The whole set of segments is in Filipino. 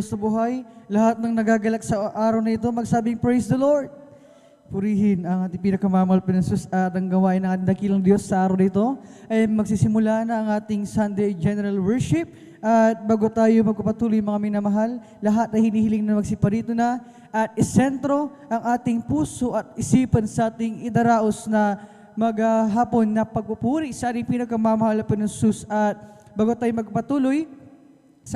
Diyos sa buhay. Lahat ng nagagalak sa araw na ito, magsabing praise the Lord. Purihin ang ating pinakamamahal na Jesus at ang gawain ng ating dakilang Diyos sa araw na ito ay magsisimula na ang ating Sunday General Worship. At bago tayo magpapatuloy mga minamahal, lahat ay hinihiling na magsiparito na at isentro ang ating puso at isipan sa ating idaraos na maghapon na pagpupuri sa ating pinakamamahal na Jesus. At bago tayo magpatuloy, sa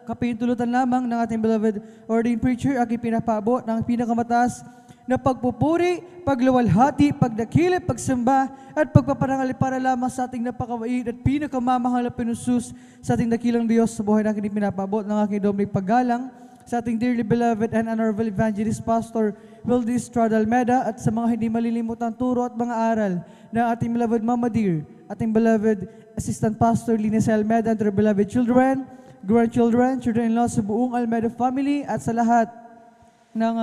kapahintulutan lamang ng ating beloved ordained preacher, aking pinapaabot ng pinakamataas na pagpupuri, pagluwalhati, pagdakilip, pagsamba, at pagpaparangal para lamang sa ating napakawait at pinakamamahal na pinusus sa ating dakilang Diyos sa buhay na aking pinapaabot ng aking dobleng paggalang sa ating dearly beloved and honorable evangelist pastor Wildy Estrada Almeda at sa mga hindi malilimutan turo at mga aral ng ating beloved Mama Dear, ating beloved assistant pastor Linus Almeda and their beloved children, grandchildren, children-in-law sa buong Almeda family at sa lahat ng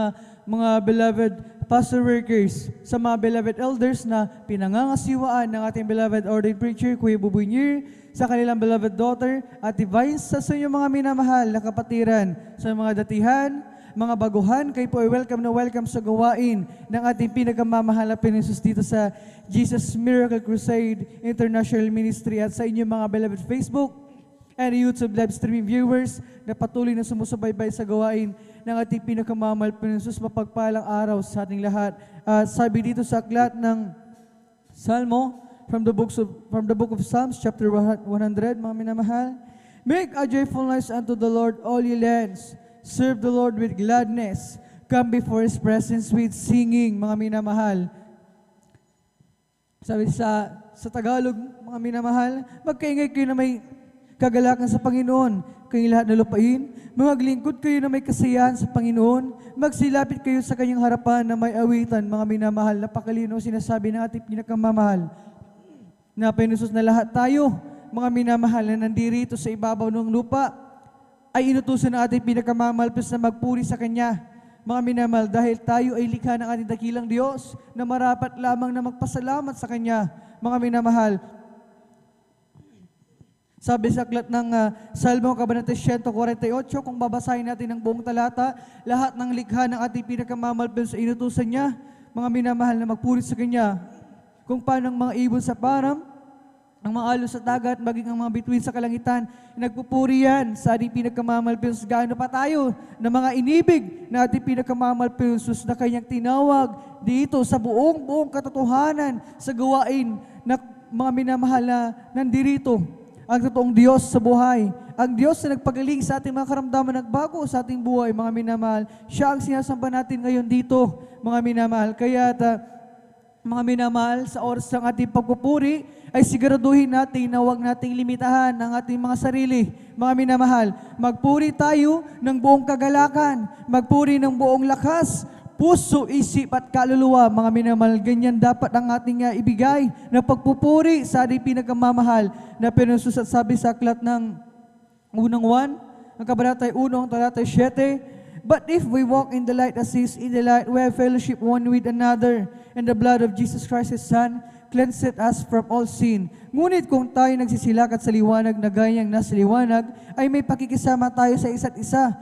mga beloved pastor workers, sa mga beloved elders na pinangangasiwaan ng ating beloved ordained preacher, Kuya Buboy Nier, sa kanilang beloved daughter, at Divine, sa inyong mga minamahal na kapatiran, sa mga datihan, mga baguhan, kayo po ay welcome na welcome sa gawain ng ating pinakamamahal na Pinisus dito sa Jesus Miracle Crusade International Ministry at sa inyong mga beloved Facebook and YouTube live streaming viewers na patuloy na sumusubaybay sa gawain ng ating pinakamamahal na Jesus. Mapagpalang araw sa ating lahat. Sabi dito sa aklat ng Salmo, from the book of Psalms, chapter 100, mga minamahal. Make a joyful noise unto the Lord, all ye lands. Serve the Lord with gladness. Come before His presence with singing, mga minamahal. Sabi sa Tagalog, mga minamahal, magkaingay kayo na may kagalakan sa Panginoon, kayong lahat na lupain. Maglingkod kayo na may kasiyahan sa Panginoon. Magsilapit kayo sa kanyang harapan na may awitan, mga minamahal. Napakalino sinasabi ng ating pinakamamahal na Panginoon na lahat tayo, mga minamahal na nandirito sa ibabaw ng lupa, ay inutusan ng ating pinakamamahal na magpuri sa Kanya. Mga minamahal, dahil tayo ay likha ng ating dakilang Diyos na marapat lamang na magpasalamat sa Kanya. Mga minamahal, sabi sa aklat ng Salmo Kabanata 148, kung babasahin natin ang buong talata, lahat ng likha ng ating pinakamamahal sa inutusan niya, mga minamahal na magpuri sa Kanya. Kung paano ang mga ibon sa param, ang mga alon sa dagat, maging ang mga bituin sa kalangitan, nagpupuri yan sa ating pinakamamahal gaano pa tayo na mga inibig na ating pinakamamahal na Kanyang tinawag dito sa buong katotohanan sa gawain na mga minamahal na nandirito. Ang totoong Diyos sa buhay. Ang Diyos na nagpagaling sa ating mga karamdaman, nagbago sa ating buhay, mga minamahal. Siya ang sinasamba natin ngayon dito, mga minamahal. Kaya, mga minamahal, sa oras ng ating pagpupuri, ay siguraduhin natin na huwag nating limitahan ang ating mga sarili. Mga minamahal, magpuri tayo ng buong kagalakan, magpuri ng buong lakas, puso, isip at kaluluwa, mga minamahal, ganyan dapat ang ating ibigay na pagpupuri sa ating pinakamamahal na Panginoon. At sabi sa aklat ng unang 1, ang kabanata 1, talata 7, but if we walk in the light as He is in the light, we have fellowship one with another, and the blood of Jesus Christ His Son cleanseth us from all sin. Ngunit kung tayo nagsisilakat sa liwanag na gayang nasa liwanag, ay may pakikisama tayo sa isa't isa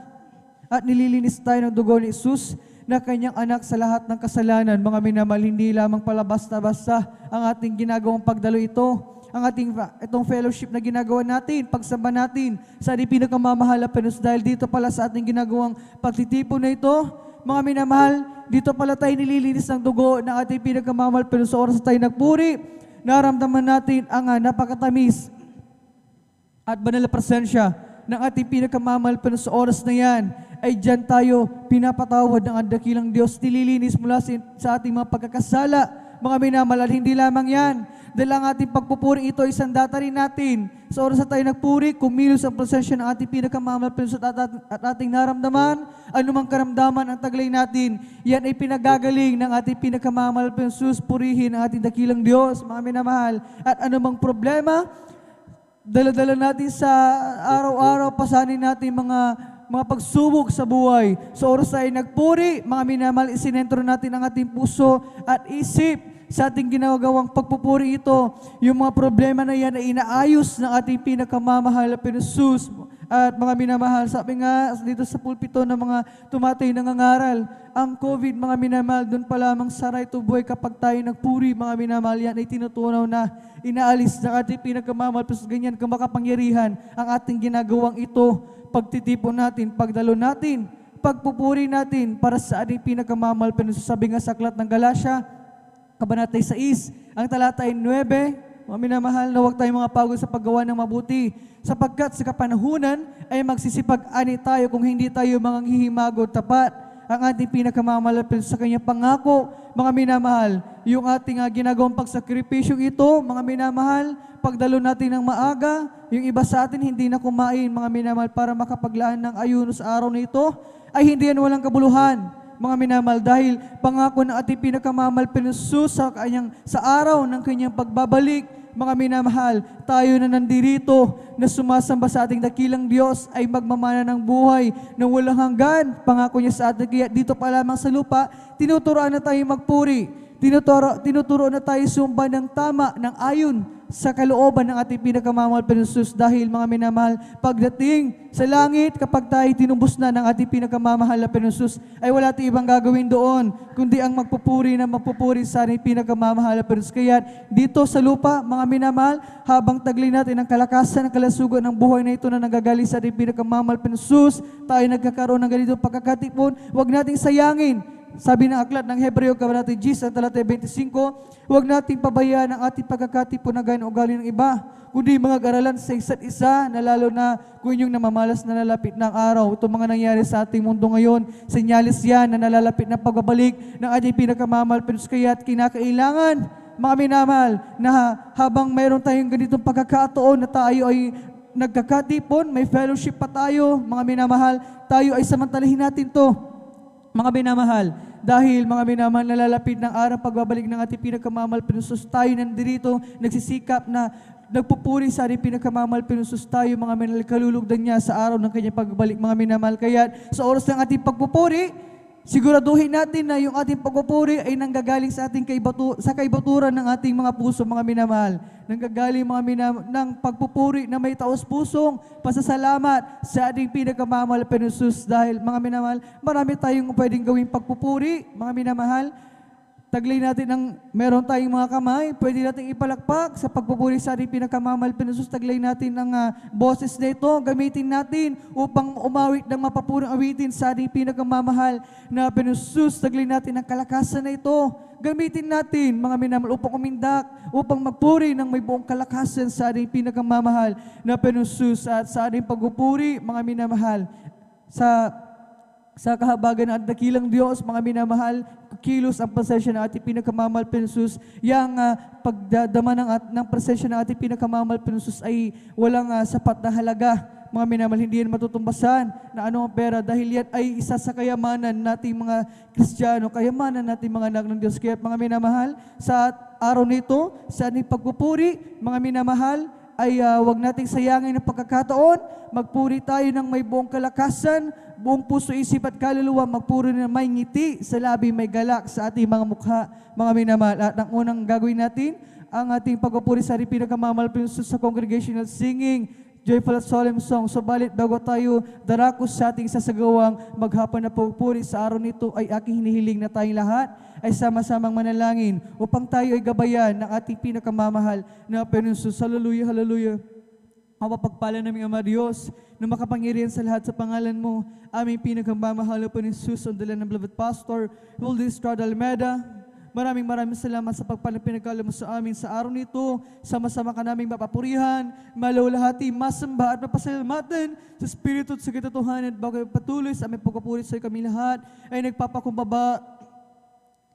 at nililinis tayo ng dugo ni Jesus na Kanyang anak sa lahat ng kasalanan. Mga minamahal, hindi lamang pala basta-basta ang ating ginagawang pagdalo ito, ang itong fellowship na ginagawa natin, pagsamba natin sa ating pinakamamahal na Panginoon. Dahil dito pala sa ating ginagawang pagtitipon na ito, mga minamahal, dito pala tayo nililinis ng dugo ng ating pinakamamahal Panginoon. Sa oras na tayo nagpuri, naramdaman natin ang napakatamis at banal na presensya ng ating pinakamamahal Panginoon. Sa oras na yan, ay dyan tayo pinapatawad ng dakilang Diyos, nililinis mula sa ating mga pagkakasala. Mga minamahal, hindi lamang yan. Dahil ang ating pagpupuri ito ay sandata rin natin. Sa oras na tayo nagpuri, kumilos ang presensya ng ating pinakamamahal at ating naramdaman, anumang karamdaman ang taglay natin, yan ay pinagagaling ng ating pinakamamahal Jesus. Purihin ang ating dakilang Diyos, mga minamahal. At anumang problema, dala-dala natin sa araw-araw, pasanin natin mga pagsubok sa buhay. Sa oras tayo nagpuri, mga minamahal, isinentro natin ang ating puso at isip sa ating ginagawang pagpupuri ito. Yung mga problema na yan ay inaayos ng ating pinakamamahal na Jesus. At mga minamahal, sabi nga dito sa pulpito ng mga tumatay nangangaral, ang COVID, mga minamahal, doon pa lamang saray tuboy kapag tayo nagpuri, mga minamahal, yan ay tinutunaw na inaalis ng ating pinagkamamahal, plus ganyan kamakapangyarihan ang ating ginagawang ito, pagtitipon natin, pagdalo natin, pagpupuri natin para sa ating pinagkamamahal. Sabi nga sa aklat ng Galacia, Kabanata 6, ang talata ay 9, mga minamahal, na huwag tayong mga pagod sa paggawa ng mabuti, sapagkat sa kapanahunan ay magsisipag-ani tayo kung hindi tayo mga hihimagod tapat. Ang ating pinakamamalapit sa kanyang pangako, mga minamahal, yung ating ginagawang pagsakripisyong ito, mga minamahal, pagdalo natin ng maaga, yung iba sa atin hindi na kumain, mga minamahal, para makapaglaan ng ayuno sa araw na ito, ay hindi yan walang kabuluhan, mga minamahal, dahil pangako ng ating pinakamamalapit sa araw ng kanyang pagbabalik. Mga minamahal, tayo na nandirito na sumasamba sa ating dakilang Diyos ay magmamana ng buhay na walang hanggan. Pangako niya sa atin, kaya dito pa lamang sa lupa, tinuturoan na tayo magpuri, tinuturo na tayo sumba ng tama, ng ayon sa kalooban ng ating pinakamamahal Panginoon, dahil mga minamahal, pagdating sa langit, kapag tayo tinumbos na ng ating pinakamamahal na Panginoon, ay wala tayong ibang gagawin doon, kundi ang magpupuri sa ating pinakamamahal na Panginoon. Kaya dito sa lupa, mga minamahal, habang taglay natin ang kalakasan, ang kalasugan ng buhay na ito na nagagaling sa ating pinakamamahal Panginoon, tayo nagkakaroon ng ganito pagkakatipon, huwag nating sayangin. Sabi ng aklat ng Hebreo, Kabanata 10, talata 25, huwag nating pabayaan ang ating pagkakatipon na gayong ugali ng iba, kundi mga garalan sa isa't isa, na lalo na kung inyong namamalas na nalalapit ng araw. Ito mga nangyari sa ating mundo ngayon, senyalis yan na nalalapit na pagbabalik ng ating pinakamamahal. Pero kaya't kinakailangan, mga minamahal, na habang mayroon tayong ganitong pagkakataon na tayo ay nagkakatipon, may fellowship pa tayo, mga minamahal, tayo ay samantalahin natin to, mga minamahal, dahil mga minamahal, nalalapit ng araw pagbabalik ng ating pinakamamahal Panginoon, tayo nandirito, nagsisikap na nagpupuri sa ating pinakamamahal Panginoon, tayo mga minamahal, kalulugdan niya sa araw ng kanyang pagbabalik, mga minamahal. Kaya sa oras ng ating pagpupuri, siguraduhin natin na yung ating pagpupuri ay nanggagaling sa ating sa kaibaturan ng ating mga puso, mga minamahal. Nanggagaling ng pagpupuri na may taos-pusong pasasalamat sa ating pinakamamahal Panginoon, dahil mga minamahal, marami tayong pwedeng gawing pagpupuri, mga minamahal. Taglay natin ng meron tayong mga kamay, pwede natin ipalakpak sa pagpupuri sa ating pinakamamahal Panginoon. Taglay natin ng boses na ito, gamitin natin upang umawit ng mapapurang awitin sa ating pinakamamahal na Panginoon. Taglay natin ng kalakasan na ito, gamitin natin, mga minamahal, upang umindak, upang magpuri ng may buong kalakasan sa ating pinakamamahal na Panginoon. At sa ating pagpupuri, mga minamahal, sa kahabagan ng dakilang Diyos, mga minamahal, kilos ang presensya ng ating pinakamamahal Panginoon. Yang pagdadama ng presensya ng ating pinakamamahal Panginoon ay walang sapat na halaga. Mga minamahal, hindi yan matutumbasan na anong pera, dahil yan ay isa sa kayamanan nating mga Kristiyano, kayamanan nating mga anak ng Diyos. Kaya mga minamahal, sa araw nito, sa ating pagpupuri, mga minamahal, ay wag nating sayangin ang pagkakataon, magpuri tayo ng may buong kalakasan, buong puso, isip at kaluluwa, magpuri na may ngiti sa labi, may galak sa ating mga mukha, mga minamahal. At ang unang gagawin natin, ang ating pagpupuri sa ating pinakamamahal sa congregational singing, joyful at solemn song. Subalit bago tayo darakos sa ating sasagawang maghapon na pagpupuri sa araw nito, ay aking hinihiling na tayong lahat ay sama-samang manalangin upang tayo ay gabayan ng ating pinakamamahal na Panginoon. Hallelujah, hallelujah. Mapapagpala namin, Ama Diyos, na makapangyarihan sa lahat sa pangalan mo, aming pinakamamahal na Panginoon, ang dala ng beloved Pastor Wildes Estrada Almeida. Maraming salamat sa pagpalang pinagkala mo sa amin sa araw nito. Sama-sama ka naming mapapurihan, malawalhati, masamba at mapasalamatan sa Espiritu at sa katotohanan. Bago patuloy sa aming pagpupuri sa kami lahat ay nagpapakumbaba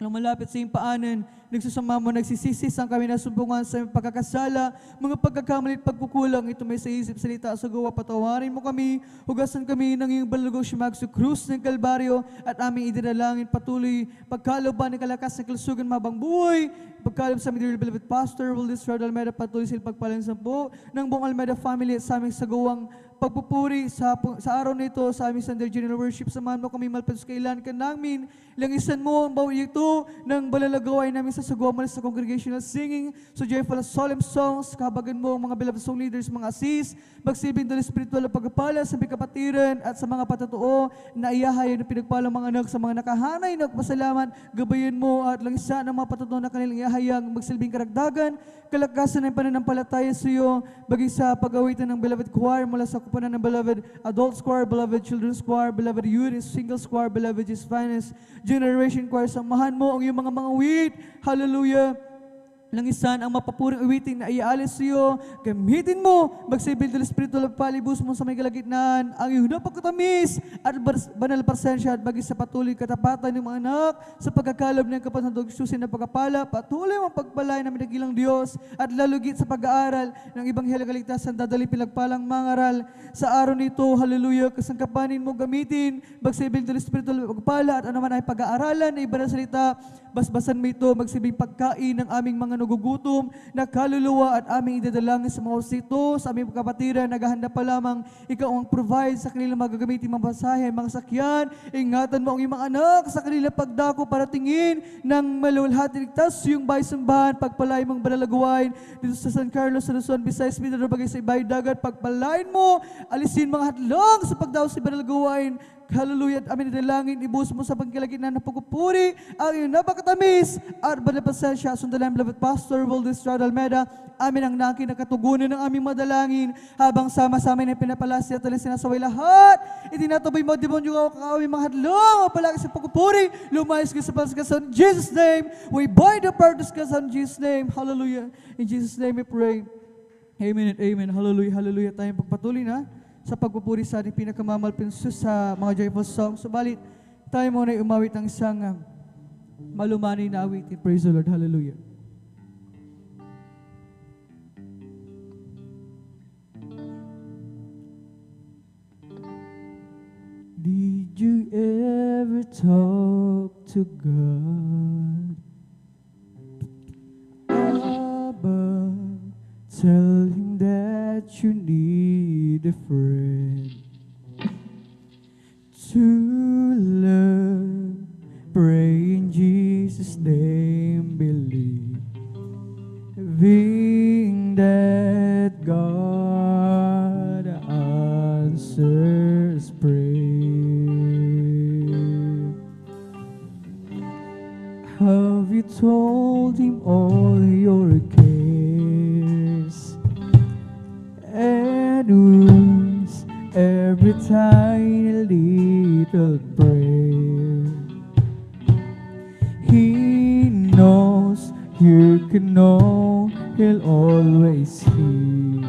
nang malapit sa iyong paanan, nagsusama mo, nagsisisisi ang kami nasumbungan sa aming pagkakasala, mga pagkakamali at pagkukulang, ito may sa isip, salita, sa gawa, patawarin mo kami, hugasan kami ng iyong balugong siyamag sa krus ng Kalbaryo, at aming idinalangin patuloy, pagkaloban ng kalakas ng kalusugan, mabang buhay, pagkalab sa aming beloved Pastor Wildes Estrada Almeida, patuloy sila pagpalang sampo ng buong Almeida family at sa aming sagawang pagpupuri sa araw nito, sa aming Sunday General Worship. Samahan mo kami malapit sa kailan ka namin, langisan mo ang bawat ito ng balalagaw ay namin sa sasagawa mo na sa congregational singing, so joyful and solemn songs, kahabagan mo ang mga beloved song leaders, mga assist, magsilbing dala spiritual na pagpapala sa mga kapatiran at sa mga patotoo na iyahayan ng pinagpalang mga anak sa mga nakahanay na pasalamat, gabayan mo at langisa ng mga patotoo na kanilang iyahayang magsilbing karagdagan, kalakasan ng pananampalataya sa iyo, bagay sa pag-awitan ng beloved choir mula sa kupunan ng beloved adult choir, beloved children's choir, beloved youth, singles choir, beloved Jesus finest generation choir. Samahan mo ang iyong mga wit. Hallelujah. Langisan ang mapapuring awiting na iaalis sa iyo. Gamitin mo, magsibil del spiritual of palibus mo sa may kalagitnaan, ang iyong napagkatamis at banal presensya at bagay sa patuloy katapatan ng mga anak sa pagkakalob ng kapatid susin na pagkapala, patuloy ang pagbalay ng minagilang Diyos at lalugit sa pag-aaral ng Ebanghelyo kaligtasan, dadali pinagpalang mangaral sa araw nito. Hallelujah. Kasangkapanin mo gamitin, magsibil del spiritual of pagpala at anuman ay pag-aaralan na iba na salita, basbasan mo ito, magsibing pagkain ng aming mga nagugutom na kaluluwa at aming idadalangin sa mga osito, sa aming kapatiran, naghahanda pa lamang, ikaw ang provide sa kanilang magagamitin mga basahe, mga sakyan, ingatan mo ang iyong mga anak sa kanilang pagdako para tingin ng malulhati ligtas yung bahay simbahan, pagpalain mong balalaguain dito sa San Carlos, sa Luzon, Visayas, Mindanao, bagay sa ibay dagat, pagpalain mo, alisin mga hadlong sa pagdaw sa balalaguain. Hallelujah. At amin dalangin, ibus mo sa pagkilagitnaan ng pagpupuri ang iyong napakatamis at banal pasensya. Sundalan, beloved Pastor Waldo Estrada Almeida, amin ang nakin na katugunan ng aming madalangin habang sama-sama na pinapalasya at sinasaway lahat. Itinatuboy mo, demonyo ka ang aming mga hadlong, palagi sa pagpupuri, lumayas ka sa paskasan. In Jesus' name, we bind the practice in Jesus' name. Hallelujah. In Jesus' name we pray. Amen and amen. Hallelujah, hallelujah. Tayong pagpatuloy na sa pagpupuri sa ating pinakamamalpinsus sa mga joyful songs. Subalit, tayo muna ay umawit ng isang malumanay na awitin. Praise the Lord. Hallelujah. Did you ever talk to God? Abba, tell him that you need a friend to love. Pray in Jesus' name, believing that God answers prayer. Have you told him all your cares and wounds, every tiny little prayer? He knows you can know, he'll always hear,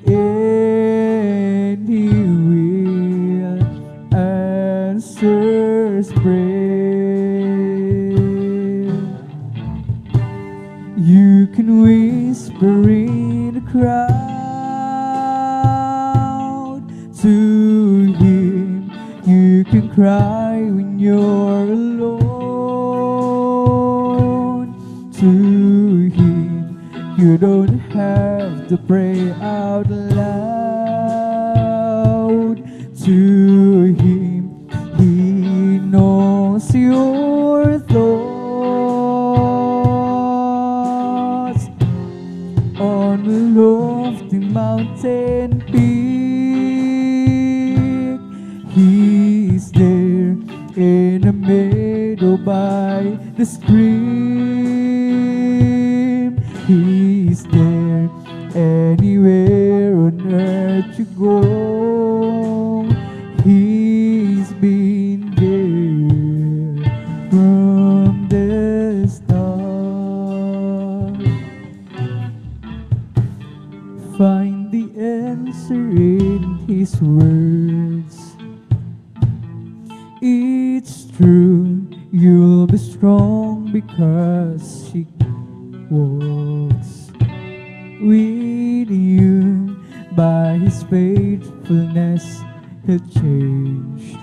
and he will answer prayer. You can whisper in the crowd to him, you can cry when you're alone to him, you don't have to pray out loud to him, he knows your thoughts on a lofty mountain peak. He's there in a meadow by the stream. He's there anywhere on earth you go. He's been there from the start. Find the answer in his words. It's true, you'll be strong because she walks with you. By his faithfulness, he'll change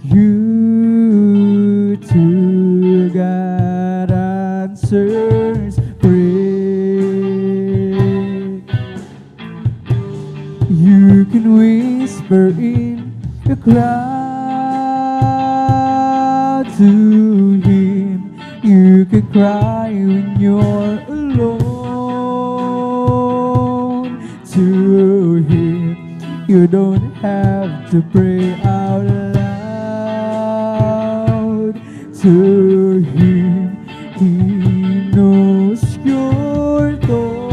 you to. God answers prayer. You can whisper in the crowd to him, you You can cry when you're alone. To Him, you don't have to pray out loud. To Him, He knows your thoughts.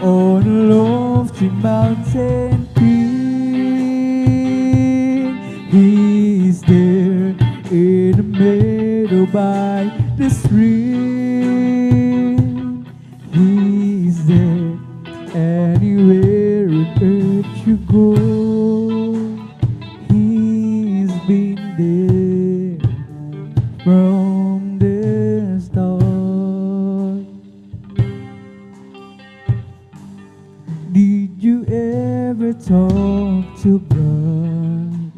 On a lofty mountain peak, He's there in the meadow by the stream. He's there anywhere on earth you go. He's been there from the start. Did you ever talk to God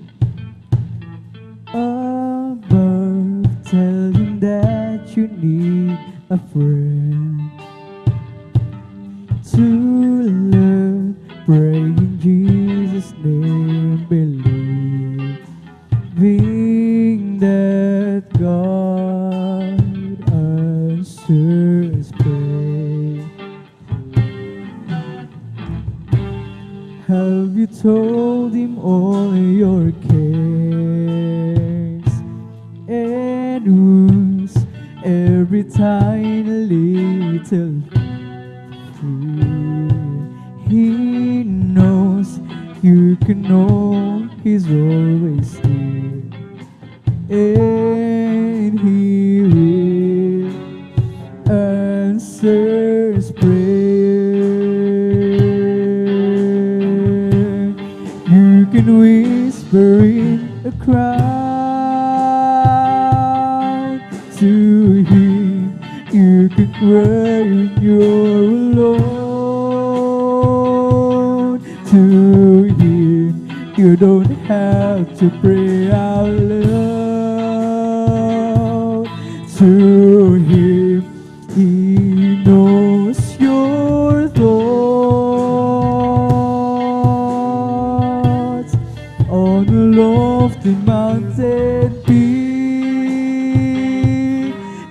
above? Tell Him that you need a friend to love. Pray in Jesus' name, believing that God answers prayer. Have you told Him all your cares and wounds? Every tiny little fear, He knows. You can know He's always here, and He will answer prayer. You can whisper in a crowd. To Him, you can cry when you're alone. To Him, you don't have to pray out loud. To Him, He knows your thoughts. On a lofty mountain peak,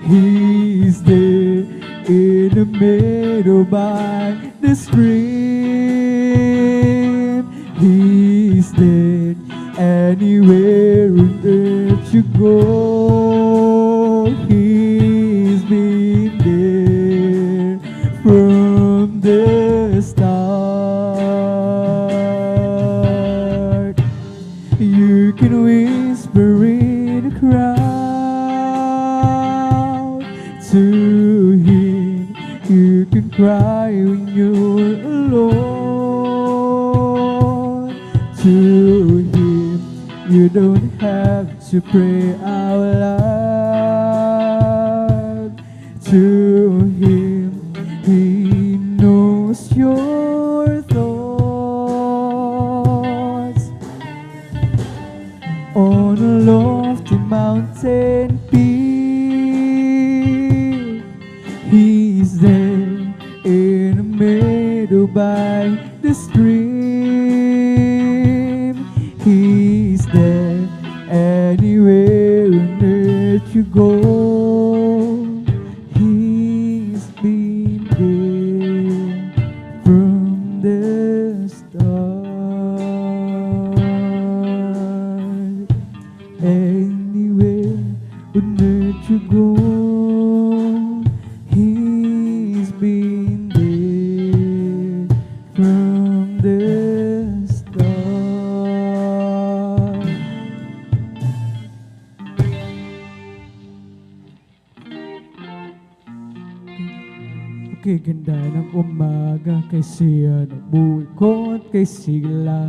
He's there in the meadow by the stream. He's there anywhere on earth you go. He's been there from the start. You can whisper in a crowd. To Him, you can cry when you're alone. To Him, you don't have to pray out loud. To Him, He knows your thoughts. On a lofty mountain peak, He's there in the meadow by the stream. He's there anywhere on earth you go. He's been there from the start. Anywhere on earth you go, He's been there from the start. Okay, ganda ng umaga kay siya nabuhay ko at kay sigla.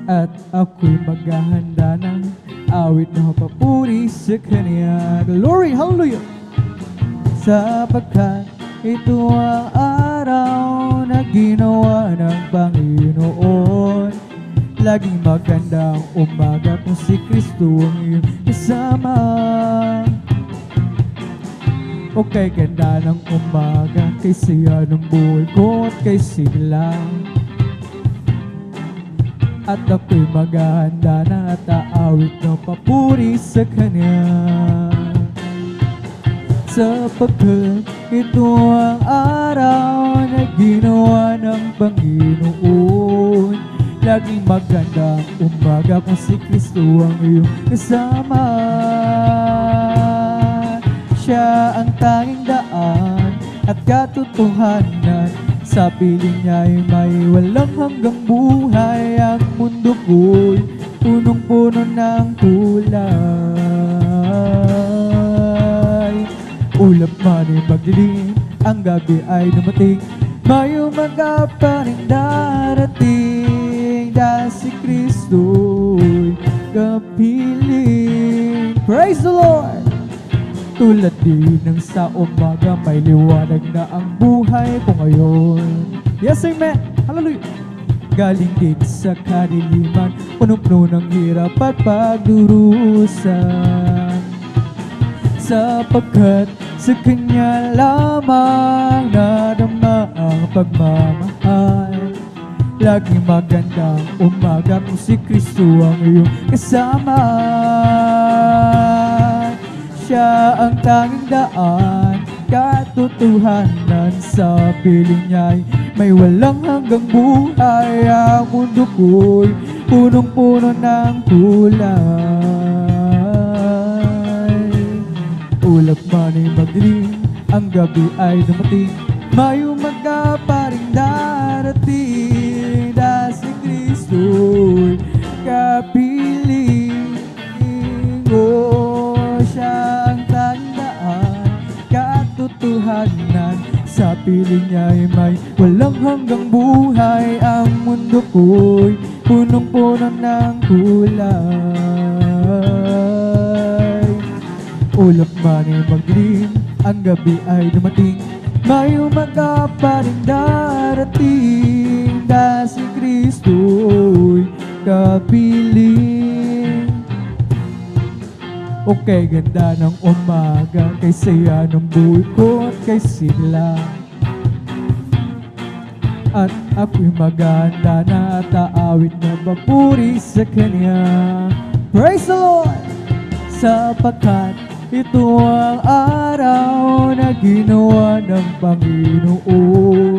At ako'y maghahanda ng awit na papuri sa Kanya. Glory, hallelujah! Sapagkat ito ang araw na ginawa ng Panginoon. Laging magandang umaga kung si Kristo ang iyong kasama. Okay, ganda ng umaga kay siya ng buhay ko at kay sigla. at ako'y maghahanda na at aawit ng papuri sa Kanya. Sapagkat ito ang araw na ginawa ng Panginoon. Laging magandang umaga kung si Kristo ang iyong kasama. Siya ang tanging daan at katotohanan. Sa piling niya'y may walang hanggang buhay. Ang mundo ko'y punong-puno ng kulay. Ulap man ay magdilim, ang gabi ay dumating, may umaga pa rin darating. Dahil si Kristo'y kapiling. Praise the Lord! Tulad din ng sa umaga, may liwanag na ang buhay ko ngayon. Yes, amen! Hallelujah! Galing din sa kadiliman, punong-puno ng hirap at pagdurusan. Sapagkat sa Kanya lamang nadama ang pagmamahal. Laging magandang umaga kung si Kristo ang iyong kasama. Siya ang tanging daan, katotohanan. Sa piling niya'y may walang hanggang buhay. Ang mundo ko'y punong-puno ng kulay. Ulap man ay magdilim, ang gabi ay dumating, may umaga pa rin darating. Dahil si Kristo'y kapiling. Siya ang tandaan, katotohanan. Sa piling niya'y may walang hanggang buhay. Ang mundo ko'y punong-puno ng kulay. Ulap man ay magdilim, ang gabi ay dumating, may umaga pa rin darating. Dahil si Kristo'y kapiling. Okay, ganda ng umaga, kay saya ng buhay ko at kay sila. At ako'y maghahanda na at aawit na papuri sa Kanya. Praise the Lord! Sapagkat ito ang araw na ginawa ng Panginoon.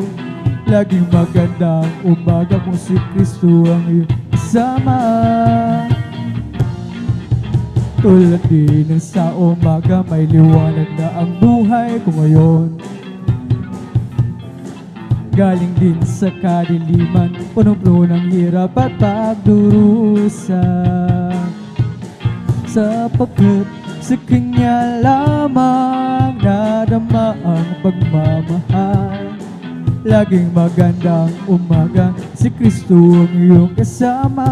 Laging magandang umaga kung si Kristo ang iyong kasama. Tulad din ng sa umaga, may liwanag na ang buhay ko ngayon. Galing din sa kadiliman, punong-puno ng hirap at pagdurusa. Sapagkat sa Kanya lamang nadama ang pagmamahal. Laging magandang umaga, si Kristo ang iyong kasama.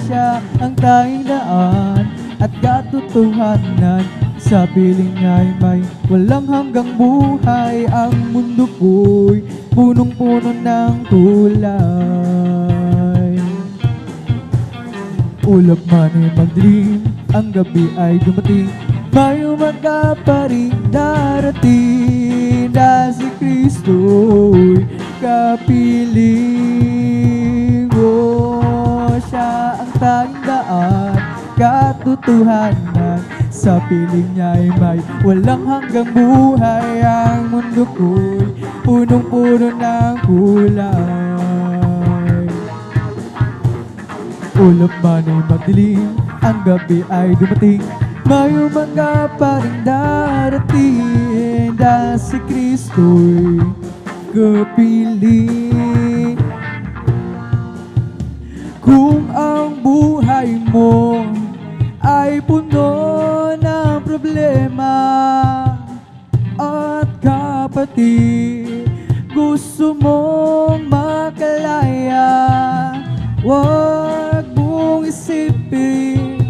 Siya ang tanging daan at katotohanan. Sa piling niya'y may walang hanggang buhay. Ang mundo ko'y punong-puno ng kulay. Ulap man ay magdilim, ang gabi ay dumating, may umaga pa rin darating. Dahil si Kristo'y kapiling. Siya ang tanging daan, katotohanan. Sa piling niya'y may walang hanggang buhay. Ang mundo ko'y punong-puno ng kulay. Ulap man ay magdilim, ang gabi ay dumating, may umaga pa rin darating. Dahil si Kristo'y kapiling. Kung ang buhay mo ay puno ng problema at kapatid, gusto mong makalaya, wag mong isipin,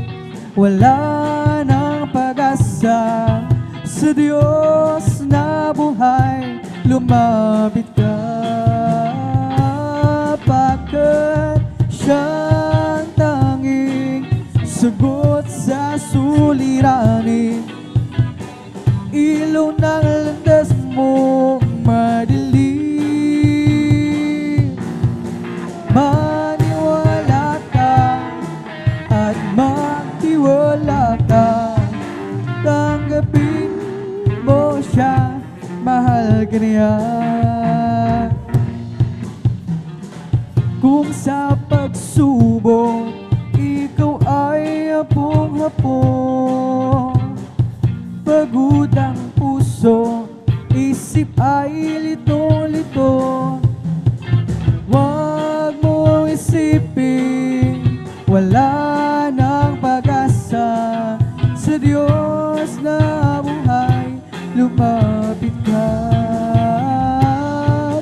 wala nang pag-asa sa Diyos na buhay. Lumapit ka, pagkat siyang tanging sagot sa suliranin. Ilaw ng landas mo, Kung sa pagsubok ikaw ay hapong-hapon, pagod ang puso, isip ay lito-lito. Huwag mong isipin, wala nang pag-asa. Sa Diyos na buhay, lumapit ka.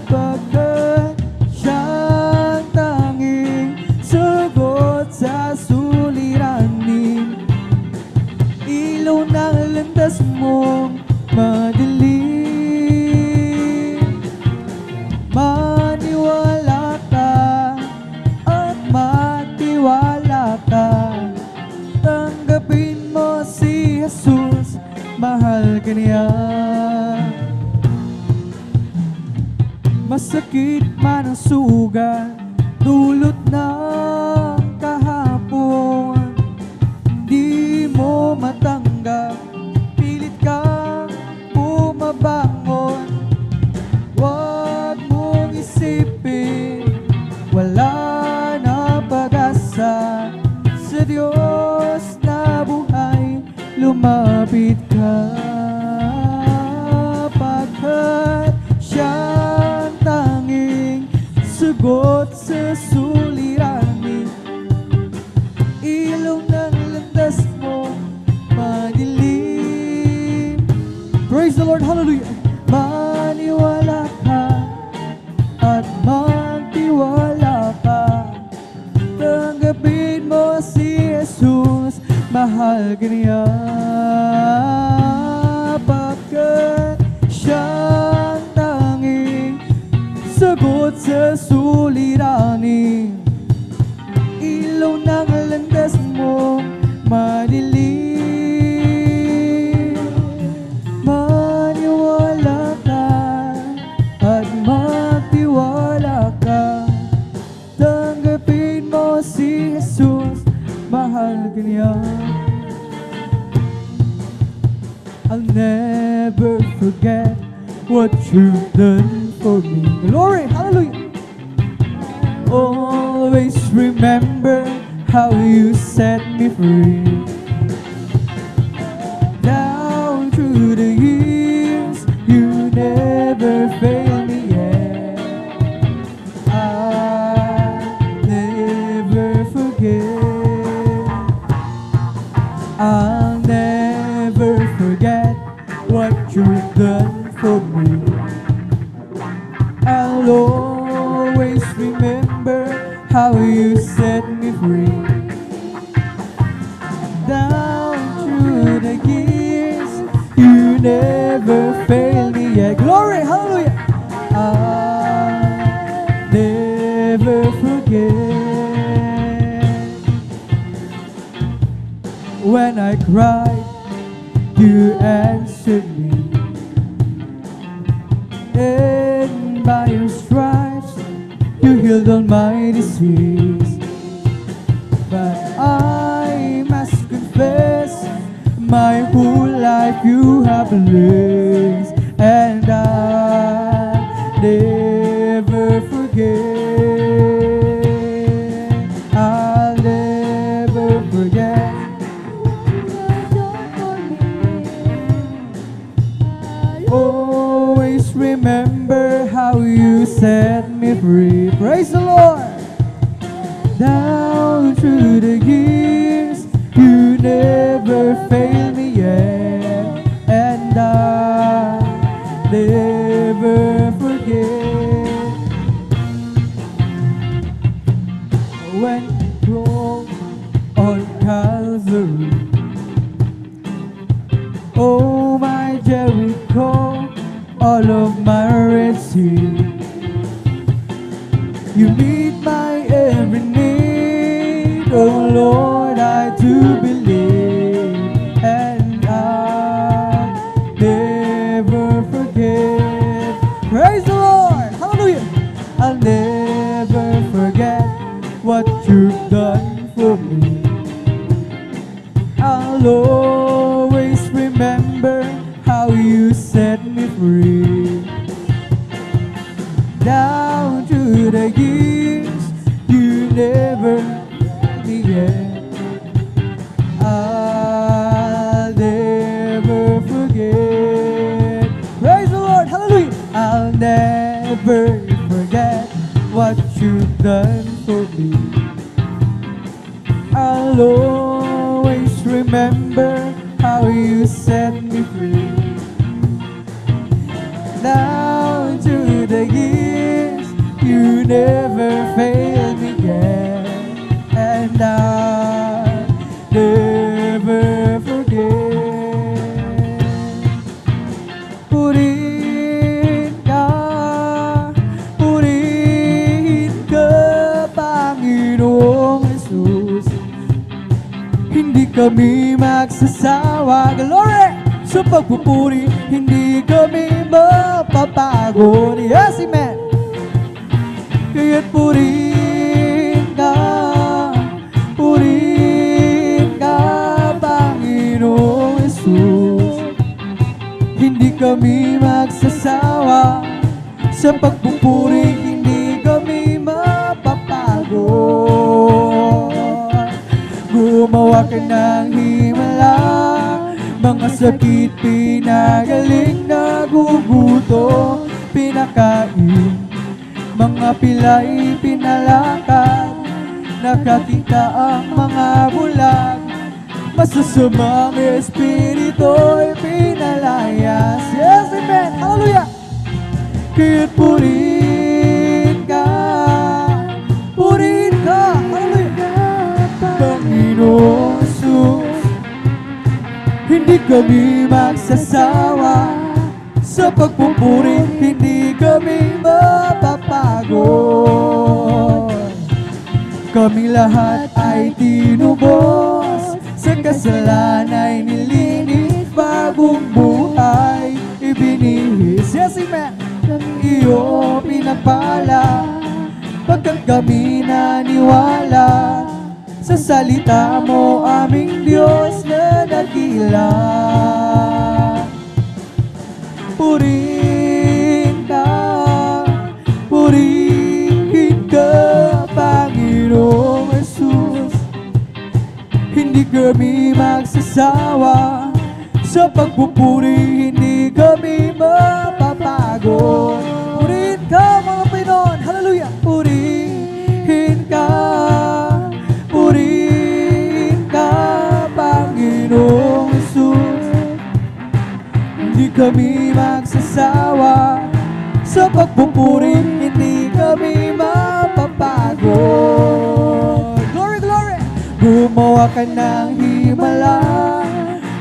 Pagkat siyang tanging sagot sa suliranin, ilaw ng landas mong madilim. Maniwala ka at matiwala ka, tanggapin mo si Jesus, mahal ka niya. Masakit man ang sugat, dulot ng kahapon, di mo matanggap, pilit kang bumabangon. Huwag mong isipin, wala na pag-asa. Sa Diyos na buhay, lumapit ka. Pagkat siyang tanging sagot sa suliranin, ilaw ng landas mo madilim. Praise the Lord, hallelujah. Maniwala ka at magtiwala ka, tanggapin mo si Jesus, mahal ka niya. Pagkat siyang tanging sagot sa suliranin, ilaw ng landas mo madilim. Maniwala ka at magtiwala ka, tanggapin mo si Jesus, mahal ka niya. I'll never forget what you've done for me. Glory, hallelujah. Always remember how you set me free. Down through the years, you never failed me yet. I'll never forget. I'll never forget what you've done for me. I'll always remember how you set me free. Down through the years, you never failed me yet. Glory, hallelujah. I'll never forget. When I cried, you answered me, and by your stripes you healed all my disease. But I must confess, my whole life you have blessed, and I never forget. I'll never forget. Always remember how you set me free. Praise the Lord. Down through the years, you never failed me yet, and I never forget. When you broke on Calvary, oh my Jericho, all of my Red Sea, you meet my every need. Oh Lord, I do believe, and I never forget. Praise the Lord, hallelujah. I'll never forget what you've done for me. I'll always remember how you set me free. Down through the years, you've done for me. I'll always remember how you set me free. Down through the years, you never failed me yet, and I'll never forget. Purihin ka, Panginoong Jesus. Hindi kami magsasawa, glory! Sa pagpupuri, hindi kami mapapagod. Yes, amen! Kaya't purihin ka, Panginoong Jesus. Hindi kami magsasawa, sa pagpupuri, hindi kami mapapagod. Gumawa ka ng himala, mga sakit pinagaling, naguguto, pinakain, mga pilay pinalakad, nakakita ang mga bulag, masasamang espiritu'y pinalayas. Yes, amen, hallelujah! Kaya't purihin ka, hallelujah, Panginoong Jesus. Hindi kami magsasawa, sa pagpupuri, hindi kami mapapagod. Kami lahat ay tinubos, sa kasalanan ay nilinis, bagong buhay ibinihis. Yes, amen! Iyo pinagpala, pagkat kami naniwala, sa salita mo aming Diyos na dakila. Purihin ka, Panginoong Jesus. Hindi kami magsasawa, sa pagpupuri, hindi kami mapapagod. Purihin ka, mga Pinoon, hallelujah! Purihin ka, Panginoong Jesus. Hindi kami magsasawa, sa pagpupuri, hindi kami mapapagod. Glory, glory! Gumawa ka ng himala,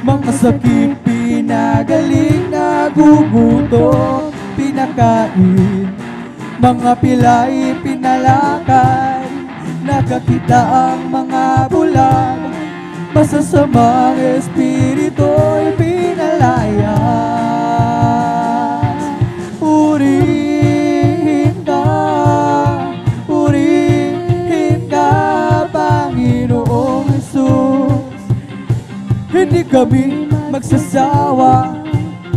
mga sakit pinagaling, nagugutom, pinakain, mga pilay pinalakad, nakakita ang mga bulag, masasamang espiritu'y pinalayas. Purihin ka, Panginoong Jesus. Hindi kami magsasawa,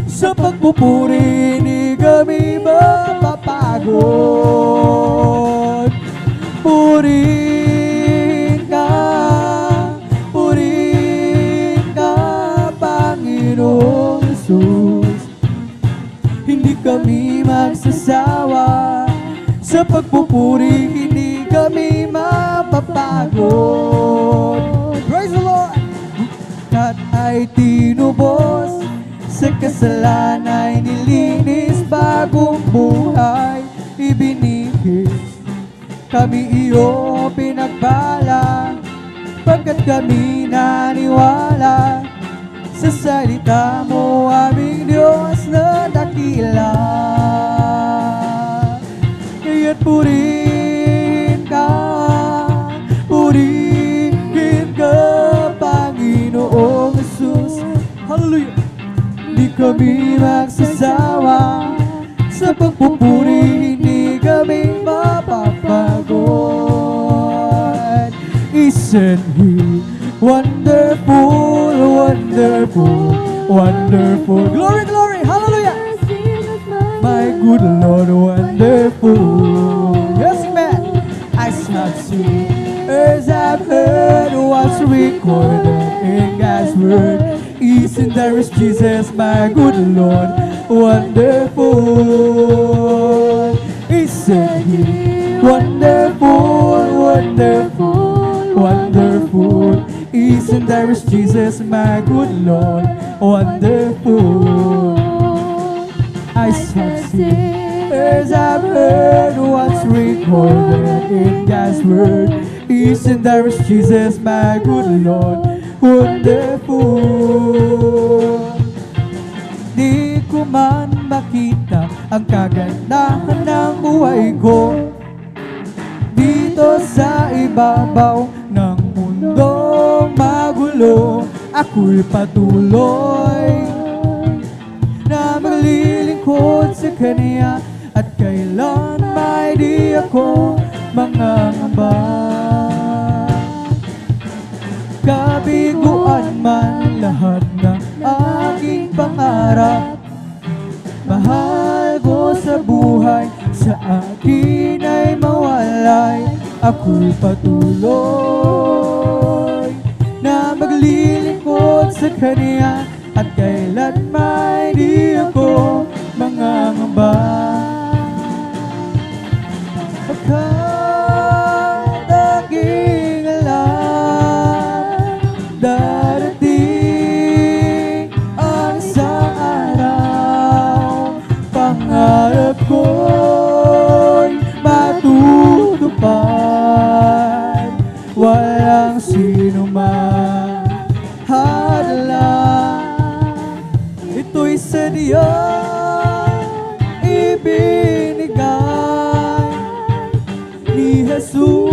sa pagpupuri, hindi kami mapapagod. Purihin ka, Panginoong Jesus. Hindi kami magsasawa, sa pagpupuri, hindi kami mapapagod. Praise the Lord! At ay tinubos, sa kasalanan ay nilinis, bagong buhay ibinihis. Kami iyo pinagpala, pagkat kami naniwala, sa salita mo aming Diyos na dakila. Kaya't purihin ka, Panginoong Jesus. Hallelujah! Hindi kami magsasawa, sa pagpupuri, hindi kami mapapagod. Isn't He wonderful, wonderful, wonderful? Glory, glory, hallelujah! My good Lord, wonderful. Yes, amen. Eyes have seen, ears have heard, what's recorded in God's word. Isn't there is Jesus, my good Lord, wonderful? Isn't He Wonderful, wonderful, wonderful. Isn't there is Jesus, my good Lord? Wonderful. I have seen, as I've heard what's recorded in God's word. Isn't there is Jesus, my good Lord? Wonderful. Di ko man makita ang kagandahan ng buhay ko dito sa ibabaw ng mundong magulo. Ako'y patuloy na maglilingkod sa Kanya at kailan may di ako mangangamba. Kabiguan man lahat ng aking pangarap, mahal ko sa buhay, sa akin ay mawalay. Ako'y patuloy na maglilingkod sa Kanya at kailan may di ako mangangamba. Pagkat aking alam, darating ang isang araw, pangarap ko'y matutupad. Walang sino man hadlang, ito'y sadyang ibinigay ni Jesus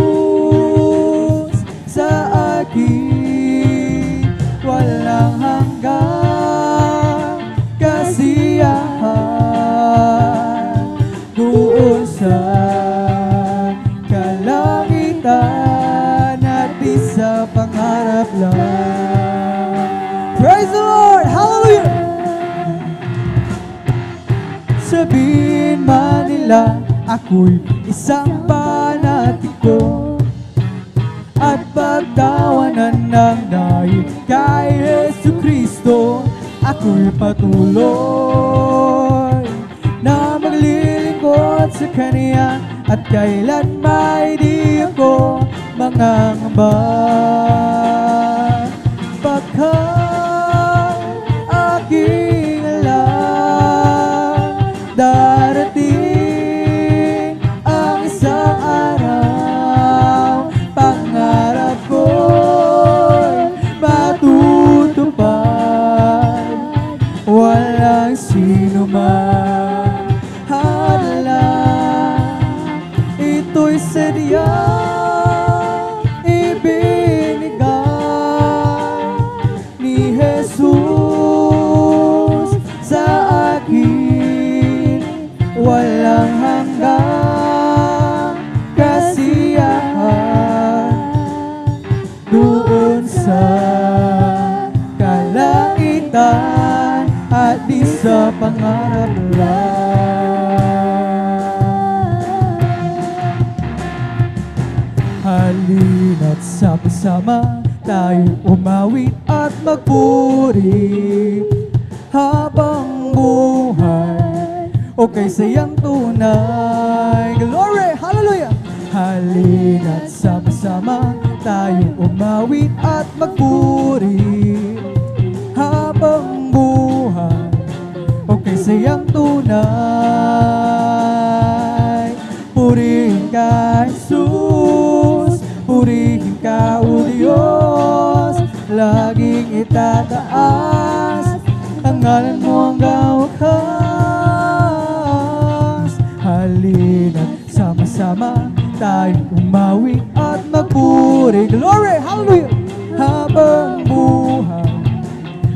sa akin. Walang hanggang kasiyahan doon sa kalangitan at di sa pangarap lang. Praise the Lord! Hallelujah! Sabihin man nila ako'y isang panatiko at pagtawanan ng dahil kay Yesu Kristo. Ako'y patuloy na maglilingkod sa Kanya at kailan may di ako mangangamba. Pagkat aking alam, darating ang isang araw, pangarap ko'y matutupad. Walang sino man hadlang, ito'y sadyang ibinigay ni Jesus sa akin. Walang hanggang kasiyahan doon sa kalangitan at di sa pangarap lang. Halina't sama-sama tayo umawit at magpuri habang buhay o kay sayang tunay. Glory! Hallelujah! Halina't sama-sama tayo umawit at magpuri habang buhay o kay sayang tunay. Purihin ka, Jesus, purihin ka, O Diyos, laging itataas ang ngalan mo hanggang wakas. Halina't sama-sama tayong umawi at magpuri. Glory! Hallelujah! Habang buhay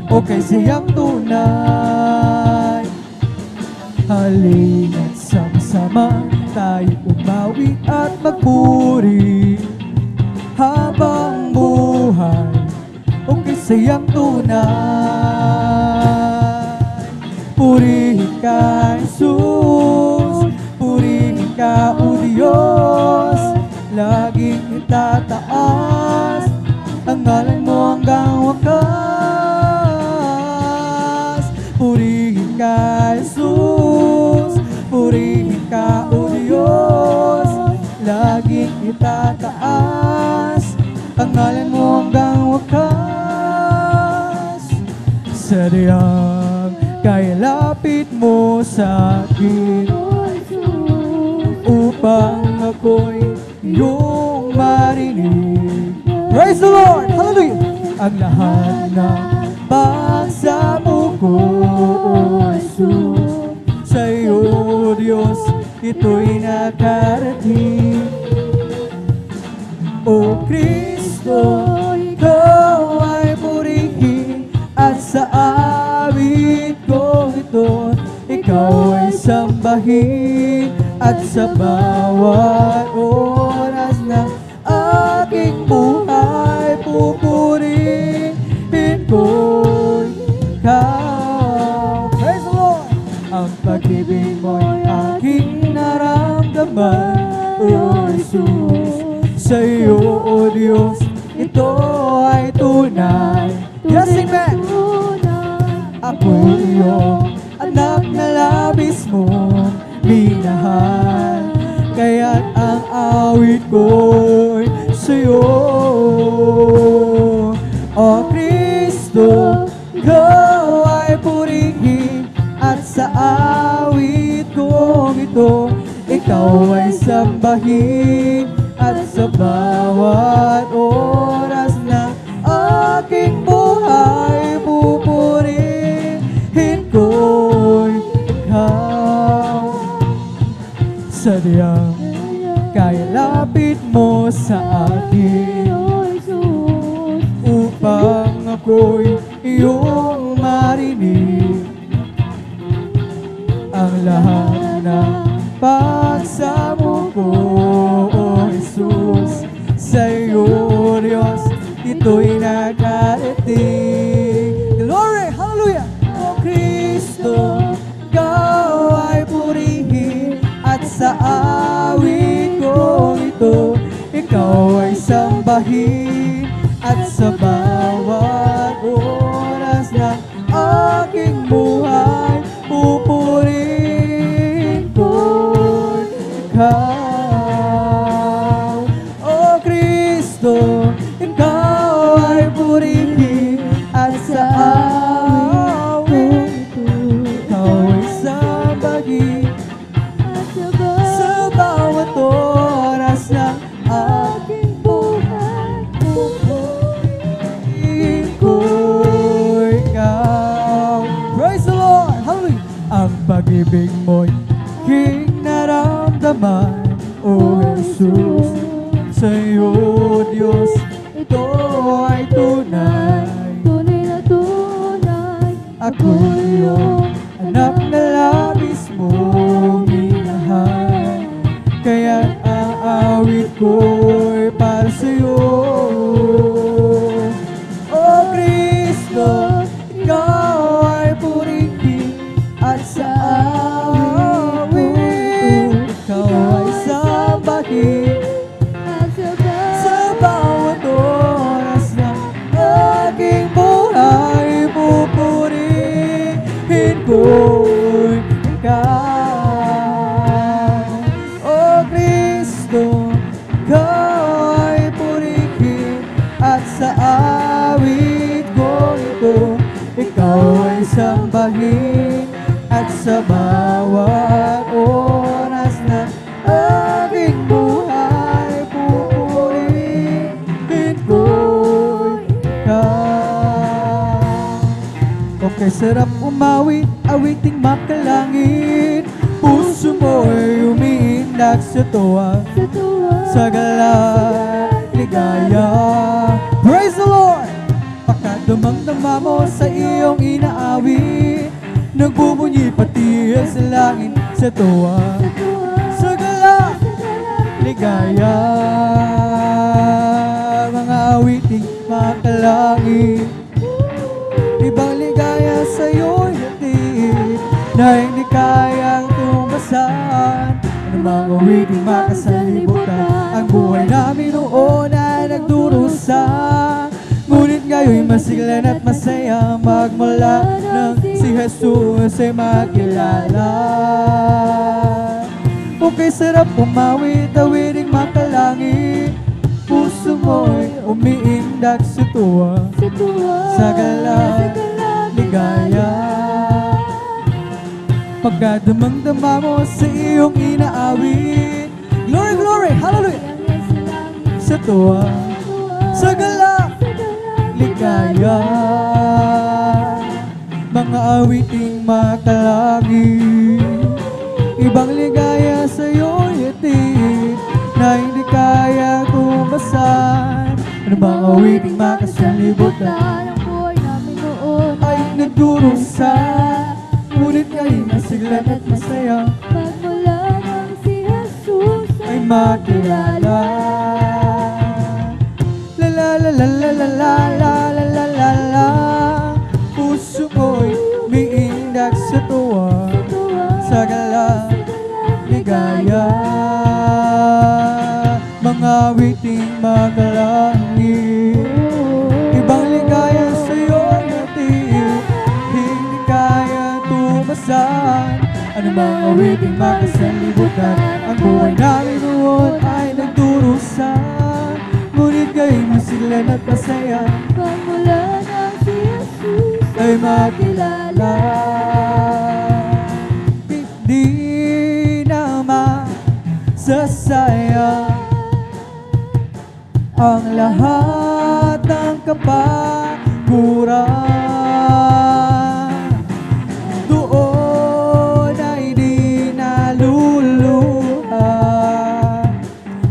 o kay sayang tunay. Halina't sama-sama tayong umawi at magpuri habang buhay o kay sayang tunay. Purihin ka, Jesus, purihin ka, O Diyos, laging itataas ang ngalan mo hanggang wakas. Purihin ka, Jesus, purihin ka, O Diyos, itataas ang ngalan mo hanggang wakas. Sadyang kaya lapit mo sa akin upang ako'y iyong marinig. Praise the Lord! Hallelujah! Ang lahat ng pagsamo ko, O Jesus, sa iyo, Diyos, ito'y nakarating. O Kristo, Ikaw ay purihin, at sa awit ko ito, Ikaw ay sambahin, at sa bawat oras ng aking buhay, pupurihin ko Ikaw. Praise the Lord! Ang pag-ibig mo'y aking naramdaman, O Jesus. Sa iyo, O Diyos, ito ay tunay. Yes, amen! Ako'y iyong anak na labis mong minahal, kaya't ang awit ko'y sa'yo. O Kristo, Ikaw ay purihin, at sa awit kong ito, Ikaw ay sambahin, at sa bawat oras na aking buhay, pupurihin ko'y Ikaw. Sadyang kaya lapit mo sa akin upang ako'y iyong marinig. Ang lahat ng pagsamo ko, O Jesus, sa iyo, Diyos, ito'y nakarating. Glory! Hallelujah! O Kristo, Ikaw ay purihin, at sa awit ko ito, Ikaw ay sambahin, at sa bawat oras ng aking buhay, pupurihin ko Ikaw. O Kristo, Ikaw ay purihin, at sa awit Ikaw ay sambahin, sa bawat oras ng aking buhay, pupurihin ko Ikaw. Praise the Lord! Hallelujah! Ang pag-ibig mo'y aking naramdaman, O Jesus. Sa iyo, Diyos, ito ay tunay. Ako'y iyong anak na labis mong minahal, kaya't ang awit ko'y para sa'yo. O Kristo, Ikaw ay purihin, at sa awit Ikaw ay sambahin, sa bawat oras ng aking buhay, pupurihin ko'y Ikaw. O Kristo, Ikaw ay purihin, at sa awit ko ito, Ikaw ay sambahin, at sa bawat oras na aking buhay, pupurihin ko'y Ikaw. Okay, sarap umawit, awiting makalangit, puso mo'y umiindak sa tuwa, sa galak, ligaya. Praise the Lord! Pakadamang-dama mo sa iyong inaawit, nagbubunyi pati sa langit, sa tuwa, sa galak, ligaya. Mga awiting makalangit, ibang ligaya sa'yo'y hatid, na hindi kayang tumasan. Anumang awiting makasalibutan, ang buhay namin noon ay nagdurusa. Ngunit ngayon'y masiglan at masaya, magmula nang si Jesus ay makilala. Okay, sarap umawit-awiting makalangit. Puso mo'y umiindak sa tuwa, sa galak, ligaya. Pagkadamang-dama mo sa iyong inaawit. Glory, glory, hallelujah. Sa tuwa, sa galak, ligaya. Mga awiting makalangit. Ibang ligaya sa'yo'y itik na hindi kaya tumasan. Ano bang awiting makasalibutan Ang buhay namin noon ay nagdurusa, ngunit ngayon masiglan at masaya Pagmula nang si Jesus ay makilala. La la la la la la la la la la la la. Puso ko'y umiindak sa tuwa, sa galak, ligaya. Mga awiting makalangit. Ibang ligaya sa'yo natin, hindi kaya tumasan. Ano bang awiting makasalibutan? Ang buhay namin noon ay nagdurusan, ngunit ngayon masiglan at masaya Pagmula nang si Jesus ay makilala. Hindi naman sasayang ang lahat ng kapaguran. Doon ay di naluluha,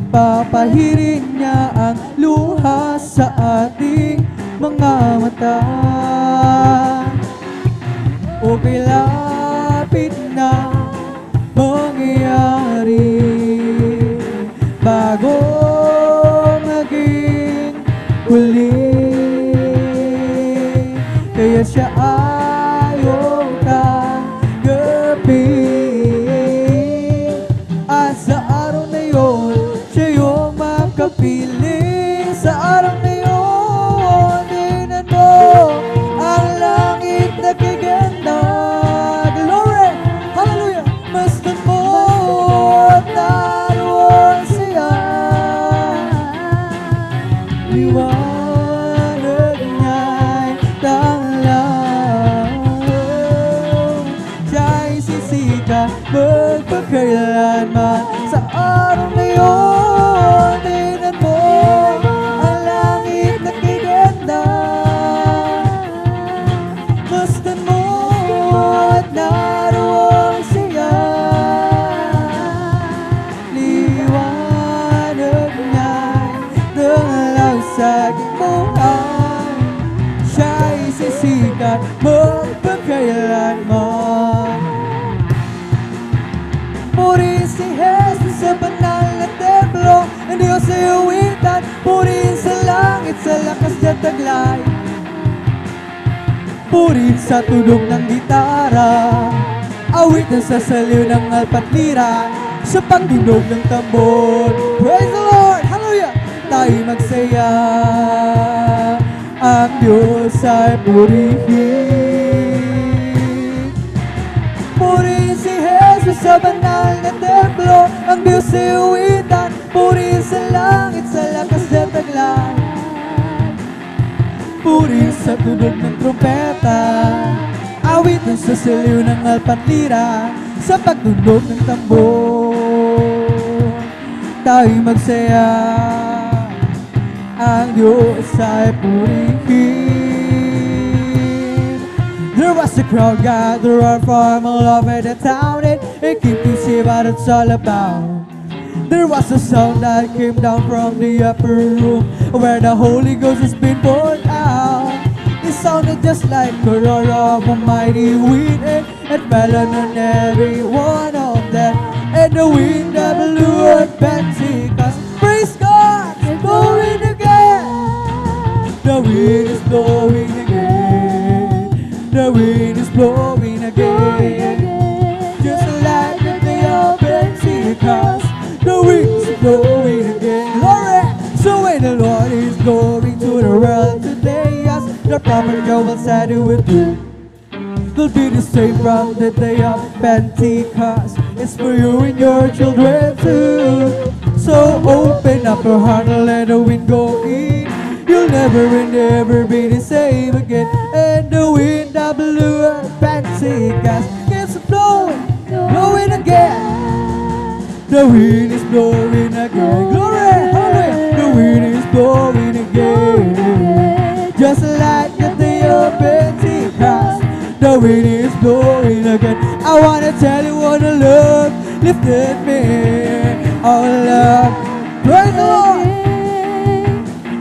papahirin niya ang luha sa ating mga mata. Okay, lapit na mangyayari bago maging huli. Kaya siya ayaw tanggapin, at sa araw na yun siya yung makapiling. Sa araw na yun tingnan mo ang langit na kaganda. Glory, hallelujah. Masdan mo at naroon siya, liwanag niya'y tanglaw. Siya'y sisikat magpakailanman. Sa araw na yun tingnan mo ang langit na kaganda. Masdan mo at naroon siya, liwanag niya'y tanglaw sa aking buhay. Siya'y sisikat magpakailanman. Purihin si Jesus sa banal na templo, ang Diyos ay uwitan. Purihin sa langit, sa lakas na taglay. Purihin sa tunog ng gitara, awitan sa saliw ng alpat lira, sa pagtunog ng tambor. Praise the Lord! Hallelujah! Tayo magsaya, ang Diyos ay purihin. Purihin si Jesus sa banal na templo, ang Diyos ay uwitan. Purihin sa langit, sa lakas na taglay. Purihin sa tunog ng trumpeta, awitan sa siliw ng alpat lira, sa pagtunog ng tambor. Tayo magsaya, ang Diyos ay purihin. There was a crowd gathered from all over the town, and it came to see what it's all about. There was a sound that came down from the upper room, where the Holy Ghost has been poured out. It sounded just like a roar of a mighty wind, and it fell on every one of them. And the wind that blew at Pentecost, praise God, it's blowing again. The wind is blowing again. The wind is blowing again. Just like the day of Pentecost, the wind is blowing again. Glory! So when the Lord is going to the world today, as the prophet Joel said he would do, will be the same from the day of Pentecost. It's for you and your children too. So open up your heart and let the wind go in. You'll never and never be the same again. And the wind that blew and fancy gas keeps blowing, blowing again. The wind is blowing again. Glory, hallelujah. The wind is blowing again. Just like the day of Pentecost, the wind is blowing again. I wanna tell you what the love lifted me. Our love, praise the Lord.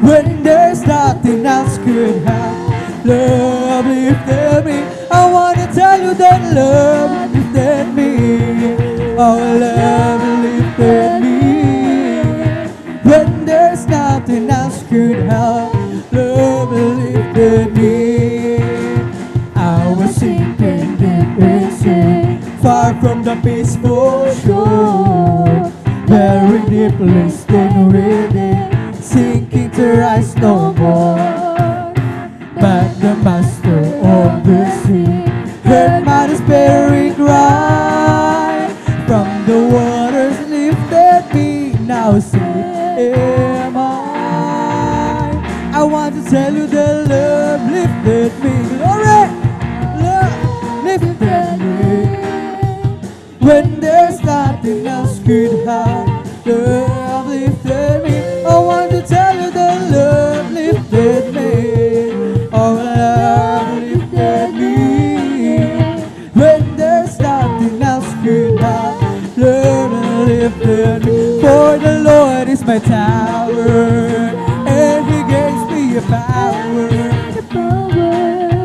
When there's nothing else could have, love lifted me. I wanna tell you that love lifted me. Our love lifted me. When there's nothing else could help, love lifted me. I was sinking deep in sin, far from the peaceful shore, very deeply stained within, sinking to rise no more. But the master of the sea heard my despairing cry. From the waters lifted me, now safe am I. I want to tell you that love lifted me. Glory! Love lifted me. When there's nothing else could have, love lifted me. I want to tell you that love lifted me. Oh, love lifted me. When there's nothing else could have, love lifted me. For the Lord is my tower, and He gives me a power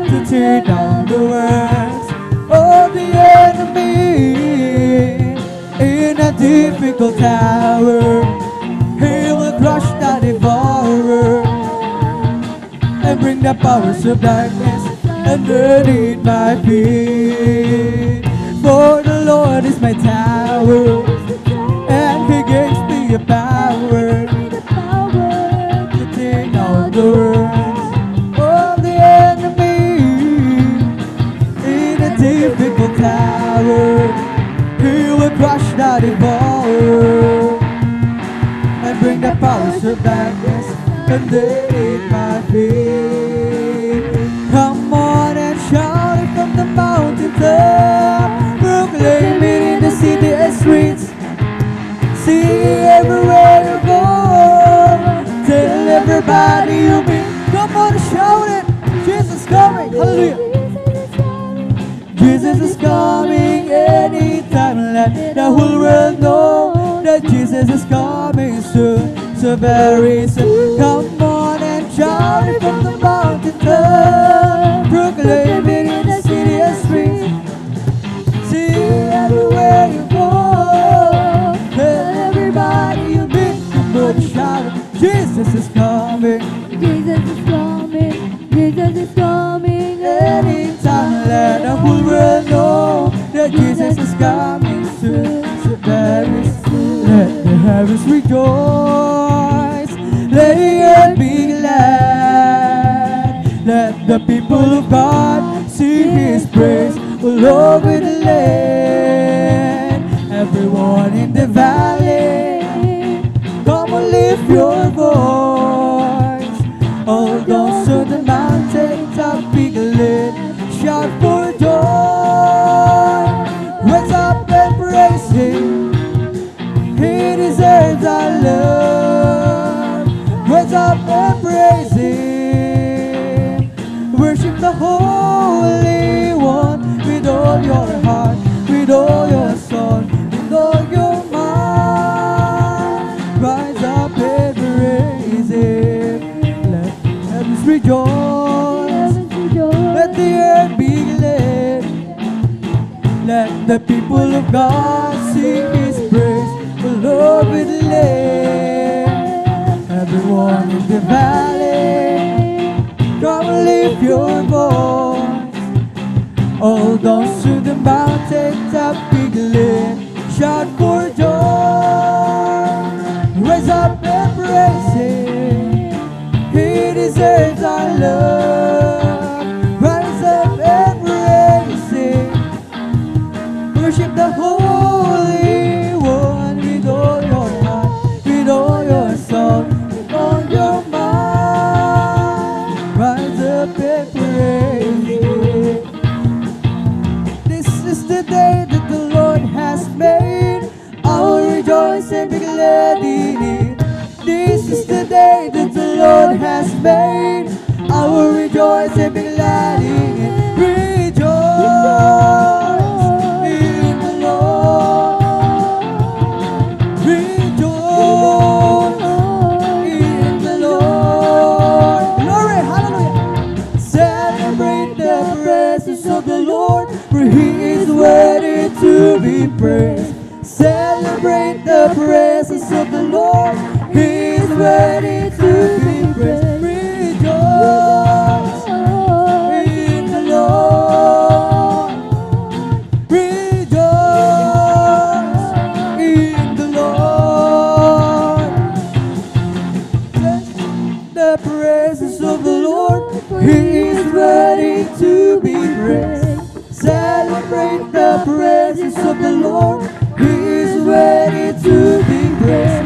to tear down the works of the enemy. In a difficult hour, He will crush the devourer and bring the powers of darkness underneath my feet. For the Lord is my tower, and He gives me a power to take down the works of the enemy. In a difficult hour, He will crush the devourer and bring the powers of darkness underneath my feet. Come on and shout it from the mountaintop, proclaim it in the city and streets. See everywhere you go, tell everybody you meet. Come on and shout it, Jesus is coming, hallelujah. Jesus is coming anytime, let the whole world know that Jesus is coming soon, so very soon. Come on and shout it from the mountaintop, proclaim it in the city and streets. See everywhere you go, tell everybody you meet. Come on and shout it, Jesus is coming. Jesus is coming, Jesus is coming Anytime, let the whole world know that Jesus is coming soon, so very soon. Let the heavens rejoice, let the earth be glad. Let the people of God sing His praise all over the land. Everyone in the valley, come and lift your voice. All those on the mountain top, be glad, shout for joy. Raise up and praise Him, He deserves our love. Raise up and praise Him, worship the Holy One with all your heart, with all your soul, with all your mind. Rise up and praise Him, let heavens rejoice, let the earth be glad. Let the people of God sing His praise all over the land. Everyone in the valley, come and lift your voice. All those to the mountain top, be glad, shout for joy. Raise up and praise Him, He deserves our love. Rise up and praise Him, worship the Holy day that the Lord has made. I will rejoice and be glad in it. Rejoice in the Lord. Rejoice in the Lord. Glory, hallelujah. Celebrate the presence of the Lord, for He is worthy to be praised. Celebrate the presence of the Lord, He is worthy to be praised. Rejoice in the Lord. Rejoice in the Lord. The presence of the Lord, He is ready to be praised. Celebrate the presence of the Lord, He is ready to be praised.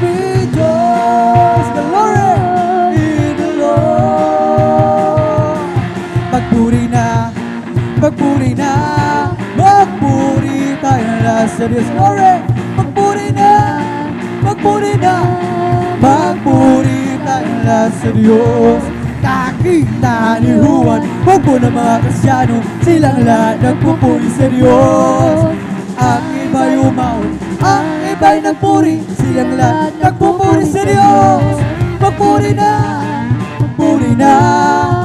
Rejoice, glory in the Lord. Magpuri na, magpuri na, magpuri tayo na sa Diyos. Glory, magpuri na, magpuri na, magpuri tayo na sa Diyos. Nakita ni Juan, magpo ng mga Kristyano, silang lahat nagpupuri sa Diyos. Ang iba'y umaon, ang iba'y nagpuri, silang lahat nagpupuri sa Diyos. Magpuri na, magpuri na,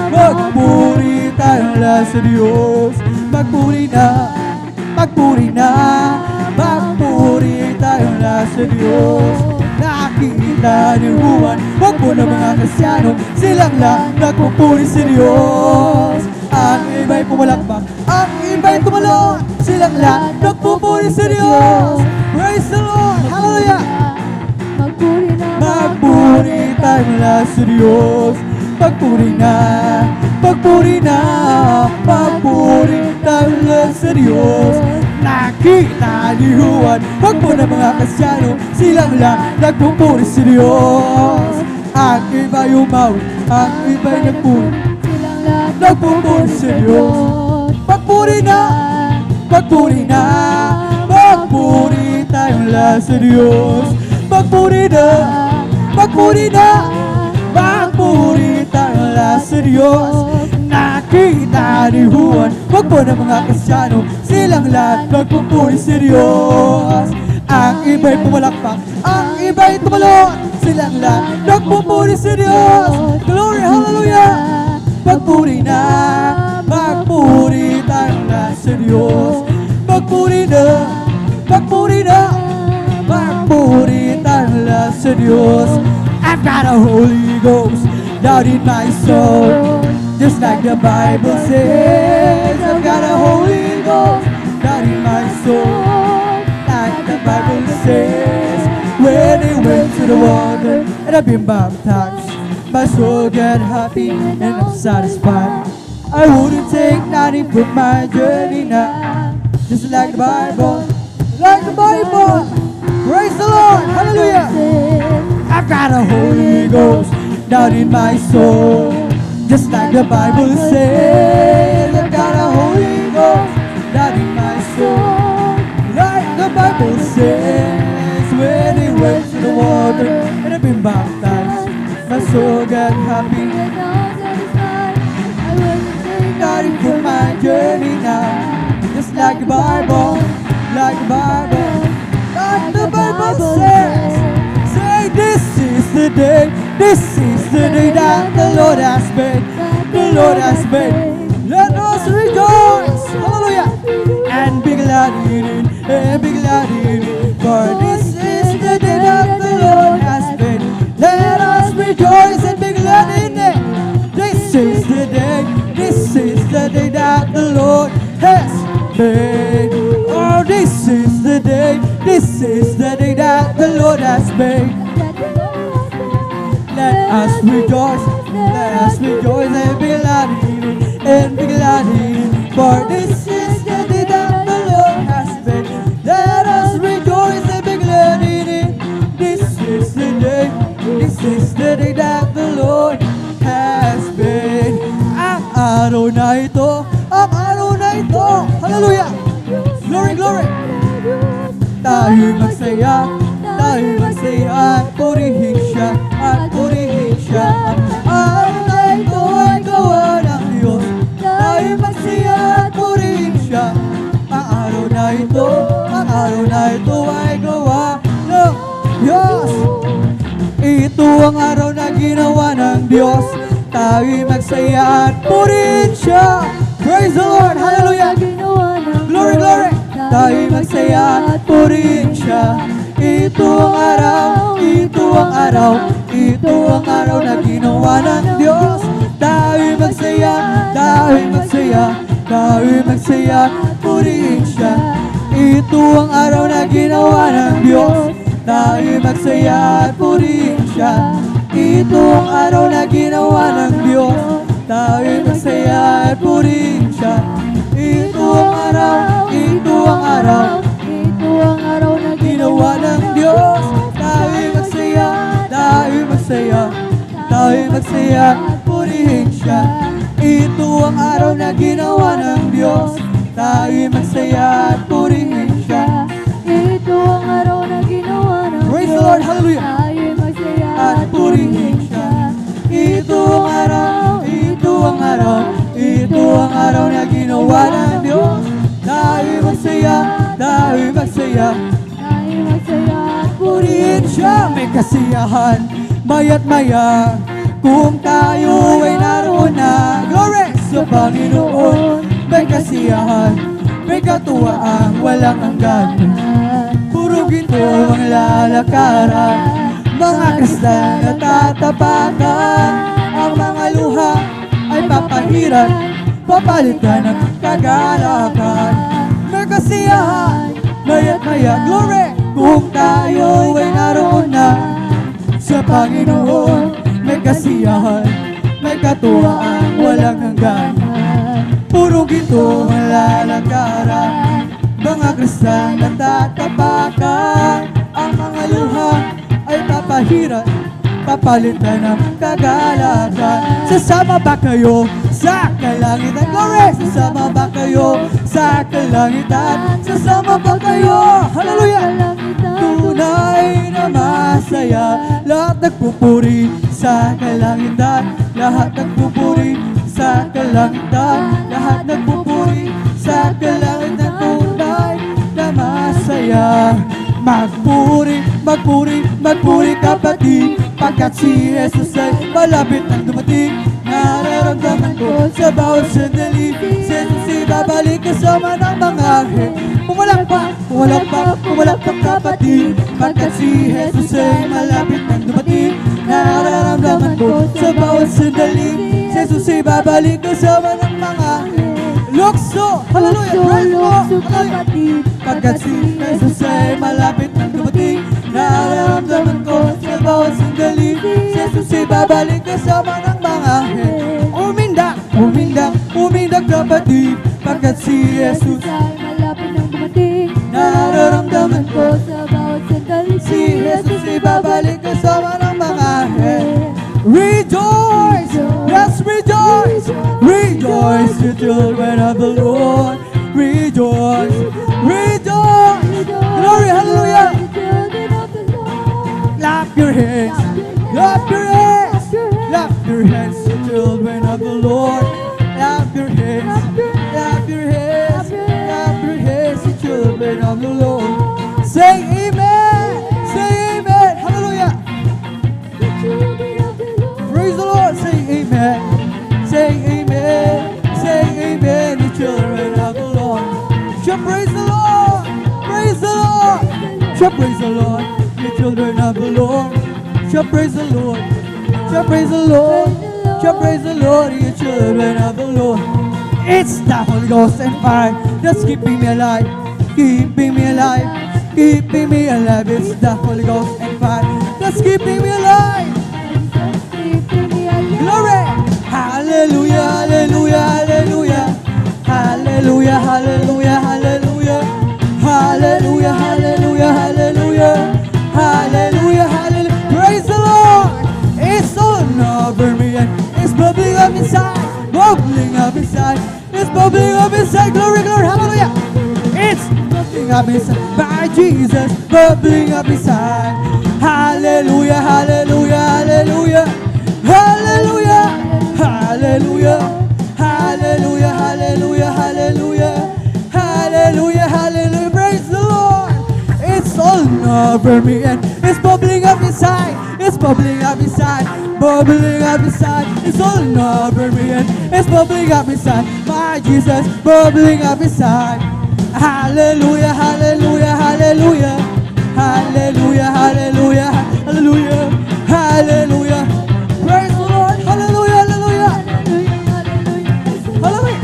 magpuri tayo lahat sa Diyos. Magpuri na, magpuri na, magpuri tayo lahat sa Diyos. Nakita ni Juan, magpo ng mga Kristyano, silang lahat nagpupuri sa Diyos. Ang iba'y pumalakpak, ang iba'y tumalon, silang lahat nagpupuri sa Diyos. Praise the Lord, hallelujah. Magpuri na, Magpuri tayo lahat sa Diyos. Magpuri na, magpuri na, magpuri tayo lahat sa Diyos. Nakita ni Juan, magpo ng mga Kristyano, silang lahat nagpupuri sa Diyos. Ang iba'y umawi, ang iba'y nagpuri, silang lahat nagpupuri sa Diyos. Magpuri na, magpuri na, magpuri tayong lahat sa Diyos. Magpuri na, magpuri na, magpuri tayong lahat sa Diyos. Nakita ni Juan, magpo ng mga Kristyano, silang lahat nagpupuri sa Diyos. Ang iba'y pumalakpak, ang iba'y tumalon, silang lahat nagpupuri sa Diyos. Glory, hallelujah. Magpuri na, magpuri tayong lahat sa Diyos. Magpuri na, magpuri na, magpuri tayong lahat sa Diyos. I've got a Holy Ghost down in my soul, just like the Bible says. I've got a Holy Ghost down in my soul, like the Bible says. When they went to the water and I've been baptized, my soul get happy and I'm satisfied. I wouldn't take nothing from my journey now, just like the Bible, like the Bible. Praise the Lord, hallelujah. I've got a Holy Ghost down in my soul, just like the Bible says. I've got a Holy Ghost down in my soul, like the Bible says. When they went to the water and I've been baptized, my soul got happy. Nothing from my journey now, just like the Bible, like the Bible, like the Bible says. Say, this is the day, this is the day that the Lord has made, the Lord has made. Let us rejoice, hallelujah, and be glad in it, and be glad in it. For this is the day that the Lord has made. Let us rejoice and be glad in it. This is the day, this is the day that the Lord has made. Oh, this is the day, this is the day that the Lord has made. Let us rejoice and be glad in it, and be glad in it. For this is the day that the Lord has made. Let us rejoice and be glad in it. This is the day, this is the day that the Lord has made. Ang araw na ito, ang araw na ito. Hallelujah! Glory, glory! tayo magsaya, tayo magsaya at purihin siya, at purihin siya. Ang araw na ito ay gawa ng Diyos, tayo magsaya at purihin siya. Ang araw na ito, ang araw na ito ay gawa ng Diyos. Ito ang araw na ginawa ng Diyos, tayo magsaya at purihin siya. Praise the Lord, hallelujah. Glory, glory. Tayo magsaya at purihin siya. Ito ang araw, ito ang araw, ito ang araw na ginawa ng Diyos. Tayo magsaya, tayo magsaya, tayo magsaya at purihin siya. Ito ang araw na ginawa ng Diyos. Tayo magsaya at purihin siya. Ito ang araw na ginawa ng Diyos. Tayo magsaya at purihin siya. Ito ang araw, ito ang araw, ito ang araw na ginawa ng Diyos. Tayo magsaya, tayo magsaya, tayo magsaya at purihin siya. Ito ang araw na ginawa ng Diyos. Tayo magsaya at purihin siya. Ito ang araw na ginawa ng Praise the Diyos. Lord, hallelujah. Tayo magsaya At purihin siya. Ito ang araw, ito ang araw, ito ang araw na ginawa ng Diyos. Tayo magsaya, tayo magsaya, tayo magsaya at purihin siya. May kasiyahan, maya't maya, kung tayo ay naroon na. Glory sa Panginoon. May kasiyahan, may katuwaan, walang hanggan. Puro ginto ang lalakaran, mga kristal na tatapakan. Ang mga luha ay papahiran, papalitan ng kagalakan. May kasiyahan, maya't maya, glory, kung tayo ay naroon na sa Panginoon. May kasiyahan, may katuwaan, walang hanggan. Puro ginto ang lalakaran, mga kristal na tatapakan. Ang mga luha ay papahiran, papalitan ng kagalakan. Sasama ba kayo sa kalangitan? Glory! Sasama ba kayo sa kalangitan? Sasama ba kayo? Hallelujah! Tunay na masaya, lahat nagpupuri sa kalangitan. Lahat nagpupuri sa kalangitan. Lahat nagpupuri sa kalangitan. Tunay na masaya. Magpuri, magpuri, magpuri kapatid, pagkat si Jesus ay malapit nang dumating. Nararamdaman ko sa bawat sandali, si Jesus ay babalik kasama ng mga anghel. Pumalakpak, pumalakpak, pumalakpak kapatid, pagkat si Jesus ay malapit nang dumating. Nararamdaman ko sa bawat sandali, si Jesus ay babalik kasama ng mga anghel. Lukso, hallelujah, praise the Lord, hallelujah. Pagkat si Jesus ay malapit nang dumating, nararamdaman ko sa bawat sandali, si Jesus ay babalik kasama ng mga anghel. Umindak, umindak, umindak kapatid, pagkat si Jesus ay malapit nang dumating. nararamdaman ko Sa bawat sandali, si Jesus ay babalik kasama ng mga anghel. Rejoice! Yes, rejoice! Rejoice, the children of the Lord. Rejoice! Rejoice! Glory, hallelujah! Clap your hands! Clap your hands! Clap your hands, the children of the Lord. Clap your hands! Clap your hands! Clap your hands, the children of the Lord. Say amen! Say amen! Hallelujah! Praise the Lord! Say amen! Say amen! Say amen, the children of the Lord. Shall praise the Lord! Praise the Lord! Shall praise the Lord, the children of the Lord. Shall praise the Lord! Shall praise the Lord! Shall praise the Lord, the children of the Lord. It's the Holy Ghost and fire that's keeping me alive, keeping me alive, keeping me alive. It's the Holy Ghost and fire that's keeping me alive. Glory! Hallelujah, hallelujah, hallelujah. Hallelujah, hallelujah, hallelujah. Hallelujah, hallelujah, hallelujah. Hallelujah, hallelujah. Praise the Lord! It's all over me and it's bubbling up inside. Bubbling up inside. It's bubbling up inside. Glory, glory, hallelujah. It's bubbling bubbling up inside. My Jesus, bubbling up inside. Hallelujah, hallelujah, hallelujah. Hallelujah, hallelujah. Hallelujah, hallelujah, hallelujah. Hallelujah, hallelujah. Praise the Lord. It's all over me and it's bubbling up inside. It's bubbling up inside. Bubbling up inside. It's all over me and it's bubbling up inside. My Jesus, bubbling up inside. Hallelujah, hallelujah, hallelujah. Hallelujah, hallelujah, hallelujah. Hallelujah. Praise the Lord. Hallelujah, hallelujah. Hallelujah.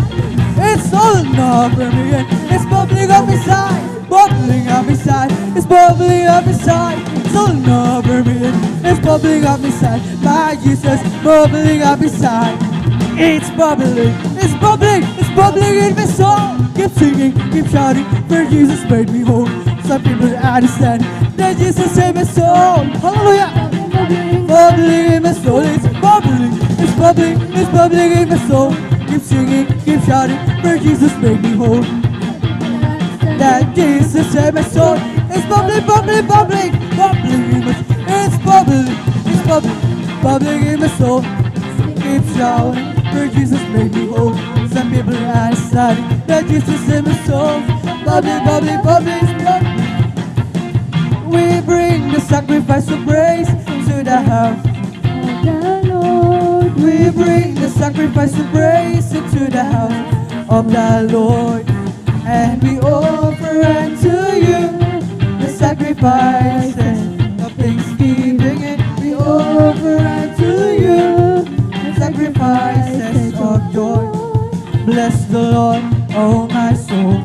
It's all over me and it's bubbling up inside. Bubbling up inside. It's bubbling up inside. It's all over me and it's bubbling up inside. My Jesus, bubbling up inside. It's bubbling. It's bubbling. It's bubbling in my soul. Keep singing, keep shouting, for Jesus made me whole. Some people don't understand that Jesus saved my soul. Hallelujah. Bubbling in my soul. It's bubbling. It's bubbling. It's bubbling in my soul. Keep singing, keep shouting, for Jesus made me whole. That Jesus saved my soul. It's bubbling, bubbling, bubbling, bubbling in my soul. It's bubbling, it's bubbling, bubbling in my soul. Keep shouting, for Jesus made me whole. Some people are understanding that Jesus saved my soul. Bubbling, bubbling, bubbling, bubbling. We bring the sacrifice of praise to the house. We bring the sacrifice of praise into the house of the Lord, and we offer unto you the sacrifices of thanksgiving, and we offer unto you the sacrifices of joy. Bless the Lord, oh my soul,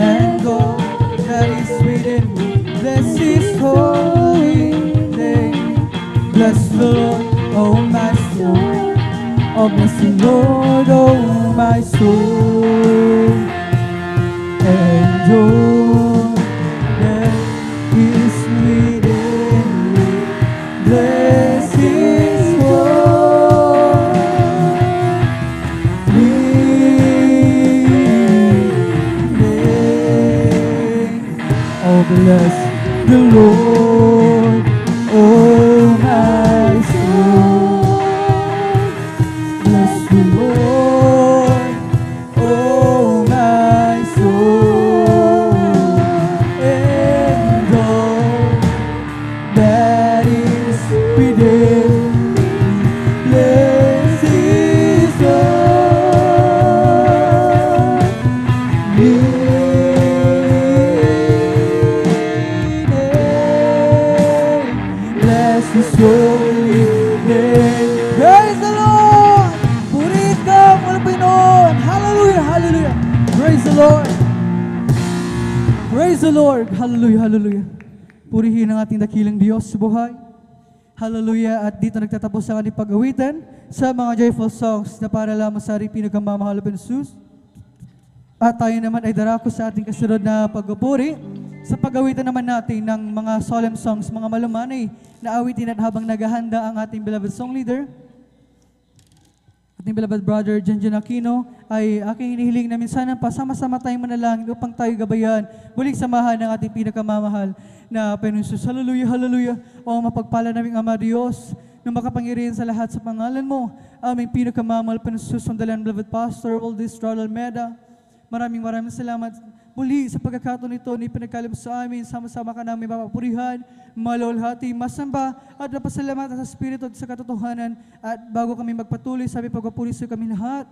and all that is within me. Bless His holy name. Bless the Lord, oh my soul. Oh, bless the Lord, oh my soul. And all that is within me. Bless His holy name. Oh, bless the Lord, oh my soul. Bless the Lord, oh my soul, and all that is within me. Bless His holy name. Bless His holy name. Praise the Lord! Purihin ka, walang Panginoon. Hallelujah, hallelujah. Praise the Lord. Praise the Lord. Hallelujah, hallelujah. Purihin ang ating dakilang Diyos sa buhay. Hallelujah. At dito nagtatapos ang ating pag-awitan sa mga joyful songs na para lamang sa ating pinakamamahal na Jesus. At tayo naman ay darako sa ating kasunod na pagpupuri sa pag-awitan naman natin ng mga solemn songs, mga malumanay na awitin at habang naghahanda ang ating beloved song leader, ating beloved brother Janjan Aquino, ay aking hinihiling na minsan pasama-sama tayong manalangin upang tayo gabayan, muling samahan ng ating pinakamamahal na Panginoon Jesus. Hallelujah, hallelujah. O mapagpala naming Ama Diyos, na makapangyarihan sa lahat sa pangalan mo, aming pinakamamahal Panginoon Jesus, sundalan beloved Pastor Aldis Ronald Meda. Maraming salamat muli sa pagkakataon nito na ipinagkaloob sa amin. Sama-sama ka namin mapapurihan, malulhati, masamba, at napasalamatan sa Espiritu at sa katotohanan. At bago kami magpatuloy, sabi pagpapuri sa kami lahat.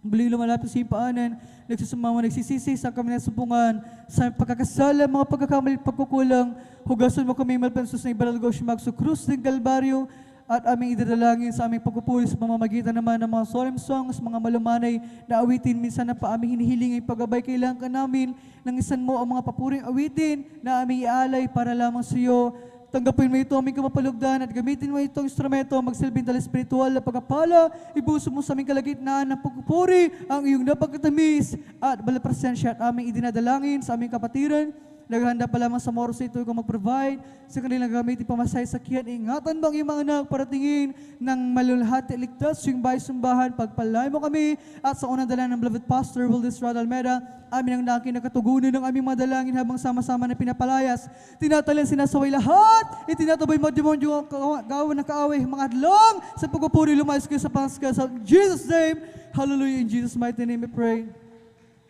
Muli lumalapit sa impaanan, nagsusumama, nagsisisi sa kami nasumpungan, sa pagkakasala, mga pagkakamali, pagkukulang, hugasan mo kami malpansos na ibaralgo siya magso krus ng Kalbaryo, at aming idadalangin sa aming pagpupuli sa pamamagitan naman ng mga solemn songs, mga malumanay na awitin. Minsan na pa aming hinihiling ay paggabay, kailangan ka namin ng isan mo ang mga papuring awitin na aming ialay para lamang sa iyo. Tanggapin mo ito aming kamapalugdan at gamitin mo itong instrumento magsilbing dala espiritual na pagkapala. Ibuso mo sa aming kalagitnaan ng pagpupuri ang iyong napagkatamis at balaprasensya at aming idinadalangin sa aming kapatiran Naghanda pa lamang sa oras ito kung mag-provide sa kanilang gamitin pamasay sa kiyan. Ingatan mo ang iyong mga anak para tingin ng malulhati ligtas yung bahay-sumbahan. Pagpalay mo kami at sa unang dala ng beloved Pastor Wildis Rod Almeida, amin ang nakin nakatugunan ng aming mga dalangin habang sama-sama na pinapalayas. Tinatalan sinasaway lahat, itinataboy mga demonyo ang gawa ng kaaway, mga adlong sa pagpupuri lumayos kayo sa Paska. Sa Jesus' name, hallelujah, in Jesus' mighty name we pray.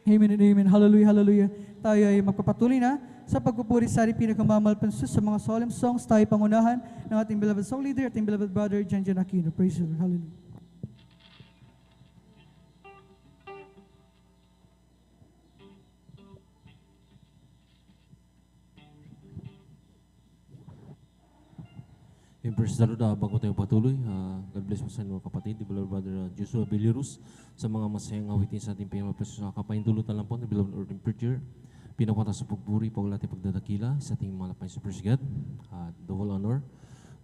Amen and amen. Hallelujah, hallelujah. Tayo ay magpapatuloy na sa pagpupuri sa pinakamamalpansus sa mga solemn songs. Tayo pangunahan ng ating beloved song leader, ating beloved brother, Jan Aquino. Praise the Lord. Hallelujah. Praise the Lord, bago tayo patuloy, God bless po sa inyo kapatid, the beloved brother Joshua Belirus, sa mga masayang awitin sa ating pinamapaso sa kapaintulutan lang po, the beloved ordained preacher, pinapunta sa pagpuri, paglati, pagdadakila, sa ating mga lapay sa Praise God, the whole honor.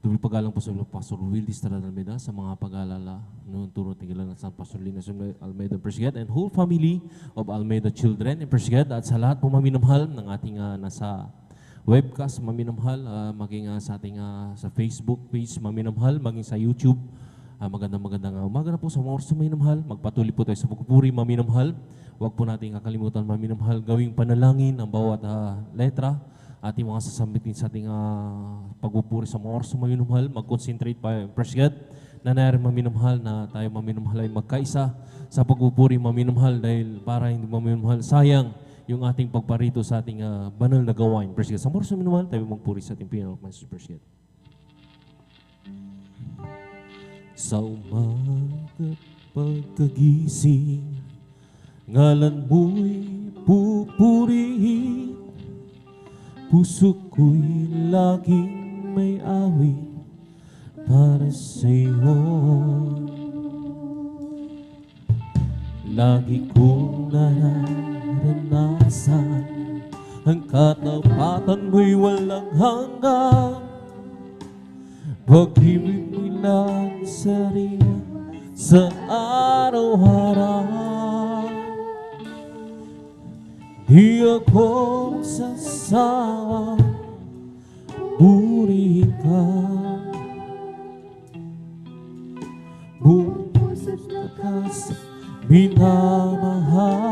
Tuloy pagalang po sa Pastor Wildis Rod Almeida, sa mga pag-alala, noong turo tigilan ng San Pastor Linas Almeida, Praise God, and whole family of Almeida children, and Praise God, at sa lahat po maminamahal ng ating nasa webcast, maminamahal, maging sa ating sa Facebook page, maminamahal, maging sa YouTube. Magandang umaga na po sa mga oras na maminamahal. Magpatuloy po tayo sa pagpupuri, maminamahal. Huwag po natin kakalimutan, maminamahal, gawing panalangin ang bawat letra. Ating mga sasambitin sa ating pagpupuri sa mga oras na maminamahal. Mag-concentrate pa, praise God, na narin maminamahal na tayo maminamahal ay magkaisa sa pagpupuri, maminamahal, dahil para hindi maminamahal, sayang yung ating pagparito sa ating banal na gawain. Praise God. Sa oras na maminamahal, tayo magpuri sa ating pinakamasas. Praise God. Sa umaga't pagkagising, ngalan mo'y pupurihin, puso ko'y laging may awit para sa'yo. Lagi kong nararanasan ang katapatan mo'y walang hanggan. Pag-ibig mo'y lang sariwa sa araw-araw. Di ako sasawa, purihin ka. Buong puso't lakas, minamahal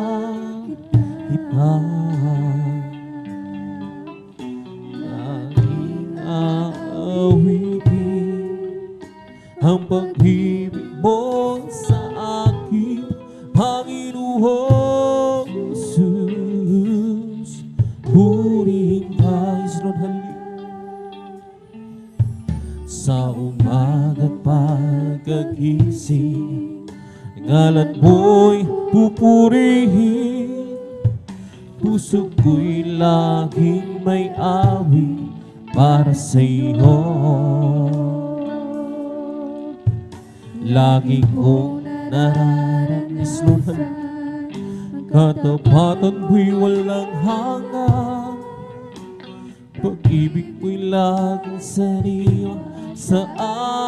kita. Laging aawitin ang pag-ibig mo sa akin, Panginoon Jesus. Purihin ka, Lord, sa umaga't pagkagising, ngalan mo'y pupurihin, puso ko'y laging may awit para sa'yo. Lagi kong nararanasan, katapatan mo'y walang hanggan. Pag-ibig mo'y laging sariwa sa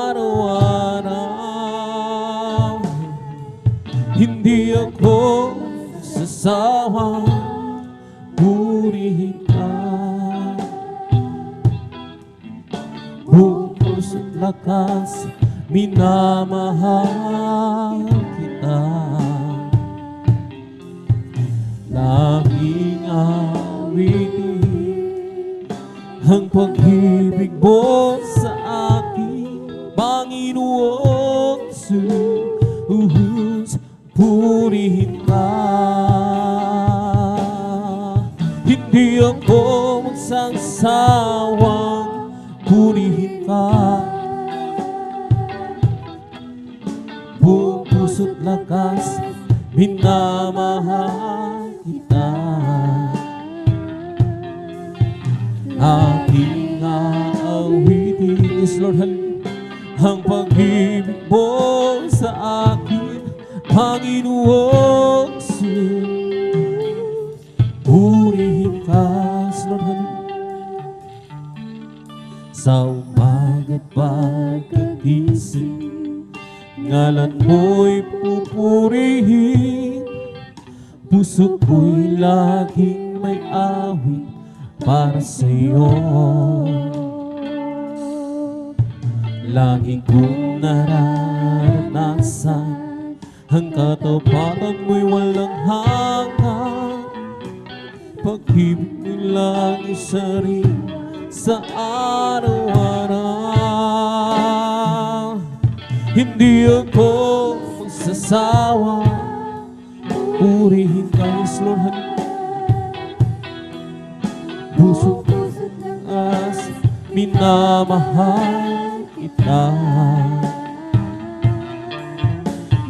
araw-araw. Hindi ako sasawa, purihin ka. Buong puso't lakas, minamahal kita. Laging awitin ang pag-ibig mo sa akin, Panginoon Jesus. Purihin ka. Hindi ako magsasawang purihin ka. Buong puso't lakas, minamahal kita. Aking aawitin is Lord, ang pag-ibig mo sa akin, Panginoon Jesus. Purihin ka, Lord, sa umaga't pagkagising, ngalan mo'y pupurihin, puso ko'y laging may awit para sa'yo. Lagi kong nararanasan ang katapatan mo'y walang hanggan. Pag-ibig mo'y lagi sariwa sa araw-araw. Hindi ako magsasawa, purihin ka, yes Lord. Puso as minamahal kita.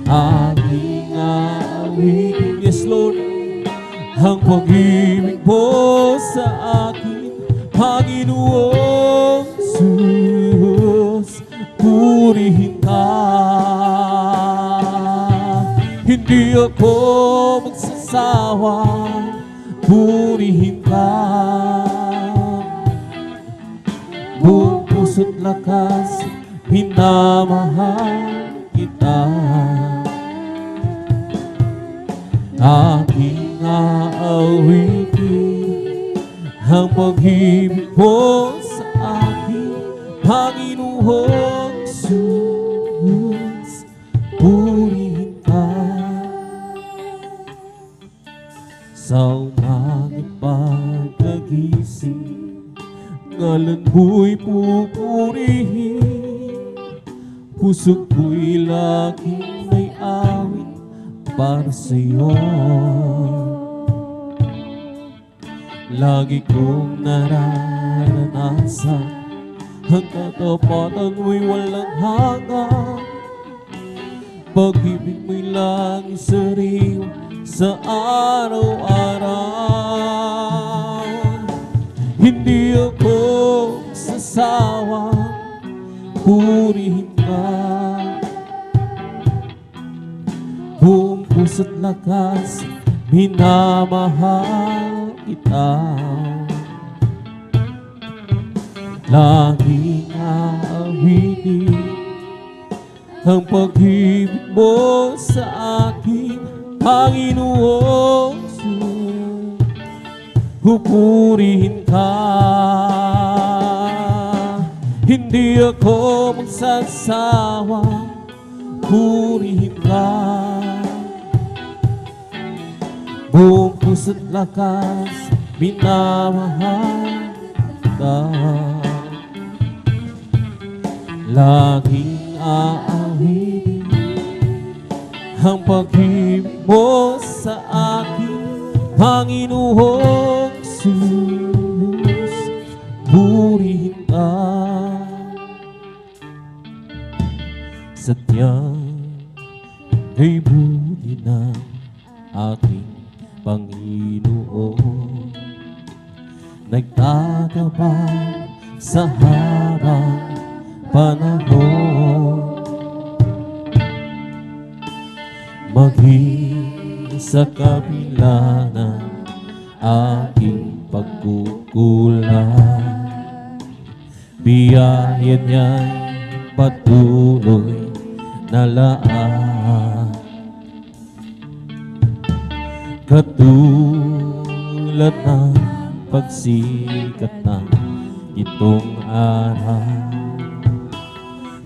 Aking awitin, yes Lord, ang pag-ibig mo sa akin, Panginoong Jesus, purihin ka. Hindi ako magsasawa, purihin ka. Buong puso't lakas, minamahal kita. Aking aawitin ang pag-ibig mo sa akin, Panginoong Jesus, purihin ka. Sa umaging pagkagising, ngalan mo'y pupurihin. Puso ko'y laging may awit para sa'yo. Lagi kong nararanasan ang katapatan mo'y walang hanggan. Pag-ibig mo'y lagi sariwa sa araw-araw. Hindi ako sasawa, purihin ka. Buong puso't lakas, minamahal kita. Laging aawitin ang pag-ibig mo sa akin, Panginoong Jesus, pupurihin ka. Hindi ako magsasawa, purihin ka. Buong puso't lakas, minamahal ka. Laging aawitin ang pag-ibig mo sa akin, Panginoong Jesus, purihin ka. Sadyang kay buti ng aking Panginoon, nagtatabang sa habang panahon. Maging sa kabila ng aking pagkukulang, biyaya niya'y patuloy na laan. Katulad ng pagsikat ng itong araw,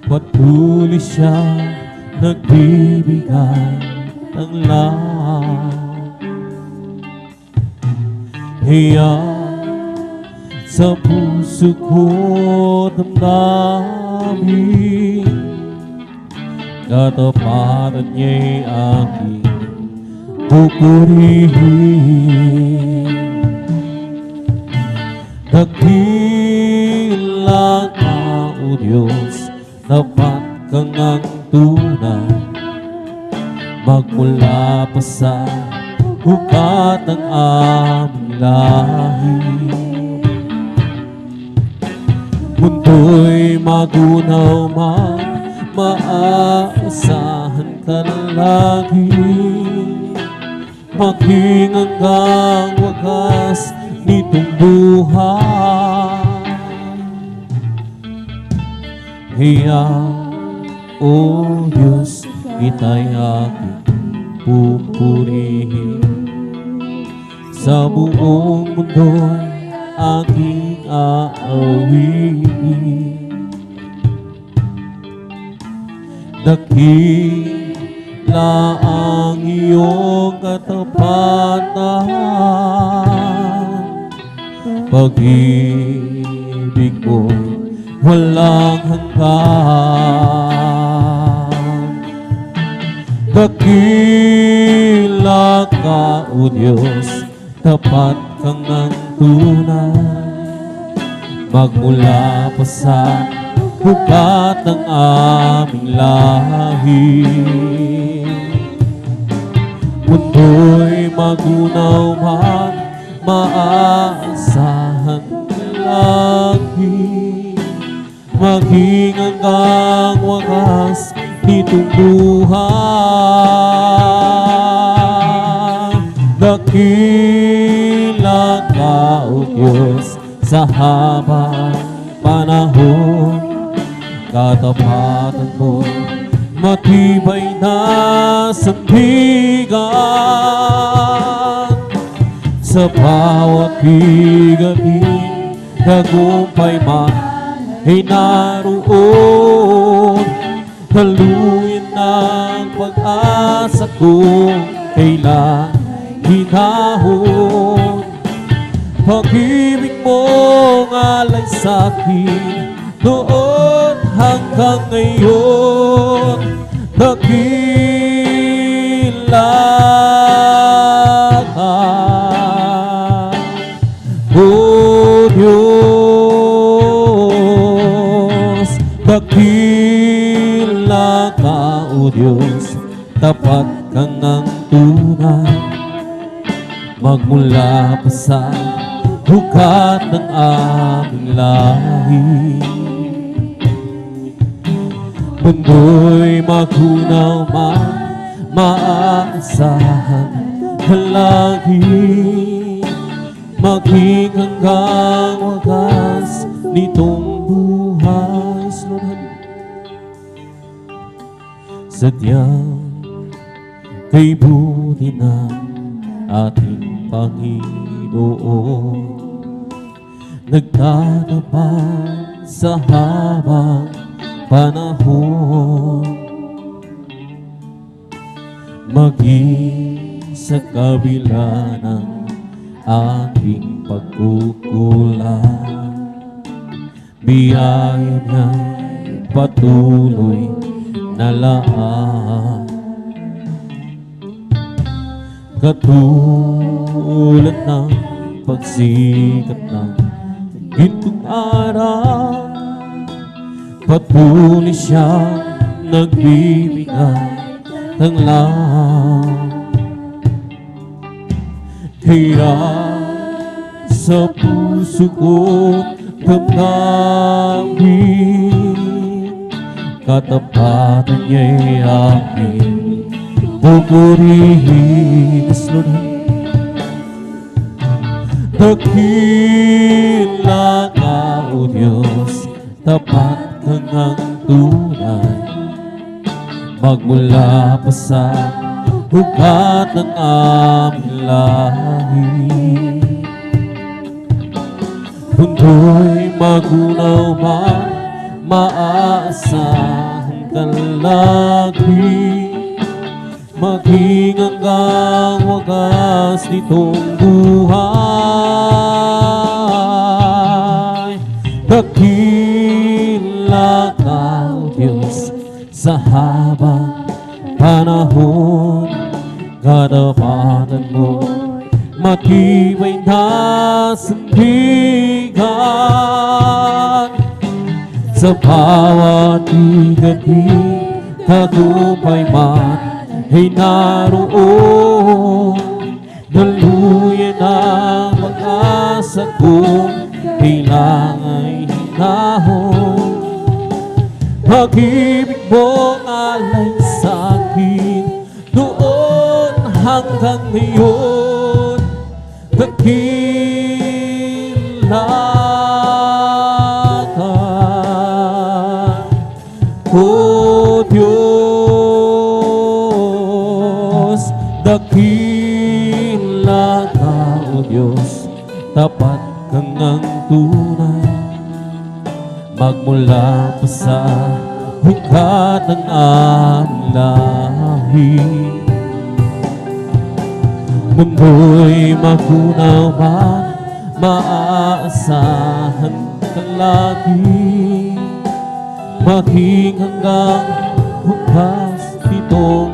patuloy siya nagbibigay ng lahat. Hiyang sa puso ko damdamin, katapatan niya'y aking pupurihin. Dakila ka, O Diyos, dapat kang ang tunay, magmula pa sa ugat ng aming lahi. Mundo'y magunaw man, maaasahan ka na lagi, maging hanggang wakas nitong buhay. Hiyang, O Diyos, ita'y aking pupurihin. Sa buong mundo'y aking aawitin. Dakila ang iyong katapatan, pag-ibig mo'y walang hanggan. Dakila ka, O Diyos, tapat kang ang tunay, magmula pa sa bukat ng aming lahi. Mundo'y magunaw man, maaasahan lagi, maging hanggang wakas nitong buhay. Dakila ka, O Diyos, sa habang panahon, katapatan mo matibay na sandigan. Sa bawat higating tagumpay man ay naroon, haluin ng pag-asa kong kailan hinahon. Pag-ibig mong alay sa'kin noon hanggang ngayon, dakila ka, O Diyos. Dakila ka, O Diyos, tapat kang ang tunay, magmula pa sa bukat ng aming lahi. Mundo'y magunaw man, maaasahan lagi, maging hanggang wakas nitong buhay. Sadyang kay buti ng ating Panginoon, nagtatapat sa habang panahon, maging sa kabila ng ating pagkukulang, biyaya niya'y patuloy na laan. Katulad ng pagsikat ng gintong araw, patuloy siyang nagbibigay ng lang. Kaya sa puso ko't damdamin, katapatan niya'y aking pupurihin. Dakila ka, O Diyos, tapat kang ang tunay, magmula pa sa bukat ng aming lahi. Mundo'y magunaw man, maaasahan ka lagi, maging hanggang wakas nitong buhay. Dakila ka, O Diyos, sa habang panahon, katapatan mo matibay na sandigan. Sa bawat higating tagumpay man ay naroon, daluyan ang pag-asa kong kailangan hinahon. Pag-ibig mo alay sa'kin noon hanggang ngayon, dakila ka, O Diyos. Dakila ka, O Diyos, tapat kang ang tunay, magmula pa sa hukad ng aming lahi. Mundo'y magunaw man, maaasahan ka lagi, maging hanggang bukas itong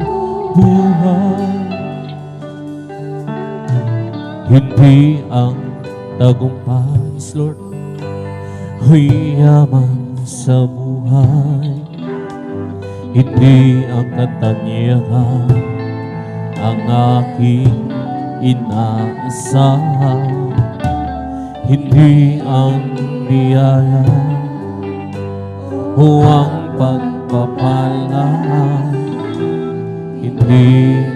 buhay. Hindi ang tagumpay, Lord, ay yaman sa buhay. Hindi ang katanyahan ang aking inaasahan. Hindi ang biyaya o ang pagpapala. Hindi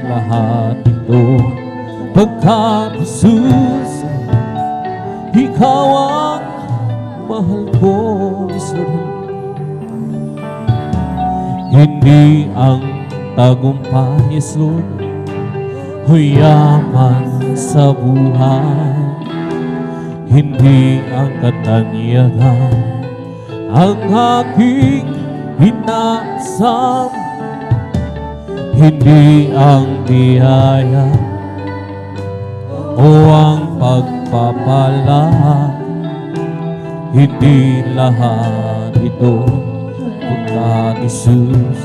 lahat ito pagkat Jesus, Ikaw ang mahal ko, Lord. Hindi ang tagumpay, yes Lord, o yaman sa buhay. Hindi ang katanyagan ang aking inaasam. Hindi ang biyaya o ang pagpapala. Hindi lahat ito pagkat Jesus,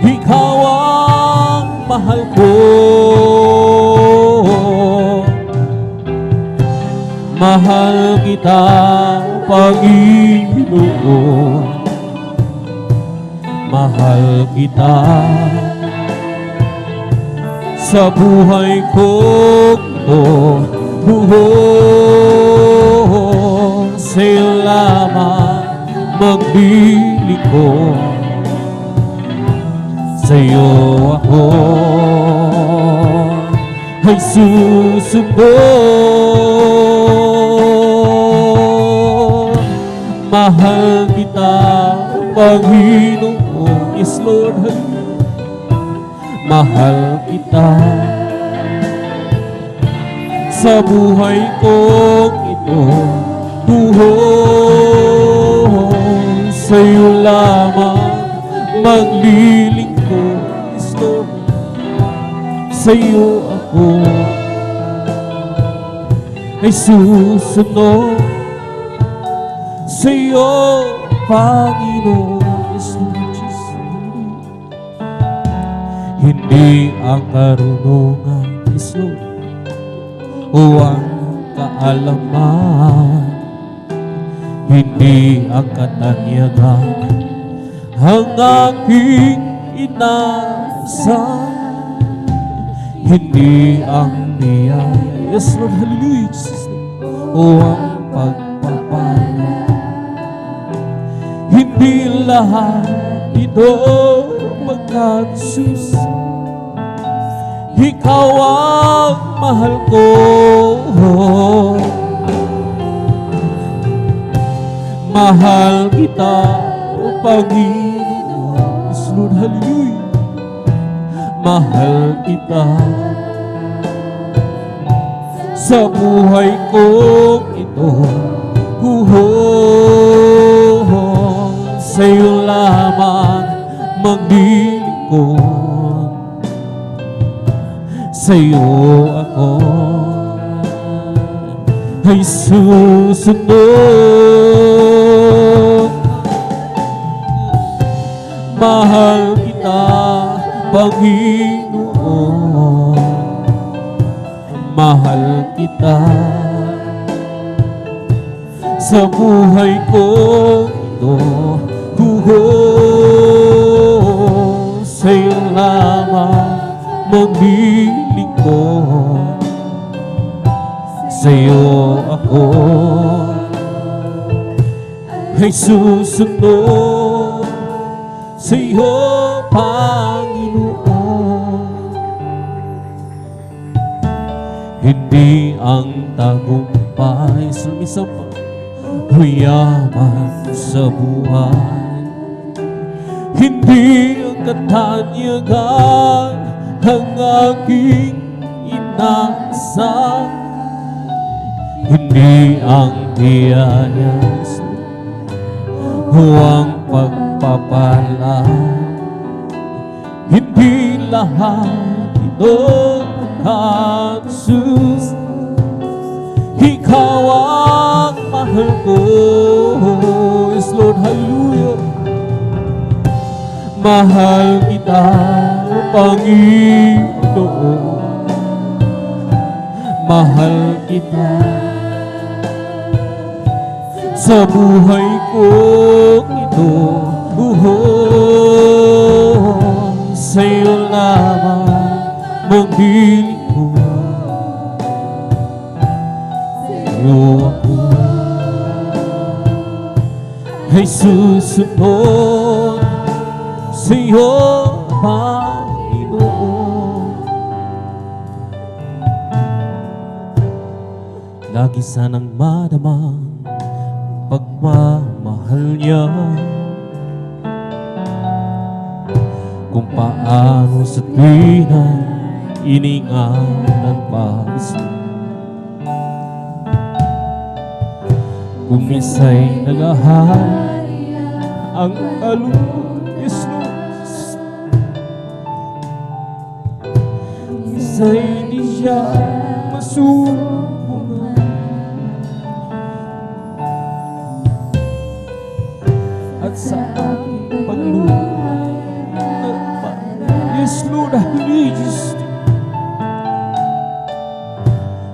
Ikaw ang mahal ko. Mahal kita, Panginoon. Mahal kita sa buhay ko ito. Buhos sa'yo lamang maglilingkod. Sa'yo ako ay susunod. Mahal kita, Panginoon, yes Lord. Mahal kita sa buhay ko ito. Buhos sa'yo lamang maglilingkod, yes Lord. Sa'yo ako ay susunod. Sa'yo, Panginoon, yes Lord Jesus. Hindi ang karunungan, yes Lord, o ang kaalaman. Hindi ang katanyagan ang aking inaasahan. Hindi ang biyaya, yes Lord, hallelujah, Jesus, o ang pagpapala. Hindi lahat ito pagkat Jesus, Ikaw ang mahal ko. Mahal kita, O Panginoon, yes Lord, hallelujah. Mahal kita sa buhay ko ito. Sa'yo lamang maglilingkod. Sa'yo ako ay susunod. Mahal kita, Panginoon. Mahal kita sa buhay ko ito. Sa'yo lamang maglilingkod. Sa'yo ako ay susunod. Sa'yo, Panginoon. Hindi ang tagumpay sumisamba o yaman sa buhay. Hindi ang katanyagan ang aking inaasahan. Hindi ang biyaya o ang pagpapala, hindi lahat ito kasus. Ikaw ang mahal ko. Yes, Lord, hallelujah. Mahal kita, Panginoon. Mahal kita sa buhay ko ito. Sa'yo lamang magdilig ko. Sa'yo ako ay susunod. Sa'yo, Panginoon. Lagi sanang madamang pagmamahal niya, kung paano sa tuwin ay iningatan pa siya. Kung isa'y nalahan ang kalungkot, yes Lord, isa'y di siya masusunod. At sa aking pagluha, yes Lord, religious,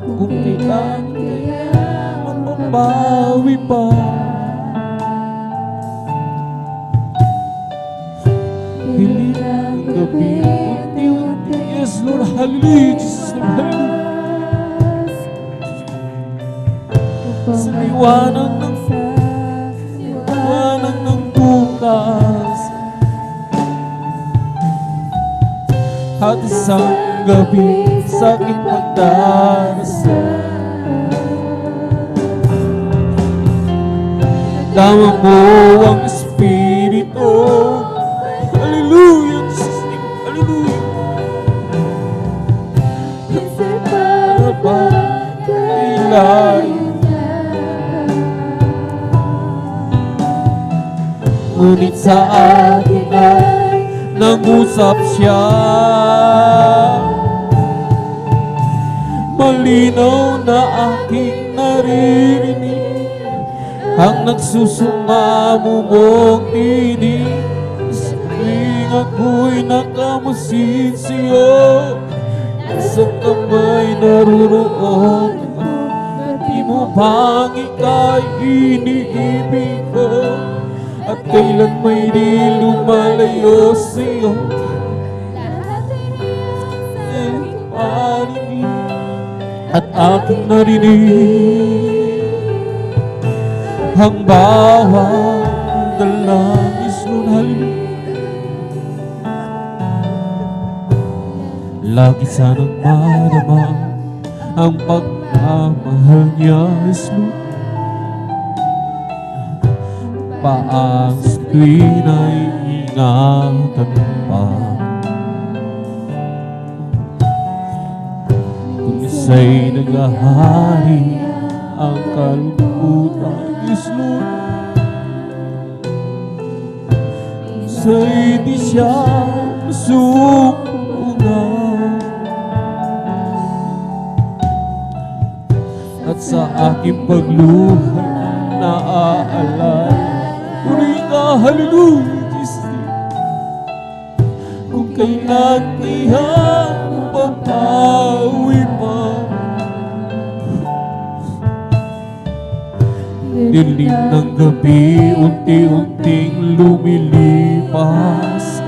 kung kailan mabawi pa, hiling ang gabi, unti-unti, yes Lord, religious, sa liwanag ng bukas. At isang gabi sa aking pagdarasal, dama mo ang Espiritu. Hallelujah, Jesus name, hallelujah. Para ba ilayo, ngunit sa akin ay nangusap siya. Malinaw na aking naririnig ang nagsusumamo mong tinig. Sa tuwing ako'y nakamusin sa'yo, sa kamay naruroon, di mo bang ika'y iniibig ko? At kailan may di lumalayo sa'yo, at aking narinig ang bawat dalangin ng halik. Lagi sanang madama ang pagmamahal niya, Lord. Paang sa tuwin ay ingatan pa, kung isa'y naghahari ang kalungkutan, yes Lord. Isa'y di siya masusunod, at sa aking pagluha naaalala. Puri ka, hallelujah, Jesus. Kung kailan iyang papawi pa, dilim ng gabi unti-unting lumilipas,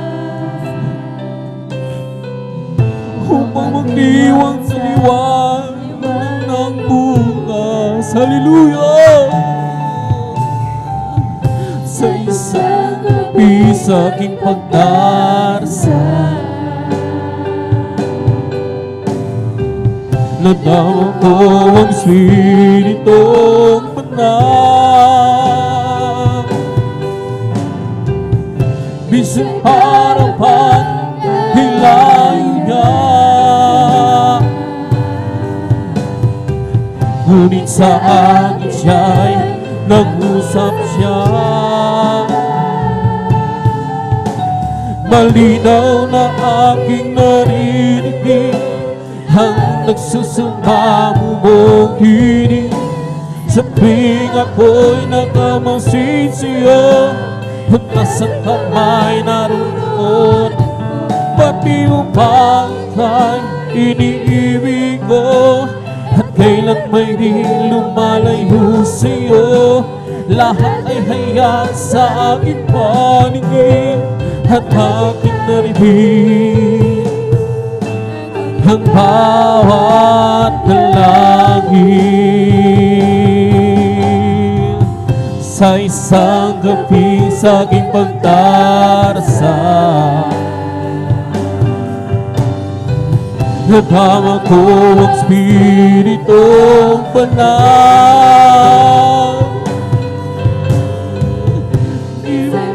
upang magdiwang sa liwanag ng bukas. Hallelujah! Sa isang gabi sa aking pagdarasal, nadama ko ang Espiritong Banal. Bisan harapan hilayo niya, ngunit sa akin siya'y nag-usap siya. Malinaw na aking naririnig ang nagsusumamo mong tinig. Sa tuwing ako'y nakamasid sa'yo, at nasa kamay naroon, pati upang ika'y iniibig ko, at kailan may di lumalayo sa'yo. Lahat ay hayag sa aking paningin, at aking narinig ang bawat dalangin. Sa isang gabi sa aking pagdarasal, nadama ko ang Espiritong Banal.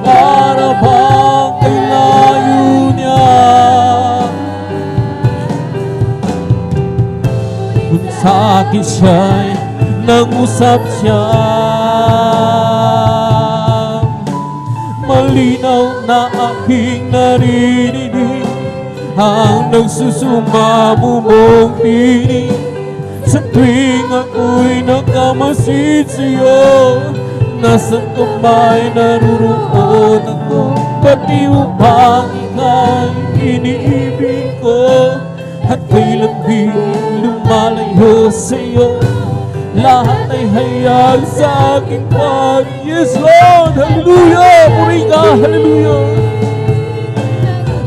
Para bang kay layo niya, kung sa akin siya'y nangusap siya. Malinaw na aking naririnig ang nagsusumamo mong tinig. Sa tuwing ako'y nakamasid sa'yo, nasa kamay naruroon ako, pati upang ika'y iniibig ko, at kailan di lumalayo sa'yo. Lahat ay hayag sa aking panig. Yes, Lord! Hallelujah! Puri ka! Hallelujah!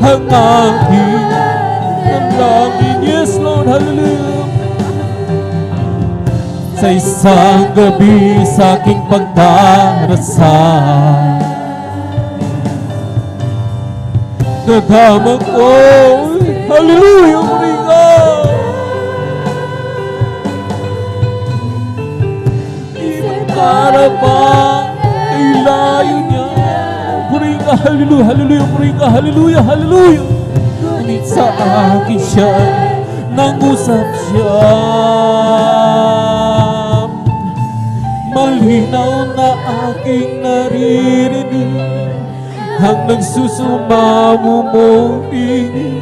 Ang aking dalangin. Yes, Lord! Hallelujah! Sa isang gabi sa aking pagdarasal, nadama ko, hallelujah, puri ka! Ibang para bang kay layo niya, puri ka, hallelujah, hallelujah, puri ka, hallelujah, hallelujah. Ngunit sa akin siya, nangusap siya. Malinaw na aking naririnig ang nagsusumamo mong tinig.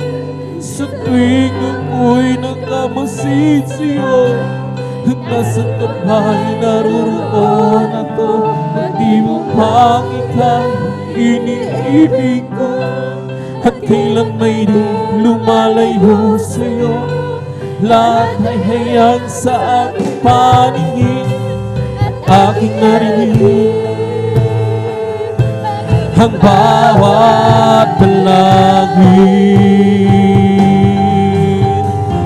Sa tuwing ako'y nakamasid sa'yo, at nasa kamay naroon ako, pati mo pang ika'y iniibig ko, at kailan may di lumalayo sa'yo. Lahat ay hayag sa aking paningin, aking narinig ang bawat dalangin.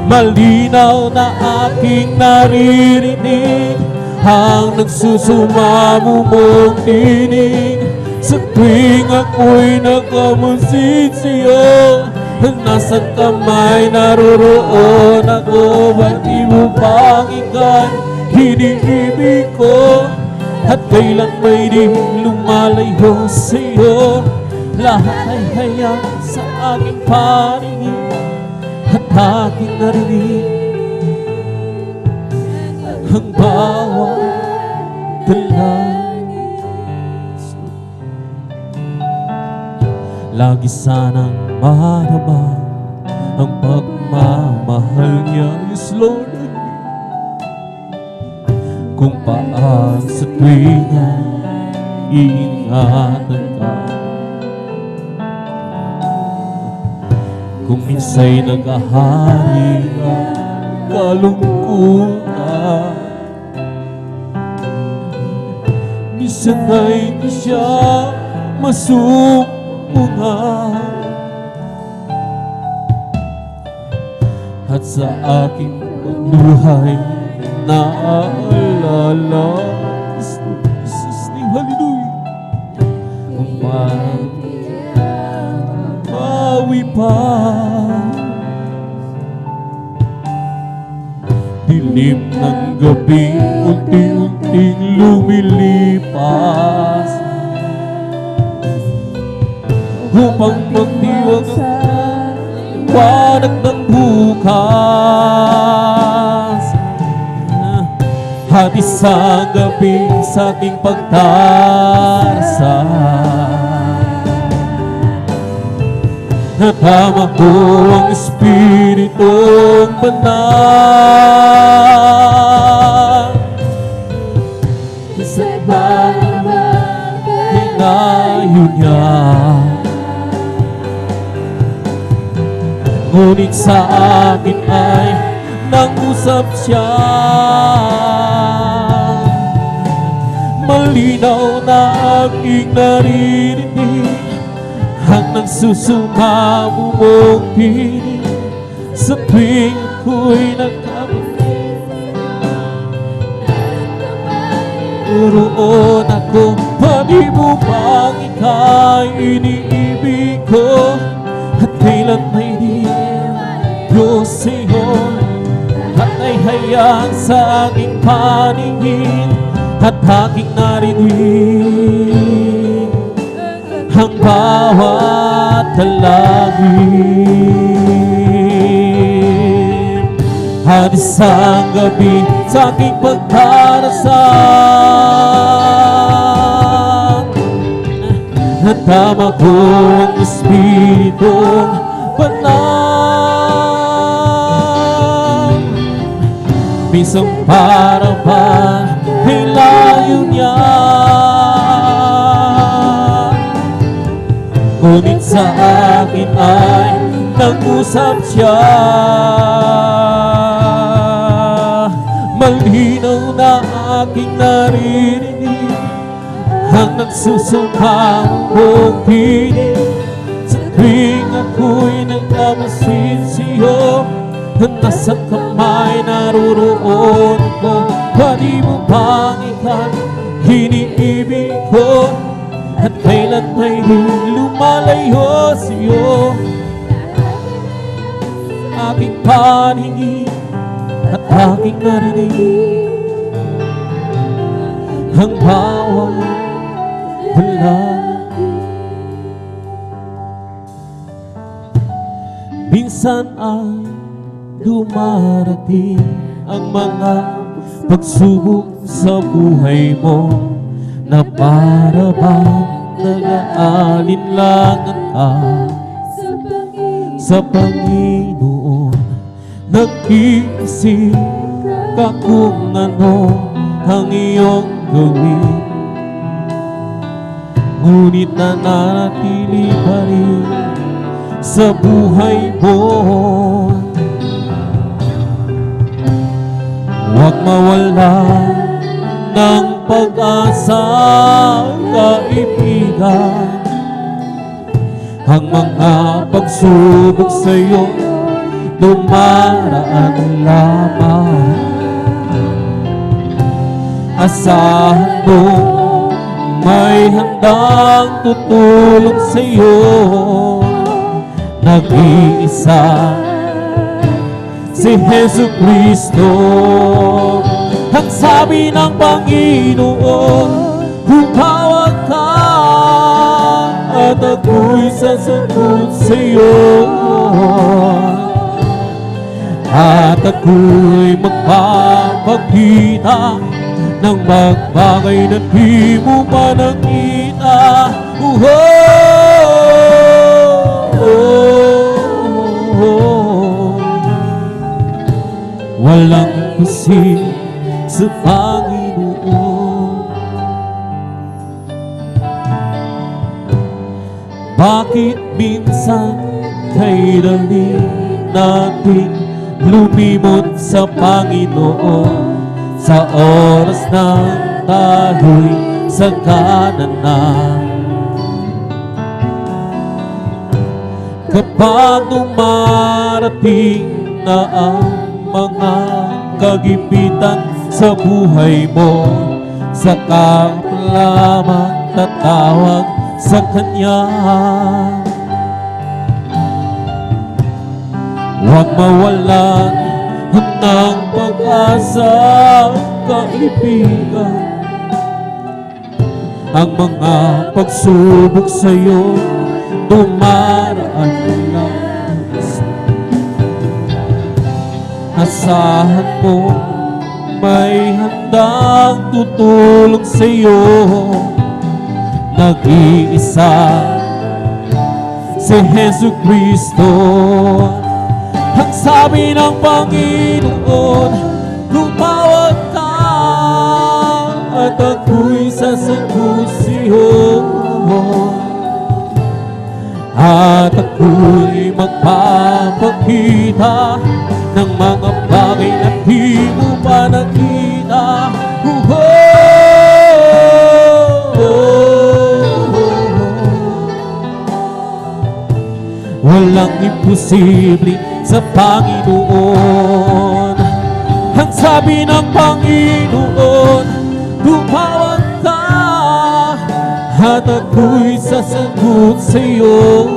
Malinaw na aking naririnig ang nagsusumamo mong tinig. Sa tuwing ako'y nakamasid sa'yo, nasa kamay naroon ako, pati mo pang ika'y iniibig ko, at kailan may di lumalayo sa'yo. Lahat ay hayag sa aking paningin, at aking narinig ang bawat dalangin. Lagi sanang marama ang pagmamahal niya. Yes, Lord. Kung paan sa tuwing iingatan ka, kung minsa'y naghahari ang kalungkutan, minsan ay di siya masumpungan. At sa aking pagluhay naalala, Jesus name, hallelujah, kung mawi pa dilim ng gabi, unti-unting lumilipas, upang magdiwag ang liwanag ng bukas. at isang gabi sa aking pagdarasal. Natama ko ang Espiritong Banal. Sa bawat Hinayo niya, ngunit sa akin ay nangusap siya. Malinaw na aking naririnig ang nagsusumamo mong pinig sa tuwing ako'y nagkamali. Roon ako, pati mo bang ika'y iniibig ko, at kailan may di Diyos sa'yo, at ay hayag sa aking paningin, at aking narinig ang bawat dalangin. At isang gabi sa aking pagdarasal, natama ko ang Espiritong Banal. Minsan para ba hilayo niya, ngunit sa akin ay nag-usap siya. Malinaw na aking naririnig ang nagsusumambong pinig sa tuwing ako'y nagmamasinsiyo. Nasa kamay naroon ko, pwede mo bang ika'y iniibig ko, at kailan may lumalayo sa'yo. Aking paningin at aking narinig ang bawat dalangin. Minsan ay dumarating ang mga pagsubok sa buhay mo, na para bang nag-aalinlangan ka sa Panginoon. Nag-iisip ka kung ano ang iyong gawin, ngunit nananatili pa rin sa buhay mo. Huwag mawala ng pag-asa, kaibigan. Ang mga pagsubok sa'yo dumaraan lamang. Asahan mo may handang tutulong sa'yo. Nag-iisa si Jesucristo. Ang sabi ng Panginoon, humawag ka at ako'y sasagot sa'yo, at ako'y magpapakita ng magbagay na di mo pa nakita. Walang kasi sa Panginoon. Bakit minsan kay dali natin lumimot sa Panginoon, sa oras na tayo'y sagana na? Kapag dumarating na ang mga kagipitan sa buhay mo, saka lamang tatawag sa Kanya. Huwag mawalan ng pag-asa, kaibigan. Ang mga pagsubok sa'yo dumaraan lang. Asahan mo may handang tutulong sa'yo. Nag-iisa si Jesu Cristo. Ang sabi ng Panginoon, tumawag ka at ako'y sasagot sa'yo. At ako'y magpapakita ng mga bagay na di mo pa nakita. Walang imposible sa Panginoon. Ang sabi ng Panginoon, tumawag ka at ako'y sasagot sa'yo.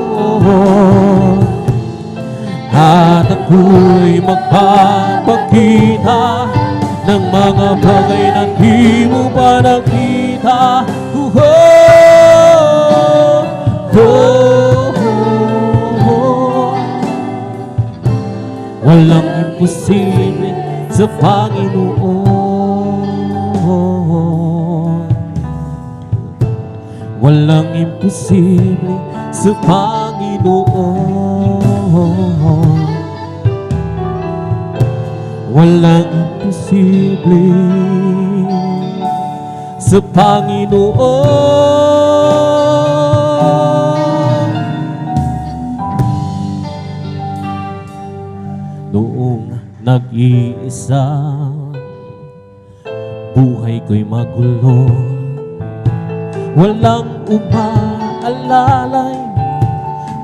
At ako'y magpapakita ng mga bagay na di mo pa nakita. Walang imposible sa Panginoon. Walang imposible sa Panginoon. Walang imposible sa Panginoon. Noong nag-iisa, buhay ko'y magulo. Walang umaalalay,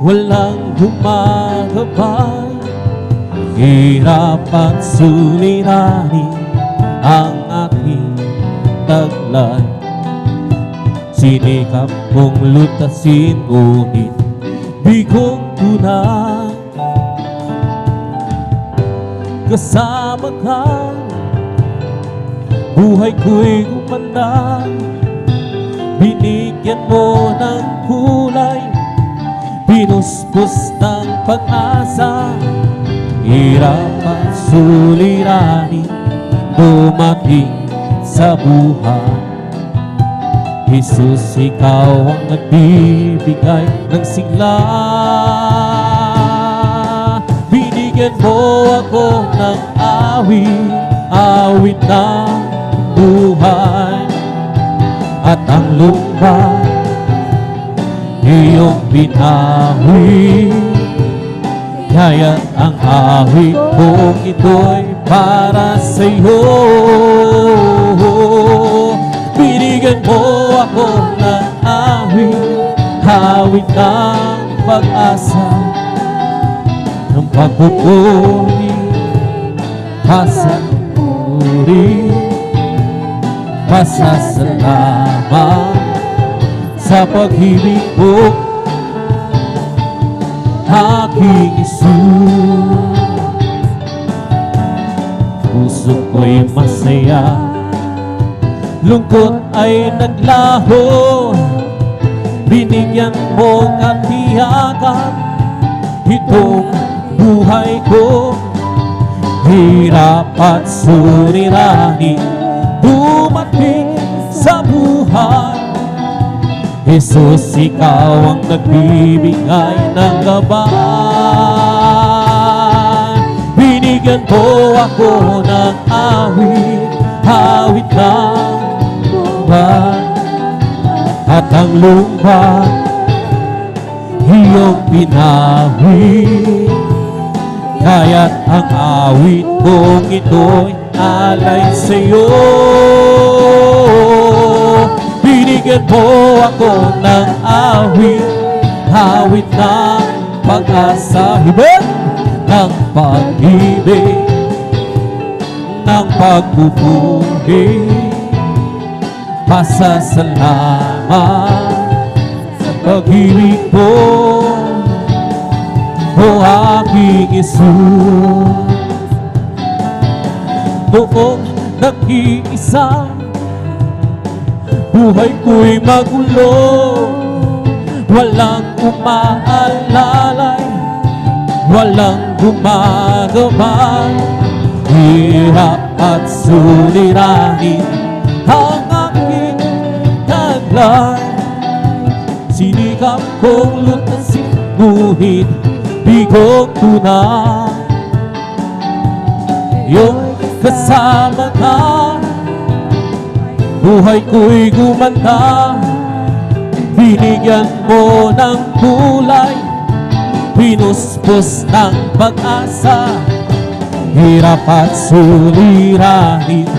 walang gumagabay. Hirap at suliranin ang aking taglay. Sinikap kong lutasin, ngunit bigong tunay. Kasama ka, buhay ko'y gumanda. Binigyan mo ng kulay, pinuspos ng pag-asa. Hirap at suliranin dumating sa buhay. Jesus, ikaw ang nagbibigay ng sigla. Binigyan mo ako ng awit, awit ng buhay. At ang lupa iyong binawi. Kaya ang awit kong ito'y para sa'yo. Binigyan mo ako ng awit, awit ng pag-asa, ng pagpupuri, pasasalamat, pasasalamat sa pag-ibig mo, aking Isus. Puso ko'y masaya, lungkot ay naglaho. Binigyan mo katiyakan itong buhay ko. Hirap at suliranin dumating sa buhay. Jesus, ikaw ang nagbibigay ng gabay. Binigyan mo ako ng awit, awit ng buhay. At ang lupa iyong pinawi. Kaya't ang awit kong ito'y alay sa'yo. Binigyan mo ako ng awit, awit ng pag-asa, hibig ng pag-ibig, ng pagbubuhay, pasasalamat sa pag-ibig mo, o aking Isus. Noong nag-iisa, buhay ko'y magulo. Walang umaalalay, walang gumagabay. Hirap at suliranin ang aking taglay. Sinikap kong lutasin, ngunit bigong tunay. Yung kasama ka, buhay ko'y gumanda. Binigyan mo ng kulay, pinuspos ng pag-asa. Hirap at suliranin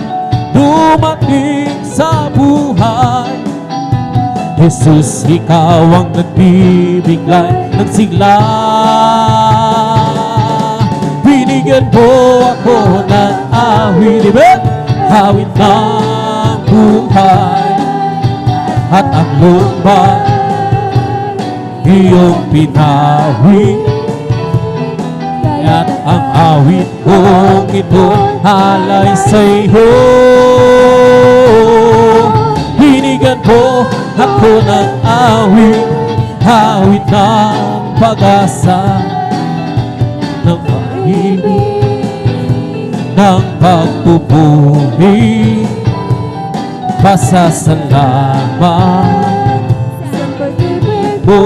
dumating sa buhay. Jesus, ikaw ang nagbibiglay ng sigla. Binigyan mo ako ng awit, awit ng buhay. At ang lupa iyong pinawit. At ang awit kong ito alay sa iyo. Binigyan mo ako ng awit, awit ng pag-asa, ng pag-ibig, ng pagpupuri, pasasalamat mo,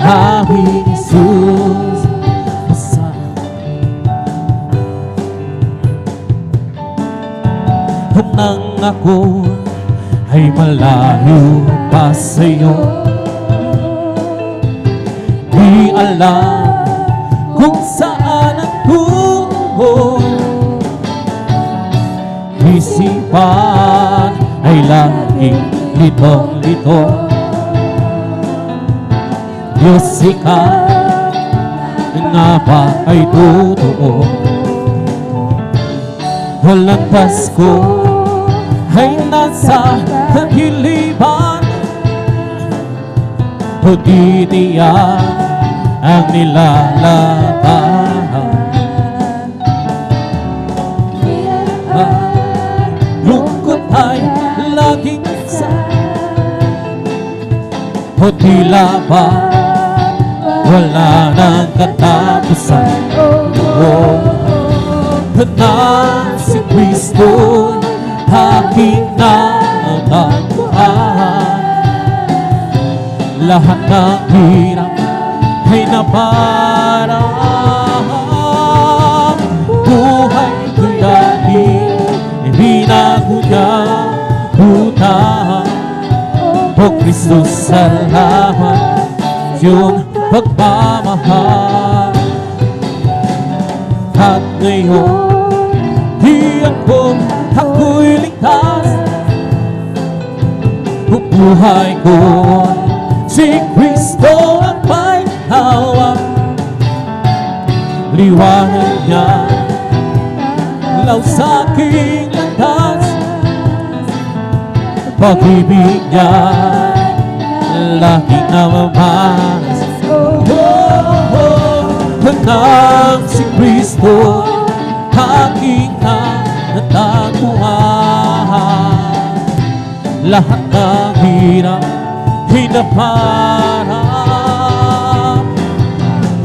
aming Jesus. Nang ako ay malayo pa sa'yo, di alam kung saan ang tungo. Isipan ay laging litong-lito. Diyos, ikaw nga ba ay totoo? Walang Pasko ay nasa kagiliban, o di niya ang nilalaban. Lungkot ay laging isa, o tila ba wala nang katapusan. Na si Kristo aking natagpuan. Lahat ng hirap ay naparang. Buhay ko'y dati, ibinago niya utang. O Kristo, salamat yung pagmamahal. At ngayon diyan ko ako'y ligtas. Bubuhay ko si Kristo ang may hawak. Liwanag niya law sa aking landas. Pag-ibig niya laging namamanas. Nang si Kristo aking natagpuan. Lahat ng hirap ay naparang.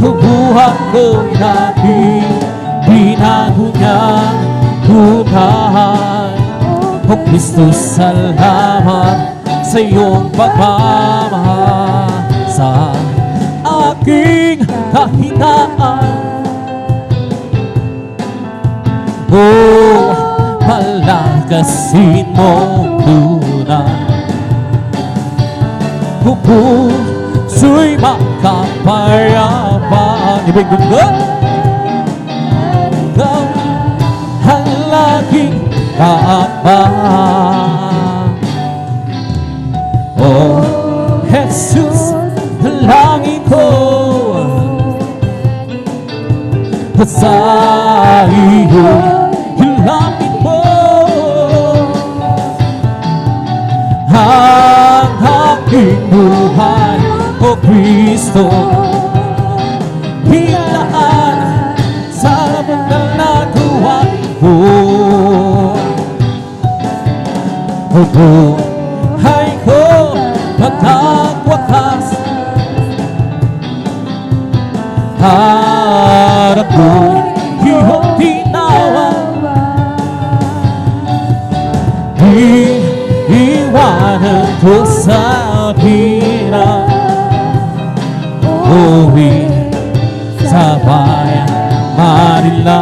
Bubuhay ko'y dati, binago niyang buhay. O Kristo, salamat sa iyong pagmamahal sa aking kahinaan. Oh, palakasin mong tunay. Puso'y makapayapan. Ibig dugo ikaw ang laging kaabang. Oh, Jesus, dalangin ko sa iyo. Hilangin mo ang aking buhay, O Kristo. Hilaan sa banal na tuwan ko. O buhay ko magkakwakas, harap ko'y iyong tinatawag. iwanan dosa hirap. Uwi sa bayan Manila.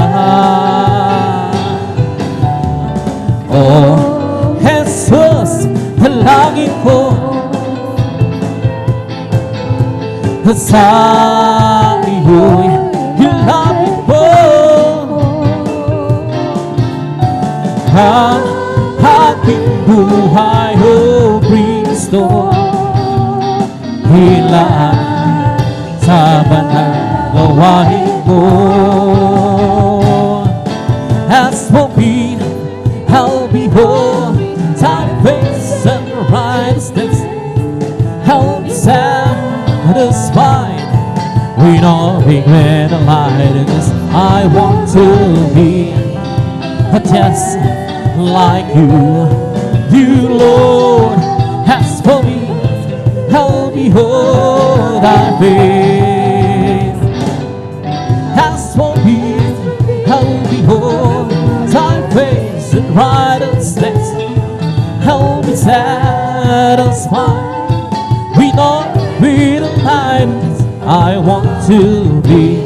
Oh Jesus, dalangin ko sa iyo'y hilapit mo ang aking buhay, O Kristo. Hilaan sa banal gawain mo. As for me, I'll behold thy face and righteousness. I'll be satisfied with all regret and lightness. I want to be just like you, Lord. As for me, I'll behold thy face. As for me, I'll behold thy face and righteousness. I'll be satisfied with all with lightness. I want to be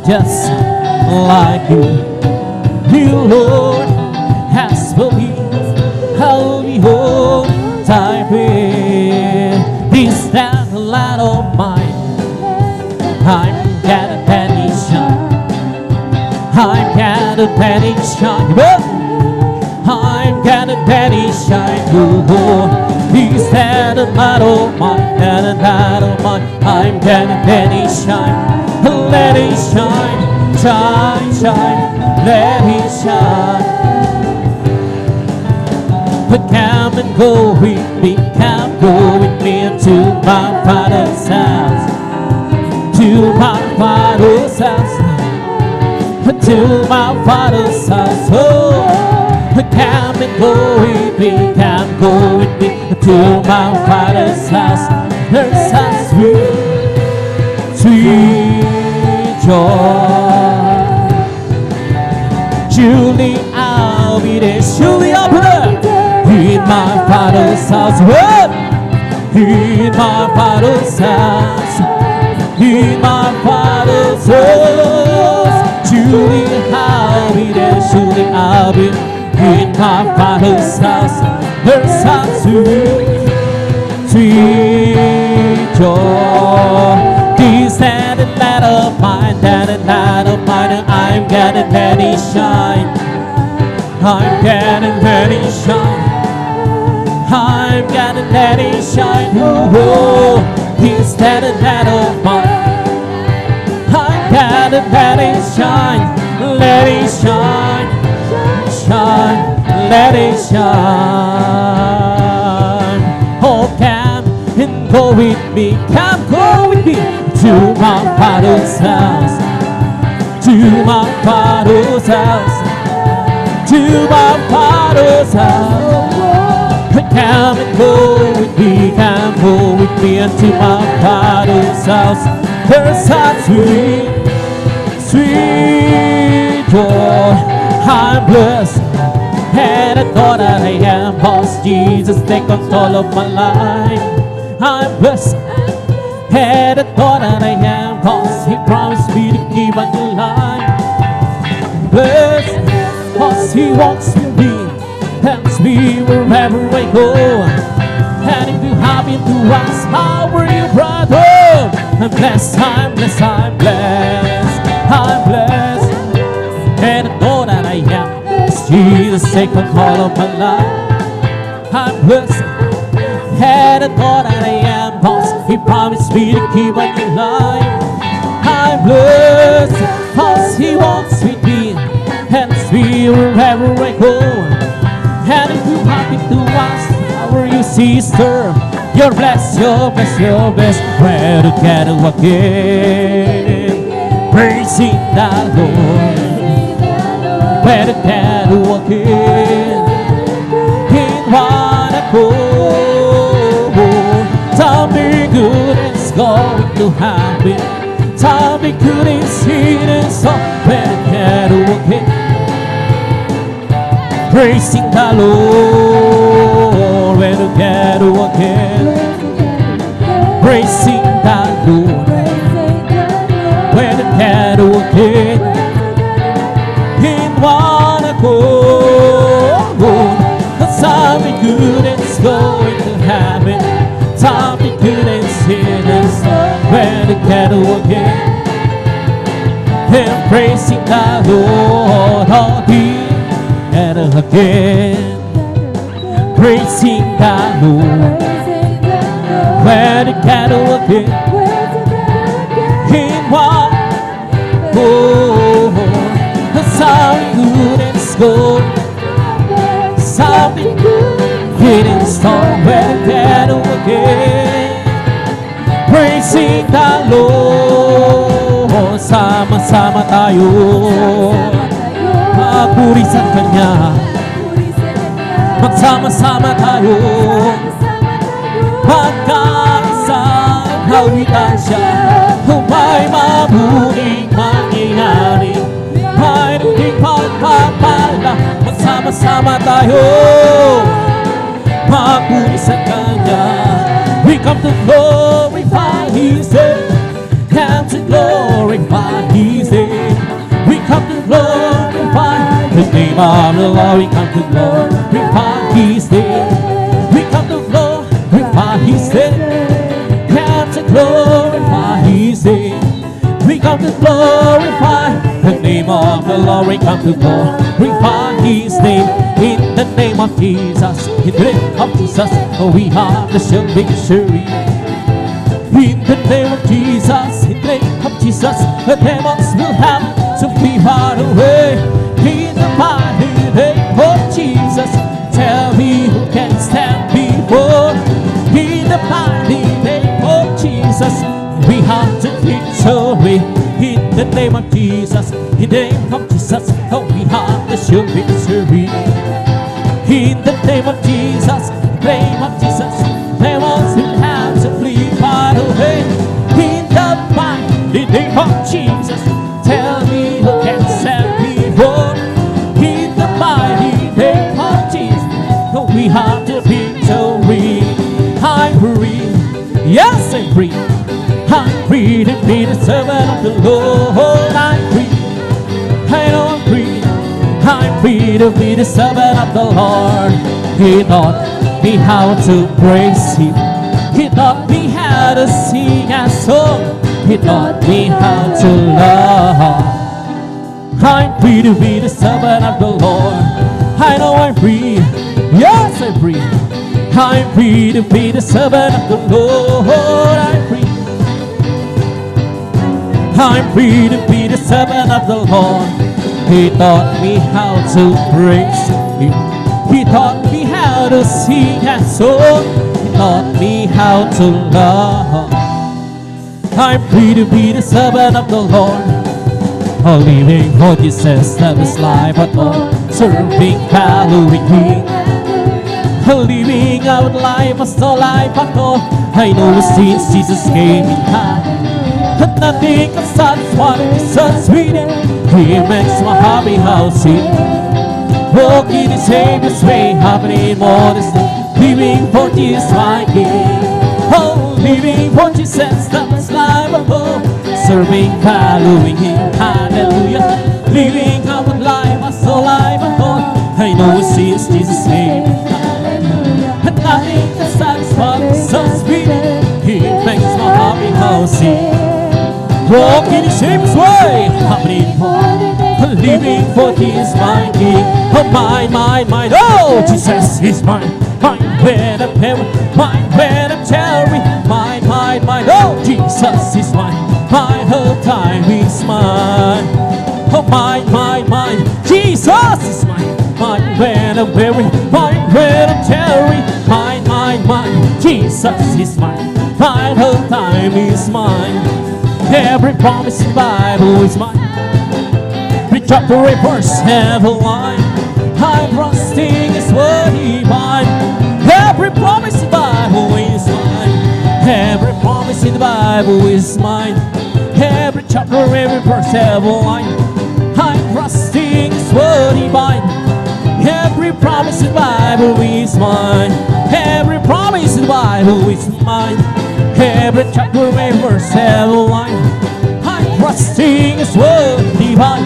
just like you, Lord. As for me, I'll behold thy face. This that light of mine, I'm gonna petition. I'm gonna petition. I'm gonna petition you, Lord. This that light of mine, that light of mine, I'm gonna petition. Let it shine, shine, shine, let it shine. But come and go with me, come go with me to my Father's house, to my Father's house, to my Father's house. Oh, come and go with me, come go with me to my Father's house. There's a sweet, sweet joy. Surely I'll be there, surely I'll be there. In my Father's house, what? In my Father's house, in my Father's house. Surely I'll be there, surely I'll be in my Father's house. There's a sweet, sweet joy. This and that of mine, that and that of mine, I'm gonna let it shine. I'm gonna let it shine. I'm gonna let it shine. Oh, this that and that of mine. I'm gonna let it shine. Let it shine, shine, let it shine. Oh, come and go with me, come go with me to my Father's house, to my Father's house, to my Father's house. Come and go with me, come go with me into my Father's house. There's a sweet, sweet joy. I'm blessed, and I thought that I am lost. Jesus, take control of my life. I'm blessed, and I thought that I am lost. He promised me to keep my life. Blessed, cause He walks with me, helps me wherever I go. And if you happen to ask, how are you, brother? I'm blessed, I'm blessed, I'm blessed, I'm blessed. And I know that I am. Jesus, take control of my life. I'm blessed, and I know that I am lost. He promised me to keep my life. I'm blessed, cause He walks with me, helps me wherever I go. And if you happy to ask, how are you, sister? You're blessed, you're blessed, you're blessed. We're together again, praising the Lord. We're together again, in one accord. Something good is going to happen. Something good is here, so we're together again. praising the Lord. We're together again, praising the Lord. We're together again in one accord. Something good is going to happen. Something good is here. We're together again and praising the Lord. All together again, praising the Lord. We're together again in one accord. Something good is going. Something good in store. We're together again, praising the Lord. Sama-sama tayo magpuri sa Kanya. Magsama-sama tayo magkaisang hawitan siya. May mabuting mangyayari, may duting pagpapala. Magsama-sama tayo magpuri sa Kanya. We come to glorify His name, come to glorify His name. We come to glorify the name of the Lord. We come to glorify His name. We come to glorify His name, come to glorify His name. We come to glorify the name of the Lord. We come to glorify His name. In the name of Jesus, in the name of Jesus, we have the sure victory. In the name of Jesus, in the name of Jesus, the demons will have to flee far away. In the mighty name of Jesus, tell me who can stand before. In the mighty name of Jesus, we have the victory. In the name of Jesus, in the name of Jesus, we have the sure victory. In the name of Jesus, in the name of Jesus, demons will have to flee far away. In the mighty name of Jesus, tell me who can stand before. In the mighty name of Jesus, we have the victory. I'm free, yes I'm free. I'm free to be the servant of the Lord. I'm free, I know I'm free. I'm free to be the servant of the Lord. He taught me how to praise Him. He taught me how to sing a song. He taught me how to love. I'm free to be the servant of the Lord. I know I'm free, yes I'm free. I'm free to be the servant of the Lord. I'm free, I'm free to be the servant of the Lord. He taught me how to praise Him. He taught me how to sing a song. He taught me how to love. I'm free to be the servant of the Lord. A living for Jesus, that is life at all. Serving, following Him. A living out life as no life at all. I know since Jesus came in time, that nothing can satisfy me so sweet. He makes my happy house sing. Walking the Savior's way, happening more this day. Living for Jesus, my King. Oh, living for Jesus, that's life above. Serving, following Him, hallelujah. Living our life as no life above. I know since Jesus came in time, and nothing can satisfy me so sweet. He makes my happy house sing. Walking the Savior's way, happening more. Living for His my King. Oh mine, oh Jesus is mine. Mine when I'm heaven, mine when I'm cherry. Mine, oh Jesus is mine. My whole time is mine. Oh mine, Jesus is mine. Mine when I'm weary, mine when I'm cherry. Mine, Jesus is mine. My whole time is mine. Every promise in the Bible is mine. Every chapter, every verse, every line. I'm trusting His word divine. Every promise in the Bible is mine. Every promise in the Bible is mine. Every chapter, every verse, every line. I'm trusting His word divine. Every Bible is mine. Every promise in the Bible is mine. Every chapter, every verse, every line, I'm trusting His word divine.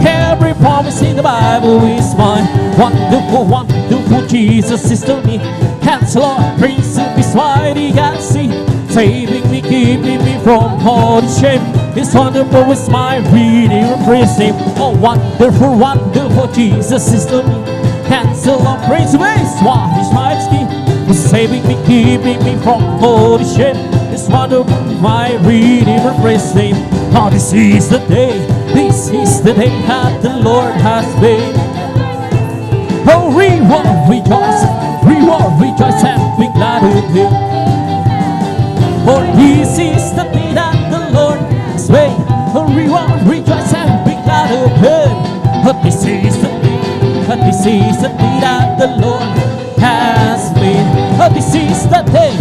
Every promise in the Bible is mine. Wonderful, wonderful Jesus is to me. Counselor, Prince of Peace, mighty God, see, saving me, keeping me from all shame. It's wonderful, it's my redeemer, praise Him. Oh, wonderful, wonderful Jesus is to me. Counselor, Prince of Peace, what is my scheme? Saving me, keeping me from all shame. It's wonderful, my redeemer, praise Him. Oh, this is the day that the Lord has made. Oh, we will rejoice and be glad with Him. For this is the day that the Lord has made. Oh, we will rejoice and be glad with Him. Oh, this is the day that the Lord has made. Oh, this is the day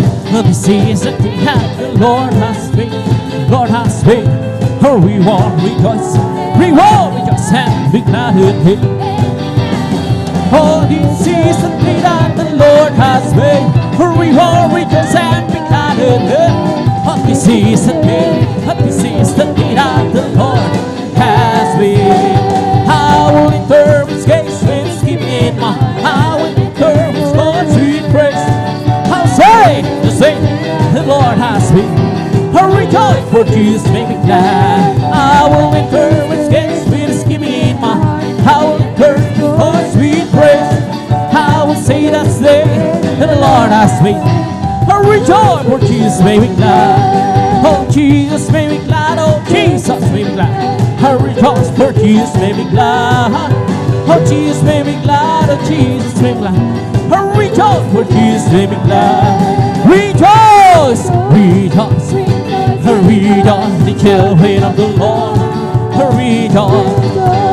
that the Lord has made. Lord has made. Oh, we will rejoice and be glad with Him. Oh, this is the day that the Lord has made. Oh, we will rejoice and be glad with Him. Oh, this is the day that the Lord has made. I will enter His gates with thanksgiving. I will enter His courts with praise. I'll say the Lord has made. Oh, rejoice, for Jesus made me glad. I will enter His gates with thanksgiving. I will enter His courts with praise. I will say that's the day that the Lord has made. Oh, rejoice, for Jesus made me glad. Oh, Jesus made me glad. Oh, Jesus made me glad. Oh, rejoice, for Jesus made me glad. Oh, Jesus made me glad. Oh, Jesus made me glad. Oh, rejoice, for Jesus made me glad. Rejoice, rejoice, rejoice, the children of the Lord. Rejoice,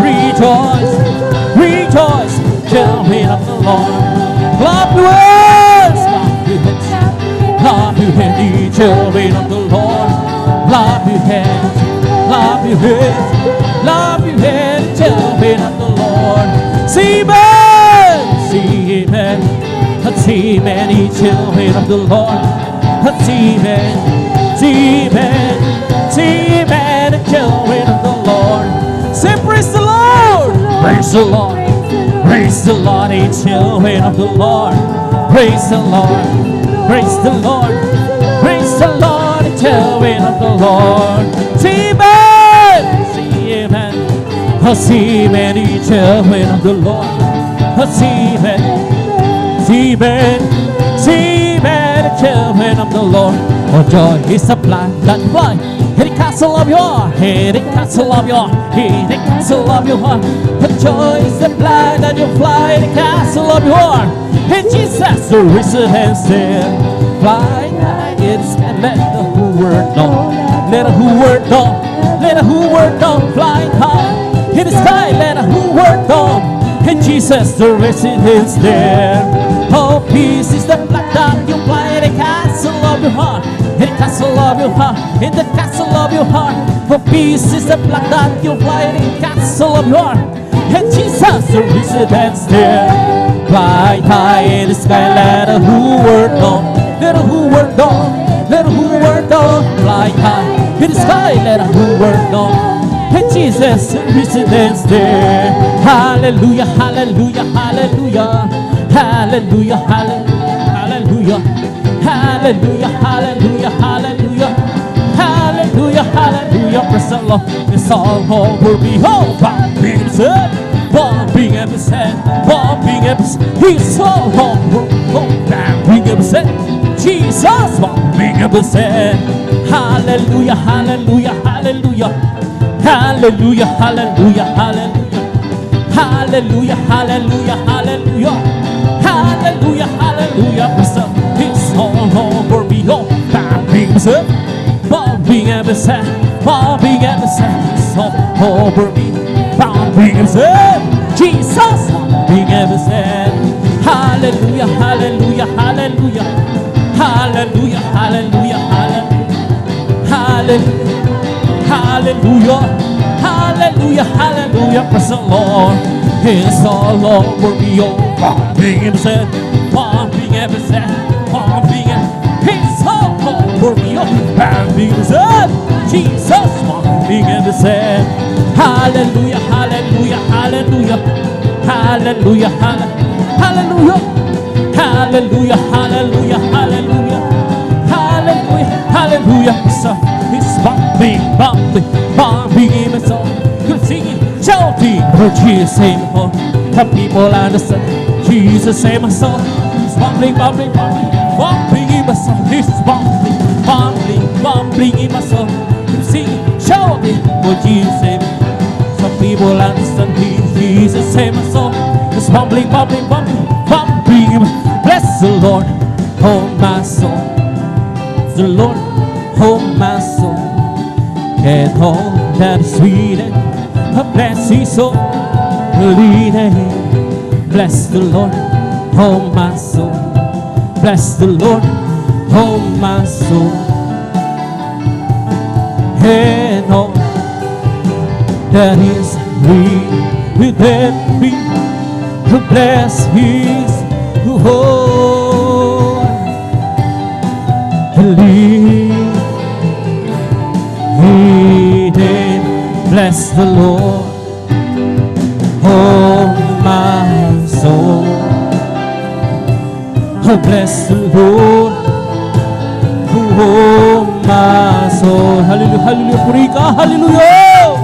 rejoice, rejoice, children of the Lord. Clap your hands, clap your hands, the children of the Lord. Clap your hands, clap your hands, clap your hands, children of the Lord. See men, see men, see many children of the Lord. See men, see men, see many children of the Lord. Say praise the Lord, praise the Lord, praise the Lord, the children of the Lord. Praise the Lord, praise the Lord, praise the Lord, the children of the Lord. See men, see men, see many children of the Lord. See men, see men, see men, children of the Lord. Oh, joy is a blind that fly. In the castle of your heart, in the castle of your heart, in the castle of your heart. Oh, joy is a blind that you fly in the castle of your heart. And Jesus, the risen and said, fly high in the sky, let the whole world know. Let the whole world know. Let the whole world know. Fly high in the sky, let the whole world know. And Jesus, the risen is there. Oh, peace is the flag that you fly in the castle of your heart. In the castle of your heart, in the castle of your heart. For peace is the flag that you fly in the castle of your heart. And Jesus, the residence there. Fly high in the sky, let the whole world know. Let the whole world know. Let the whole world know. Fly high in the sky, let the whole world know. And Jesus, the residence there. Hallelujah, hallelujah, hallelujah. Hallelujah, hallelujah, hallelujah, hallelujah, hallelujah, hallelujah, hallelujah, praise the Lord. It's all over me. Oh, bumping episode, bumping episode, bumping episode. He's all over. Oh, bumping episode. Jesus, bumping episode. Hallelujah, hallelujah, hallelujah, hallelujah, hallelujah, hallelujah, hallelujah, hallelujah, hallelujah. Hallelujah, hallelujah, praise the Lord. It's all over me. Oh, bumping episode, bumping episode, bumping episode. It's all over me. Bumping episode, Jesus, bumping episode. Hallelujah, hallelujah, hallelujah, hallelujah, hallelujah, hallelujah, hallelujah, hallelujah, hallelujah, praise the Lord. It's all over me. Oh, pumping in the sand, pumping every sand, pumping and He's so for me up, pumping the sand. Jesus, pumping in the sand. Hallelujah, hallelujah, hallelujah, hallelujah, hallelujah, hallelujah, hallelujah, hallelujah, hallelujah, hallelujah. So He's pumping, pumping, pumping in the sand. You're singing, shouting, for Jesus save my soul. The people understand, Jesus save my soul. He's bumbling, bumbling, bumbling, bumbling in my soul. He's bumbling, bumbling, bumbling in my soul. You're singing, shouting, for Jesus save my soul. Some people understand, Jesus save my soul. He's bumbling, bumbling, bumbling, bumbling in my soul. Bless the Lord, oh my soul. Bless the Lord, oh my soul. And all that is sweet, bless His soul. Bless the Lord, oh my soul. Bless the Lord, oh my soul. And all that is within me, bless His holy. Bless the Lord, oh my soul. Oh, bless the Lord, oh my soul. Hallelujah, hallelujah, purika, hallelujah.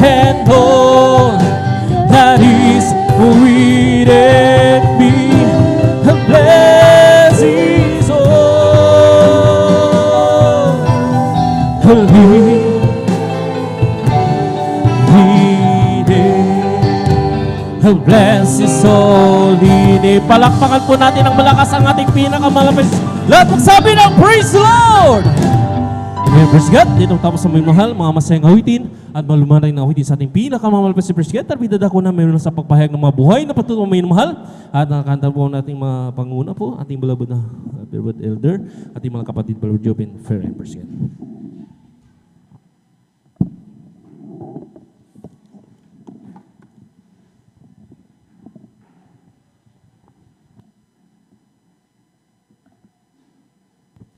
And all that is within me, bless His holy. Bless His holy name. Palakpakan po natin ang malakas ang ating pinakamalapit. Lahat magsabi ng praise the Lord! Amen, praise God. Dito tapos sa may mahal, mga masayang awitin at malumanay na awitin sa ating pinakamalapit si praise God. Tarbida ko na mayroon sa pagpahayag ng mga buhay na patuloy may mahal. At nakakanta po nating mga panguna po, ating beloved na beloved elder, ating mga kapatid, beloved Jobin, fair and praise God.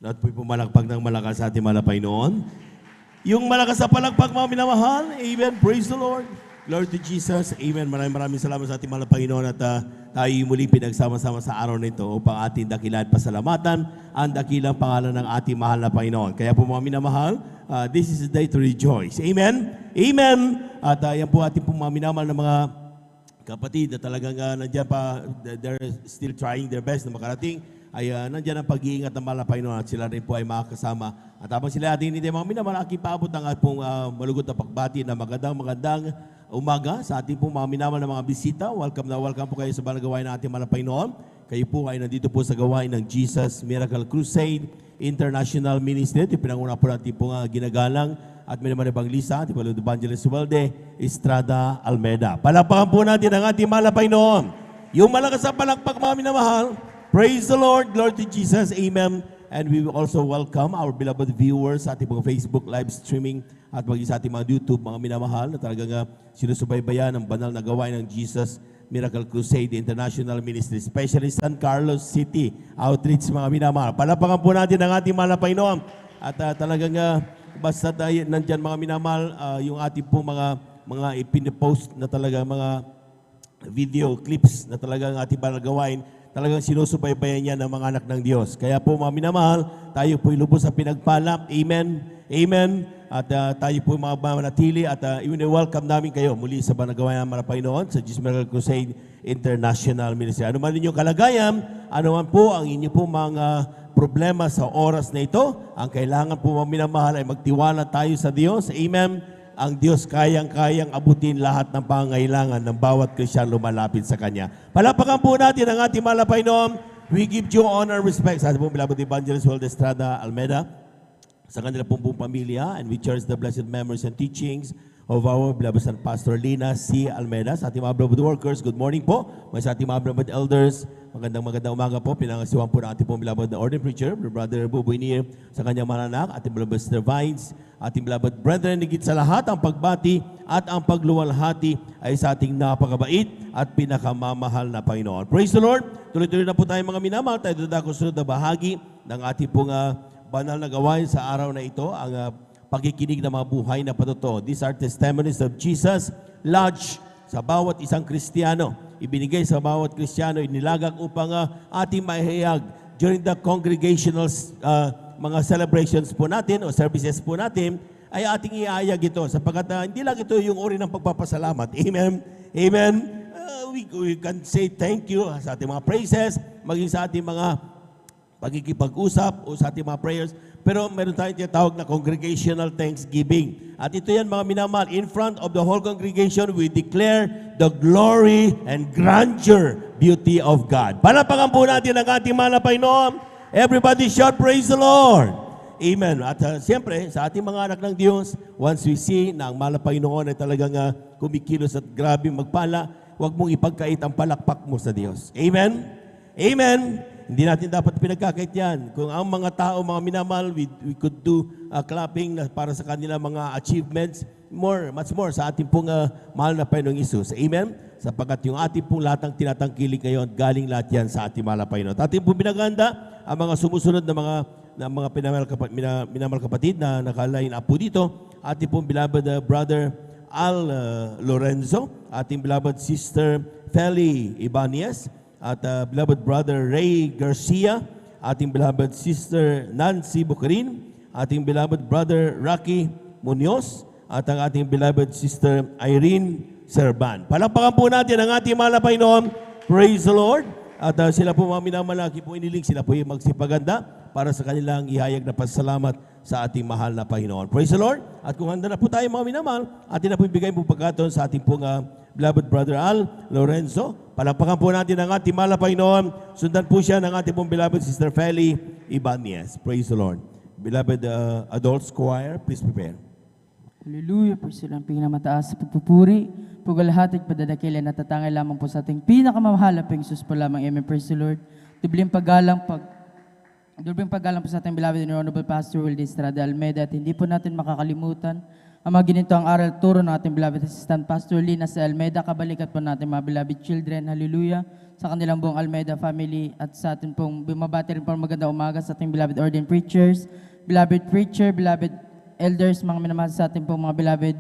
Lahat po'y pumalakpak ng malakas sa ating malapay noon. Yung malakas sa palakpak, mga minamahal. Amen. Praise the Lord. Glory to Jesus. Amen. Maraming salamat sa ating mahal na Panginoon at tayo muli pinagsama-sama sa araw na ito upang ating dakilan at pasalamatan ang dakilang pangalan ng ating mahal na Panginoon. Kaya po mga minamahal, this is the day to rejoice. Amen. Amen. At yan po ating po mga minamahal na mga kapatid na talagang nandiyan pa, they're still trying their best na makarating. Ay nandiyan ang pag-iingat ng mahal na Panginoon at sila rin po ay makakasama. At habang sila ating hindi mga minamahal, paabot ang pong malugot na pagbati na magandang umaga sa ating pong mga minamahal na mga bisita. Welcome na welcome po kayo sa banal gawain ng ating mahal na Panginoon. Kayo po ay nandito po sa gawain ng Jesus Miracle Crusade International Ministry. Ito pinanguna po natin po ginagalang at may naman Evangelista, ating Palud Evangelist Walde Estrada Almeida. Palakpakan po natin ang ating mahal na Panginoon. Yung malakas sa palakpak mga minamahal. Praise the Lord, glory to Jesus, amen. And we will also welcome our beloved viewers sa ating mga Facebook live streaming at maging sa ating mga YouTube, mga minamahal na talagang sinusubaybayan ang banal na gawain ng Jesus Miracle Crusade International Ministry, especially San Carlos City Outreach, mga minamahal. Palapakan po natin ang ating mahal na Panginoon. At talagang basta tayo nandyan mga minamahal, yung ating po mga ipinipost na talaga mga video clips na talagang ating banal gawain, talagang sinusubaybayan niya ng mga anak ng Diyos. Kaya po mga minamahal, tayo po'y lubos sa pinagpala. Amen. Amen. At tayo po'y mga manatili at welcome namin kayo muli sa banagawa ng mga Panginoon sa Jesus Miracle Crusade International Ministry. Ano man inyong kalagayan, ano man po ang inyo po mga problema sa oras na ito, ang kailangan po mga minamahal ay magtiwala tayo sa Diyos. Amen. Ang Diyos kayang-kayang abutin lahat ng pangangailangan ng bawat Kristiyano lumalapit sa Kanya. Palapakan po natin ang ating mahal na Panginoon. We give you honor and respect sa ating pong beloved Evangelist Walde Estrada Almeida, sa kanila pong pamilya, and we cherish the blessed memories and teachings of our beloved son, Pastor Lina C. Almeida. Sa ating mga beloved workers, good morning po. May sa ating mga beloved elders, magandang umaga po. Pinangasiwan po ng ating pong beloved ordained preacher, Brother Buboy Nier, sa kanyang mga anak, ating beloved Sister Vines, ating beloved brethren, higit sa lahat, ang pagbati at ang pagluwalhati ay sa ating napakabait at pinakamamahal na Panginoon. Praise the Lord! Tuloy-tuloy na po tayo mga minamahal. Tayo dadako sunod na bahagi ng ating pong banal na gawain sa araw na ito, ang pagkikinig ng mga buhay na patotoo. These are testimonies of Jesus lodged sa bawat isang Kristiyano. Ibinigay sa bawat Kristiyano, inilagak upang ating maihayag during the congregational mga celebrations po natin o services po natin, ay ating iayag ito sapagkat hindi lang ito yung uri ng pagpapasalamat. Amen? Amen? We can say thank you sa ating mga praises, maging sa ating mga pagkikipag-usap o sa ating mga prayers. Pero meron tayong tinatawag na congregational thanksgiving. At ito yan mga minamahal, in front of the whole congregation, we declare the glory and grandeur, beauty of God. Palapakan po natin ang ating mahal na Panginoon. Everybody shout, praise the Lord. Amen. At siyempre, sa ating mga anak ng Diyos, once we see na ang mahal na Panginoon ay talagang kumikilos at grabe magpala, huwag mong ipagkait ang palakpak mo sa Diyos. Amen? Amen? Hindi natin dapat pinagkakait yan. Kung ang mga tao, mga minamahal, we could do clapping para sa kanila mga achievements, much more sa ating pong mahal na Panginoong Isus. Amen? Sapagkat yung ating pong lahat ng tinatangkilik ngayon, galing lahat yan sa ating mahal na Panginoon. At ating pong pinaganda ang mga sumusunod na mga minamahal kapatid na naka-line up po dito. Ating pong beloved brother Al Lorenzo, ating beloved sister Feli Ibanez, at beloved brother Ray Garcia, ating beloved sister Nancy Bucarin, ating beloved brother Rocky Munoz, at ang ating beloved sister Irene Serban. Palakpakan po natin ang ating mahal na Panginoon. Praise the Lord. At sila po mga minamalaki po inilig, sila po yung magsipaganda para sa kanilang ihayag na pasalamat sa ating mahal na Panginoon. Praise the Lord. At kung handa na po tayo mga minamahal, atin na po ibigay po pagkataon sa ating pong beloved brother Al Lorenzo. Palakpakan po natin ang ating mahal na Panginoon. Sundan po siya ng ating pong beloved sister Feli Ibanez. Praise the Lord. Beloved adults choir, please prepare. Hallelujah, praise the Lord. Pinakamataas sa pagpupuri, paglalahati at padadakilan at tatangay lamang po sa ating pinakamamahal na Panginoon po lamang. Amen, praise the Lord. Dubling paggalang po sa ating beloved and honorable Pastor Wilde Estrada Almeida at hindi po natin makakalimutan ang mga ginitong aral turo ng ating beloved assistant Pastor Lina sa Almeida. Kabalikat po natin mga beloved children, hallelujah, sa kanilang buong Almeida family at sa atin pong bumabati rin po magandang umaga sa ating beloved ordained preachers, beloved preacher, beloved elders, mga minamahal sa atin pong mga beloved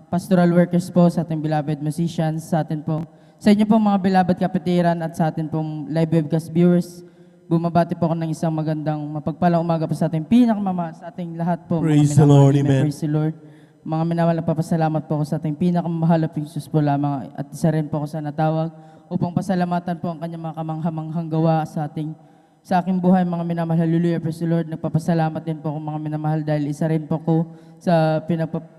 pastoral workers po, sa ating beloved musicians, sa atin pong, sa inyo pong mga beloved kapatiran at sa atin pong live webcast viewers. Bumabati po ako ng isang magandang mapagpalang umaga po sa ating pinakamamahal, sa ating lahat po. Praise the Lord, amen. Praise the Lord. Mga minamahal, papasalamat po ako sa ating pinakamamahal na Panginoon po lamang at isa rin po ako sa natawag upang pasalamatan po ang kanyang mga kamanghamanghang gawa sa aking buhay, mga minamahal. Hallelujah, praise the Lord. Nagpapasalamat din po ako mga minamahal dahil isa rin po ko sa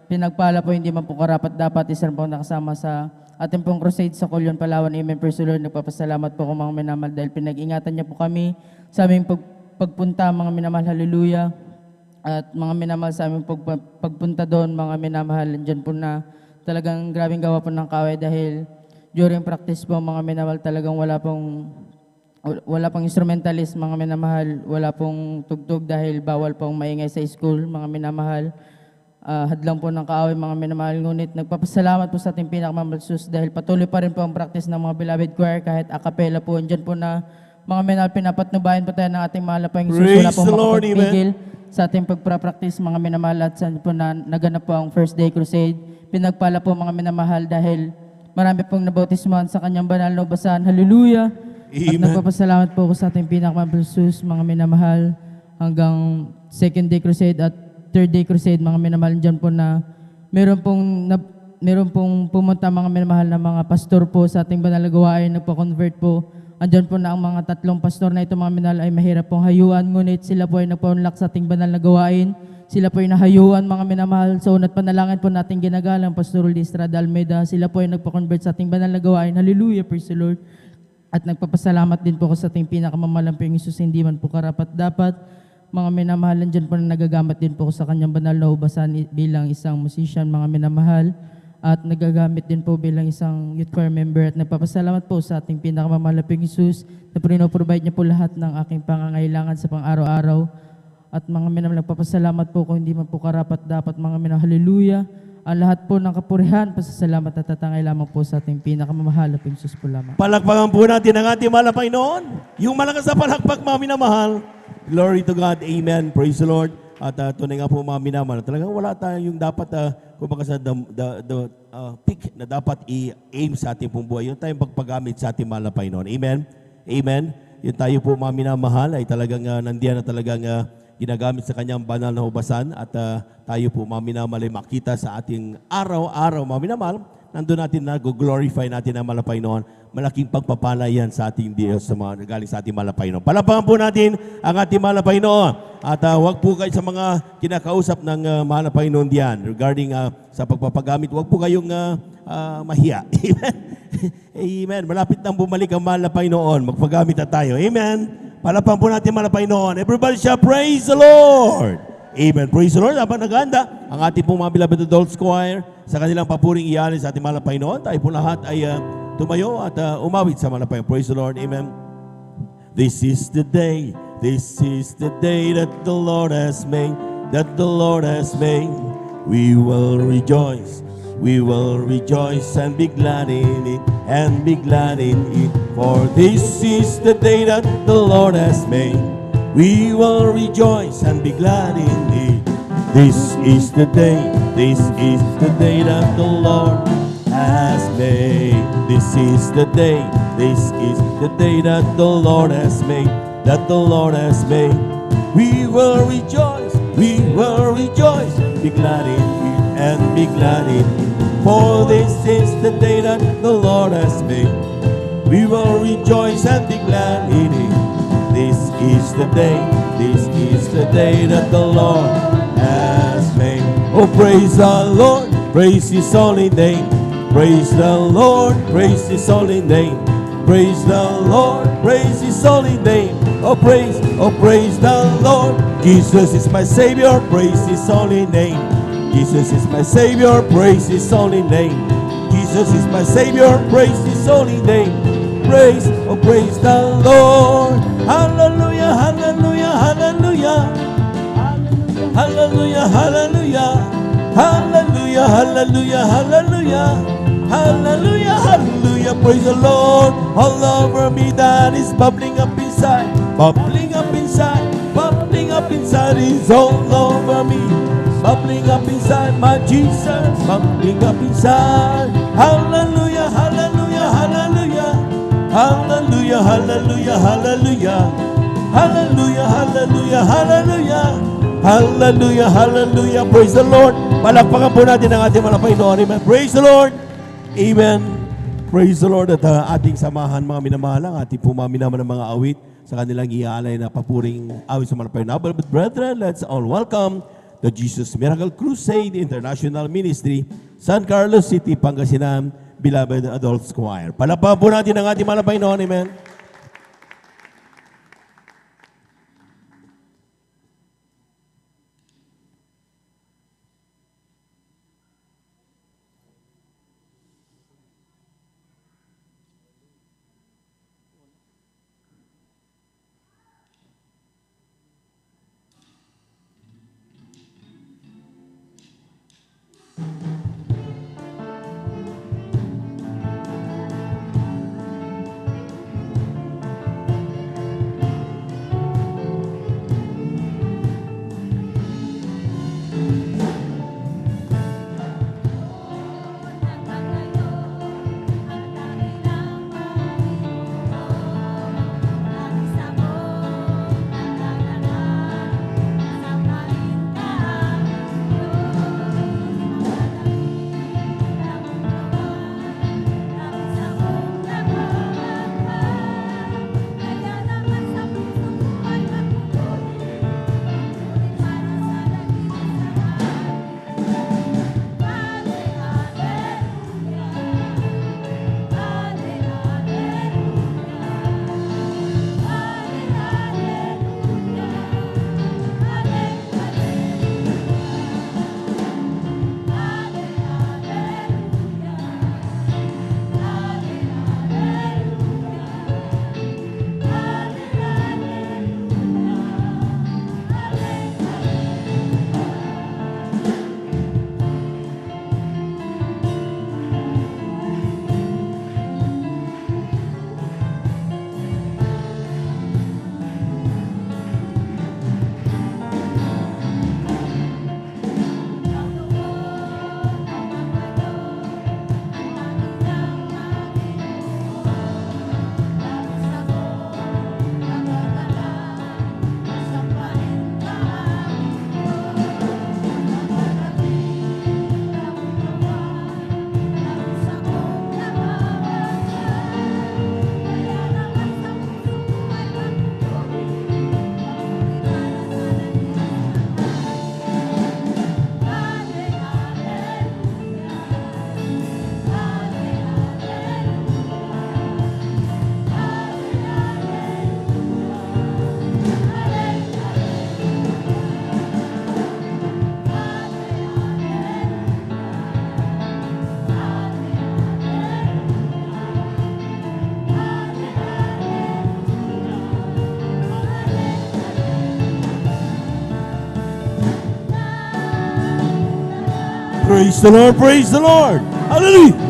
pinagpala po, hindi man po karapat dapat, isa rin po nakasama sa ating pong crusade sa Colyon, Palawan. Amen, praise the Lord. Nagpapasalamat po ako mga minamahal dahil pinag-ingatan niya po kami sa aming pagpunta, mga minamahal. Hallelujah. At mga minamahal sa aming pagpunta doon, mga minamahal, dyan po na talagang grabing gawa po ng kaway dahil during practice po, mga minamahal, talagang wala pong instrumentalist, mga minamahal, wala pong tugtog dahil bawal pong maingay sa school, mga minamahal. Hadlang po ng kaaway, mga minamahal. Ngunit nagpapasalamat po sa ating pinakamamahal sus dahil patuloy pa rin po ang practice ng mga beloved choir kahit a cappella po. Andyan po na mga minamahal, pinapatnubayan po tayo ng ating mahal na Panginoon. Wala pong makapagpigil sa ating pagpapraktis, mga minamahal. At saan po na naganap po ang First Day Crusade. Pinagpala po mga minamahal dahil marami pong nabautismuhan sa kanyang banal na basahan. Hallelujah! At nagpapasalamat po ako sa ating pinakamamahal sus, mga minamahal, hanggang Second Day Crusade at Third Day Crusade, mga minamahal. Diyan po na meron pong pumunta, mga minamahal, na mga pastor po sa ating banal na gawain, nagpa-convert po. Andyan po na ang mga tatlong pastor na ito, mga minamahal, ay mahirap pong hayuan, ngunit sila po ay nagpa-unlock sa ating banal na gawain. Sila po ay nahayuan, mga minamahal. Sa unat panalangin po natin ginagalang Pastor Wilde Estrada Almeida. Sila po ay nagpa-convert sa ating banal na gawain. Hallelujah, praise the Lord. At nagpapasalamat din po ako sa ating pinakamamahal na Panginoong Hesus, hindi man po karapat dapat. mga minamahalan dyan po na nagagamit din po ko sa kanyang banal na ubasan bilang isang musician, mga minamahal, at nagagamit din po bilang isang youth choir member, at nagpapasalamat po sa ating pinakamamahal na Panginoong Hesus na provide niya po lahat ng aking pangangailangan sa pang-araw-araw. At mga minamahal, nagpapasalamat po kung hindi man po karapat dapat, mga minamahal, hallelujah. Ang lahat po ng kapurihan, pasasalamat at tatangay lamang po sa ating pinakamamahal na Panginoong Hesus po lamang. Palakpakan po natin ang ating mahal na Panginoon. Yung malakas na palakpak, mga minamahal. Glory to God. Amen. Praise the Lord. At tunay nga po mga minamahal, talagang wala tayong dapat, kumbaga sa peak na dapat i-aim sa ating pong buhay. Yung tayong pagpagamit sa ating mahal na Panginoon. Amen. Amen. Yung tayo po mga minamahal ay talagang nandiyan na talagang ginagamit sa kanyang banal na hubasan, at tayo po mga minamahal ay makita sa ating araw-araw mga minamahal, nandun natin na glorify natin ang mahal na Panginoon. Malaking pagpapala yan sa ating Diyos, sa mga galing sa ating mahal na Panginoon. Palapakan po natin ang ating mahal na Panginoon, at huwag po kayo sa mga kinakausap ng mahal na Panginoon diyan regarding sa pagpapagamit, huwag po kayong mahiya. Amen. Amen. Malapit nang bumalik ang mahal na Panginoon. Magpagamit na tayo. Amen. Palapakan po natin mahal na Panginoon. Everybody shall praise the Lord. Amen. Praise the Lord. Habang naghanda ang ating pong mga beloved adults choir sa kanilang papuring ialin sa ating mahal na Panginoon, tayo po lahat ay tumayo at umawit sa mahal na Panginoon. Praise the Lord. Amen. This is the day that the Lord has made, that the Lord has made. We will rejoice and be glad in it, and be glad in it. For this is the day that the Lord has made. We will rejoice and be glad in it. This is the day that the Lord has made. This is the day that the Lord has made, that the Lord has made. We will rejoice, be glad in it, and be glad in it. For this is the day that the Lord has made. We will rejoice and be glad in it. This is the day that the Lord has made. Oh, praise the Lord, praise His holy name. Praise the Lord, praise His holy name. Praise the Lord, praise His holy name. Oh praise the Lord. Jesus is my Savior, praise His holy name. Jesus is my Savior, praise His holy name. Jesus is my Savior, praise His holy name. Praise the Lord. Hallelujah, hallelujah, hallelujah. Hallelujah, hallelujah. Hallelujah, hallelujah, hallelujah. Hallelujah, hallelujah. Praise the Lord. All over me that is bubbling up inside. Bubbling up inside. Bubbling up inside is all over me. Bubbling up inside my Jesus. Bubbling up inside. Hallelujah, hallelujah, hallelujah. Hallelujah, hallelujah, hallelujah. Hallelujah, hallelujah, hallelujah. Hallelujah, hallelujah. Praise the Lord. Palakpakan po natin ang ating mga Panginoon. Amen. Praise the Lord. Amen. Praise the Lord. At ating samahan mga minamahal, ang ating pumaminaman ng mga awit sa kanilang iaalay na papuring awit sa mga Panginoon. But brethren, let's all welcome the Jesus Miracle Crusade International Ministry, San Carlos City, Pangasinan, Beloved Adults Choir. Palakpakan po natin ang ating mga Panginoon. Amen. Praise the Lord, praise the Lord. Hallelujah.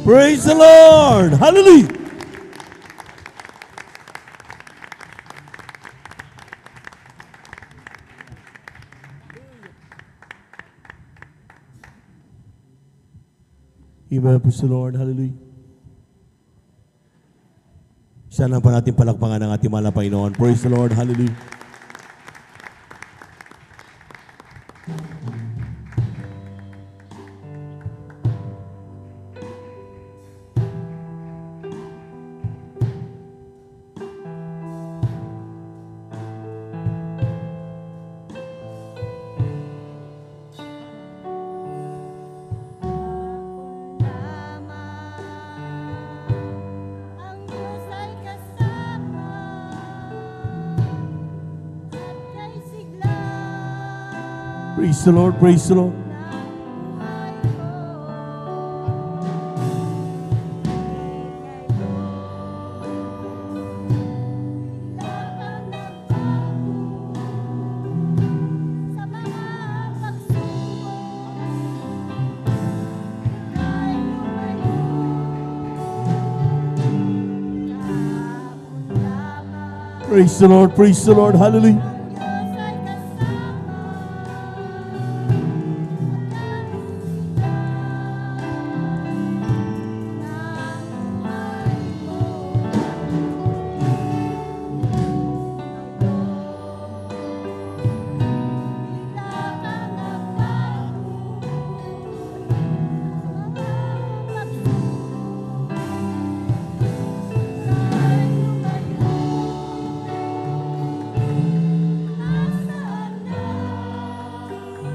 Praise the Lord. Hallelujah. Amen. Praise the Lord. Hallelujah. Sana pa natin palakpangan ang ating mahal na Panginoon. Praise the Lord. Hallelujah. Ang Diyos ay kasama at kay sigla Praise the Lord. Praise the Lord. ng buhay ko. Lahat ang nagbago sa mga pagsubok ay lumayo. Kahapon lamang Praise the Lord. Praise the Lord. Hallelujah. ang Diyos ay kasama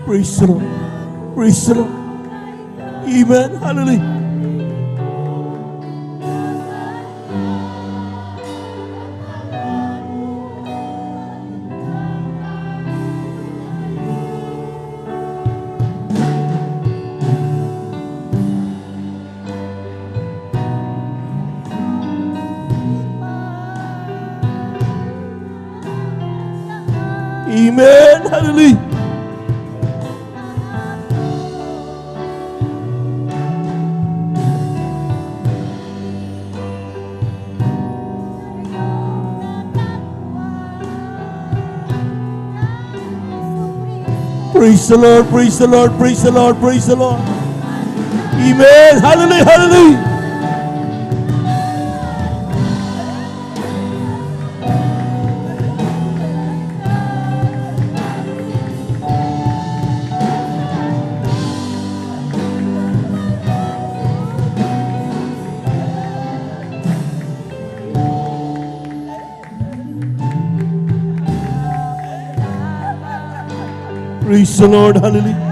Praise the Lord. Praise the Lord. Amen. Hallelujah. Amen. Hallelujah. Praise the Lord, praise the Lord, praise the Lord, praise the Lord. Amen. Hallelujah, hallelujah. Praise the Lord, hallelujah.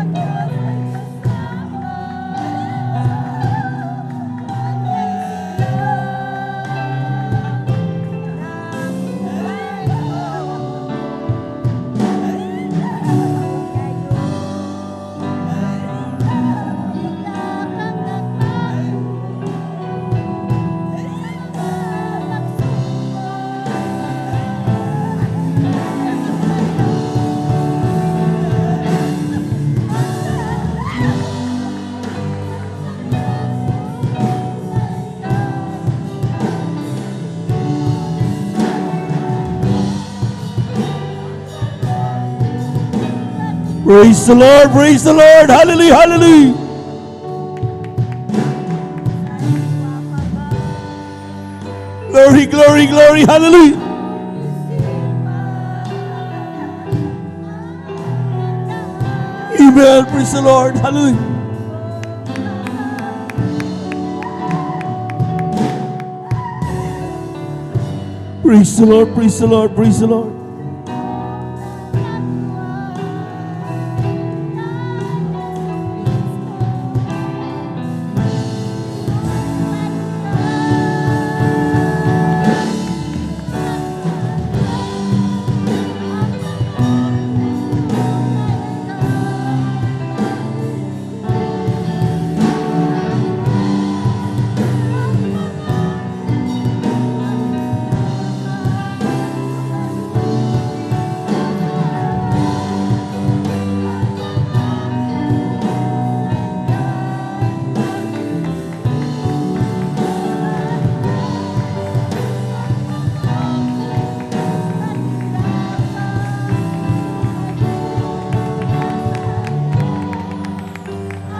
Praise the Lord, praise the Lord. Hallelujah, hallelujah. Glory, glory, glory, hallelujah. Amen, praise the Lord, hallelujah. Praise the Lord, praise the Lord, praise the Lord.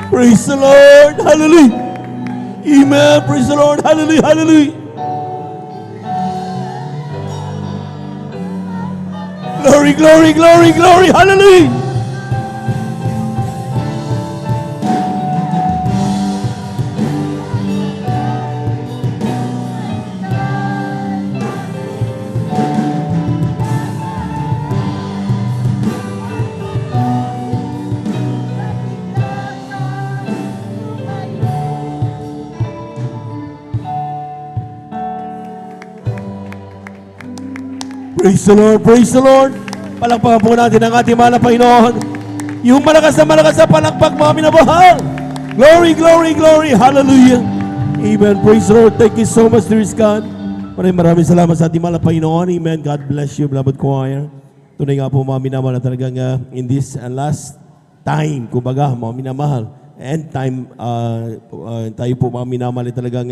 Praise the Lord, hallelujah. Amen, praise the Lord, hallelujah, hallelujah. Glory, glory, glory, glory, hallelujah. Praise the Lord, praise the Lord. Palakpakan po natin ang ating mahal na Panginoon. Yung malakas na palakpak, mga minamahal. Glory, glory, glory, hallelujah. Amen, praise the Lord. Thank you so much, dear God. Maraming salamat sa ating mahal na Panginoon. Amen, God bless you, beloved choir. Tunay nga po, mga minamahal, na talagang in this last time, kumbaga, mga minamahal, end time, tayo po, mga minamahal, talagang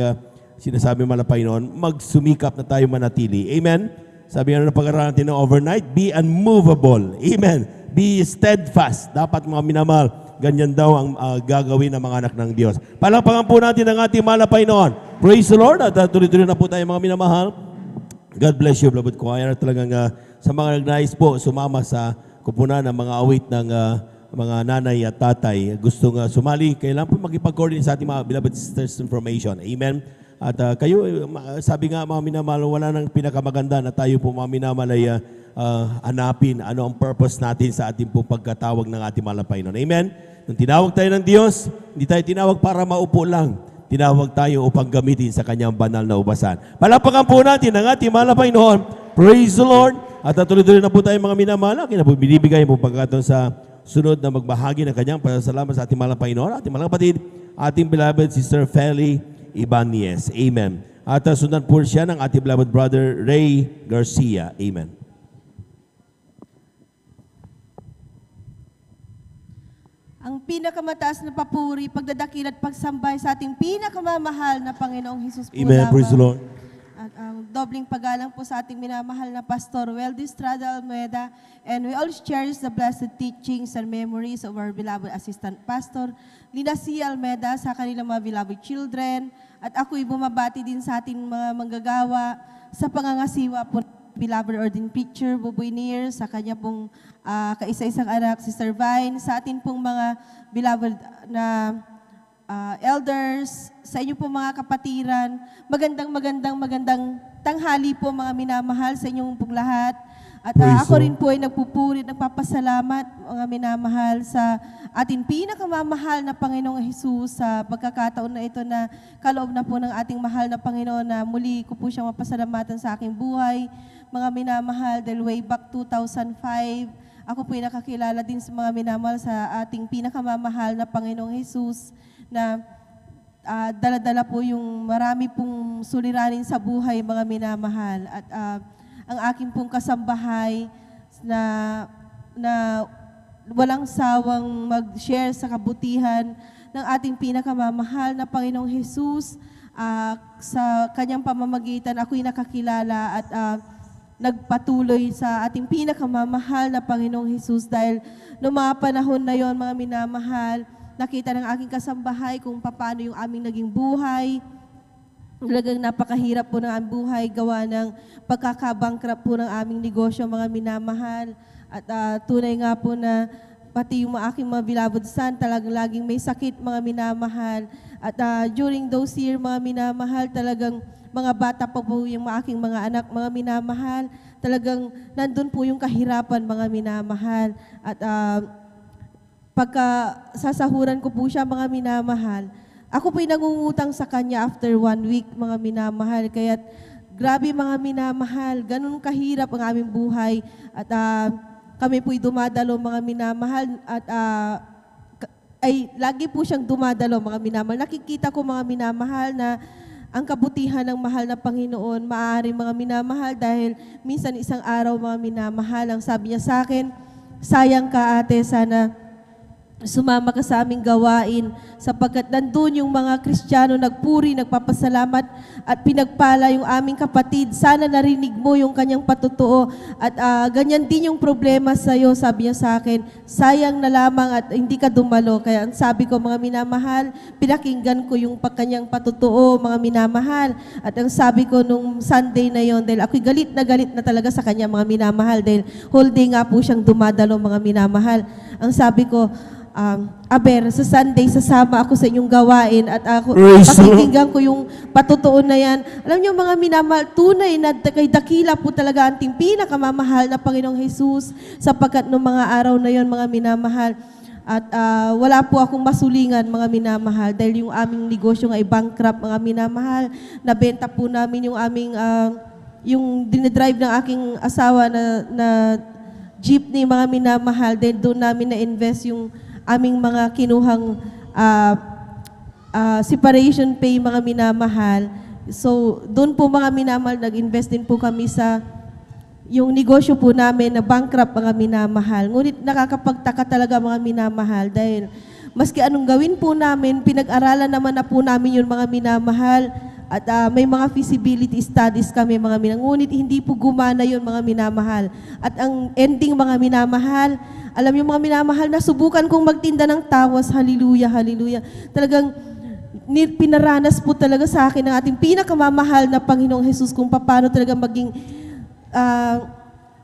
sinasabi mahal na Panginoon, magsumikap na tayo manatili. Amen. Sabi nga na pag-aralan natin ng overnight, be unmovable. Amen. Be steadfast. Dapat mga minamahal, ganyan daw ang gagawin ng mga anak ng Diyos. Palakpakan po natin ang ating mahal na Panginoon. Praise the Lord. At tuloy-tuloy na po tayo mga minamahal. God bless you, beloved choir. Talagang sa mga nagnais po, sumama sa kupunan ng mga awit ng mga nanay at tatay. Gustong sumali, kailangan po makipag-coordinate sa ating mga beloved sisters information. Amen. At kayo, sabi nga mga minamahal, wala nang pinakamaganda na tayo po mga minamahal ay hanapin ano ang purpose natin sa ating po pagkatawag ng ating mahal na Panginoon. Amen? Nung tinawag tayo ng Diyos, hindi tayo tinawag para maupo lang. Tinawag tayo upang gamitin sa kanyang banal na ubasan. Palakpakan po natin ang ating mahal na Panginoon. Praise the Lord! At tuloy-tuloy na po tayo mga minamahal. Kaya po binibigay mo pagkataon sa sunod na magbahagi ng kanyang pasasalamat sa ating mahal na Panginoon. Ating mga kapatid, ating beloved Sister Feli Ibanez. Amen. At sundan po siya ng ating beloved brother Ray Garcia. Amen. Ang pinakamataas na papuri, pagdadakil at pagsambay sa ating pinakamamahal na Panginoong Hesus po Amen. lamang. Praise the Lord. At ang dobling paggalang po sa ating minamahal na Pastor Weldy Estrada Almeida. And we always cherish the blessed teachings and memories of our beloved Assistant Pastor Lina C. Almeida sa kanilang mga beloved children. At ako'y bumabati din sa ating mga manggagawa sa pangangasiwa po beloved ordained preacher, Buboy Neer, sa kanya pong kaisa-isang anak, Sister Vine, sa atin pong mga beloved na elders, sa inyo po mga kapatiran, magandang tanghali po mga minamahal sa inyong pong lahat. At ako rin po ay nagpupurit, nagpapasalamat mga minamahal sa ating pinakamamahal na Panginoong Hesus sa pagkakataon na ito na kaloob na po ng ating mahal na Panginoon na muli ko po siyang mapasalamatan sa aking buhay. Mga minamahal, dahil way back 2005, ako po ay nakakilala din sa mga minamahal sa ating pinakamamahal na Panginoong Hesus na dala-dala po yung marami pong suliranin sa buhay mga minamahal. At ang aking pong kasambahay na walang sawang mag-share sa kabutihan ng ating pinakamamahal na Panginoong Hesus. Sa kanyang pamamagitan, ako'y nakakilala at nagpatuloy sa ating pinakamamahal na Panginoong Hesus dahil noong mga panahon na yon, mga minamahal, nakita ng aking kasambahay kung paano yung aming naging buhay. Talagang napakahirap po ng aming buhay, gawa ng pagkakabangkrap po ng aming negosyo, mga minamahal. At tunay nga po na pati yung aking mga beloved son, talagang laging may sakit, mga minamahal. At during those years, mga minamahal, talagang mga bata pa po yung aking mga anak, mga minamahal. Talagang nandun po yung kahirapan, mga minamahal. At pagka sasahuran ko po siya, mga minamahal, ako po'y nangungutang sa kanya after 1 week, mga minamahal. Kaya't grabe, mga minamahal, ganun kahirap ang aming buhay. At kami po'y dumadalo, mga minamahal. At ay lagi po siyang dumadalo, mga minamahal. Nakikita ko, mga minamahal, na ang kabutihan ng mahal na Panginoon, maaari, mga minamahal, dahil minsan isang araw, mga minamahal, ang sabi niya sa akin, sayang ka, ate, sana sumama ka sa aming gawain sapagkat nandun yung mga Kristiyano nagpuri, nagpapasalamat at pinagpala yung aming kapatid. Sana narinig mo yung kanyang patutuo at ganyan din yung problema sa iyo, sabi niya sa akin. Sayang na lamang at hindi ka dumalo. Kaya ang sabi ko, mga minamahal, pinakinggan ko yung kanyang patutuo, mga minamahal. At ang sabi ko nung Sunday na yon, dahil ako'y galit na talaga sa kanya, mga minamahal, dahil whole day nga po siyang dumadalo, mga minamahal. Ang sabi ko, Aber, sa Sunday, sasama ako sa inyong gawain at ako, pakikinggan ko yung patutuon na yan. Alam niyo, mga minamahal, tunay na kay dakila po talaga ang ating pinakamamahal na Panginoong Jesus sapagkat noong mga araw na yon, mga minamahal. At wala po akong masulingan, mga minamahal, dahil yung aming negosyo ay bankrupt, mga minamahal. Nabenta po namin yung aming, yung dinidrive ng aking asawa na jeepney, mga minamahal, dahil doon namin na-invest yung aming mga kinuhang separation pay, mga minamahal. So, doon po, mga minamahal, nag-invest din po kami sa yung negosyo po namin na bankrupt, mga minamahal. Ngunit nakakapagtaka talaga, mga minamahal, dahil maski anong gawin po namin, pinag-aralan naman na po namin yun, mga minamahal. At may mga feasibility studies kami, mga minamahal. Ngunit hindi po gumana yun, mga minamahal. At ang ending, mga minamahal, alam niyo, mga minamahal, nasubukan kong magtinda ng tawas. Hallelujah, hallelujah. Talagang pinaranas po talaga sa akin ng ating pinakamamahal na Panginoong Jesus kung paano talaga maging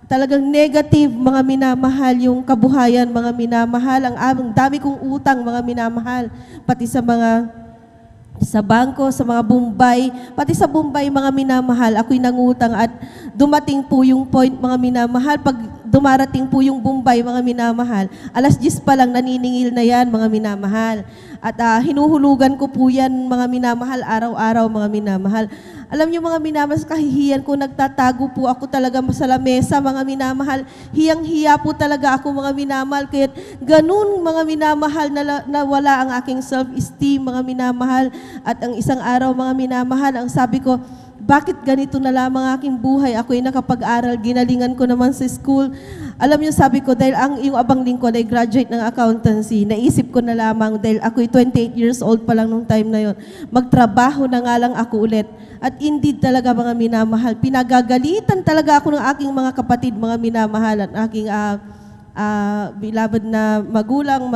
talagang negative, mga minamahal, yung kabuhayan, mga minamahal. Ang dami kong utang, mga minamahal, pati sa bangko, sa mga Bombay, pati sa Bombay, mga minamahal, ako'y nangutang at dumating po yung point, mga minamahal, pag dumarating po yung Bombay, mga minamahal, 10:00 pa lang naniningil na yan, mga minamahal. At hinuhulugan ko po yan, mga minamahal, araw-araw, mga minamahal. Alam niyo, mga minamahal, sa kahihiyan ko, nagtatago po ako talaga sa lamesa, mga minamahal. Hiyang-hiya po talaga ako, mga minamahal. Kaya ganun, mga minamahal, na wala ang aking self-esteem, mga minamahal. At ang isang araw, mga minamahal, ang sabi ko, bakit ganito na lamang aking buhay? Ako'y nakapag-aral, ginalingan ko naman sa school. Alam niyo, sabi ko, dahil yung abang lingkod ay graduate ng accountancy, naisip ko na lamang, dahil ako'y 28 years old pa lang nung time na yon, magtrabaho na nga lang ako ulit. At indeed talaga, mga minamahal, pinagagalitan talaga ako ng aking mga kapatid, mga minamahal, at aking beloved na magulang,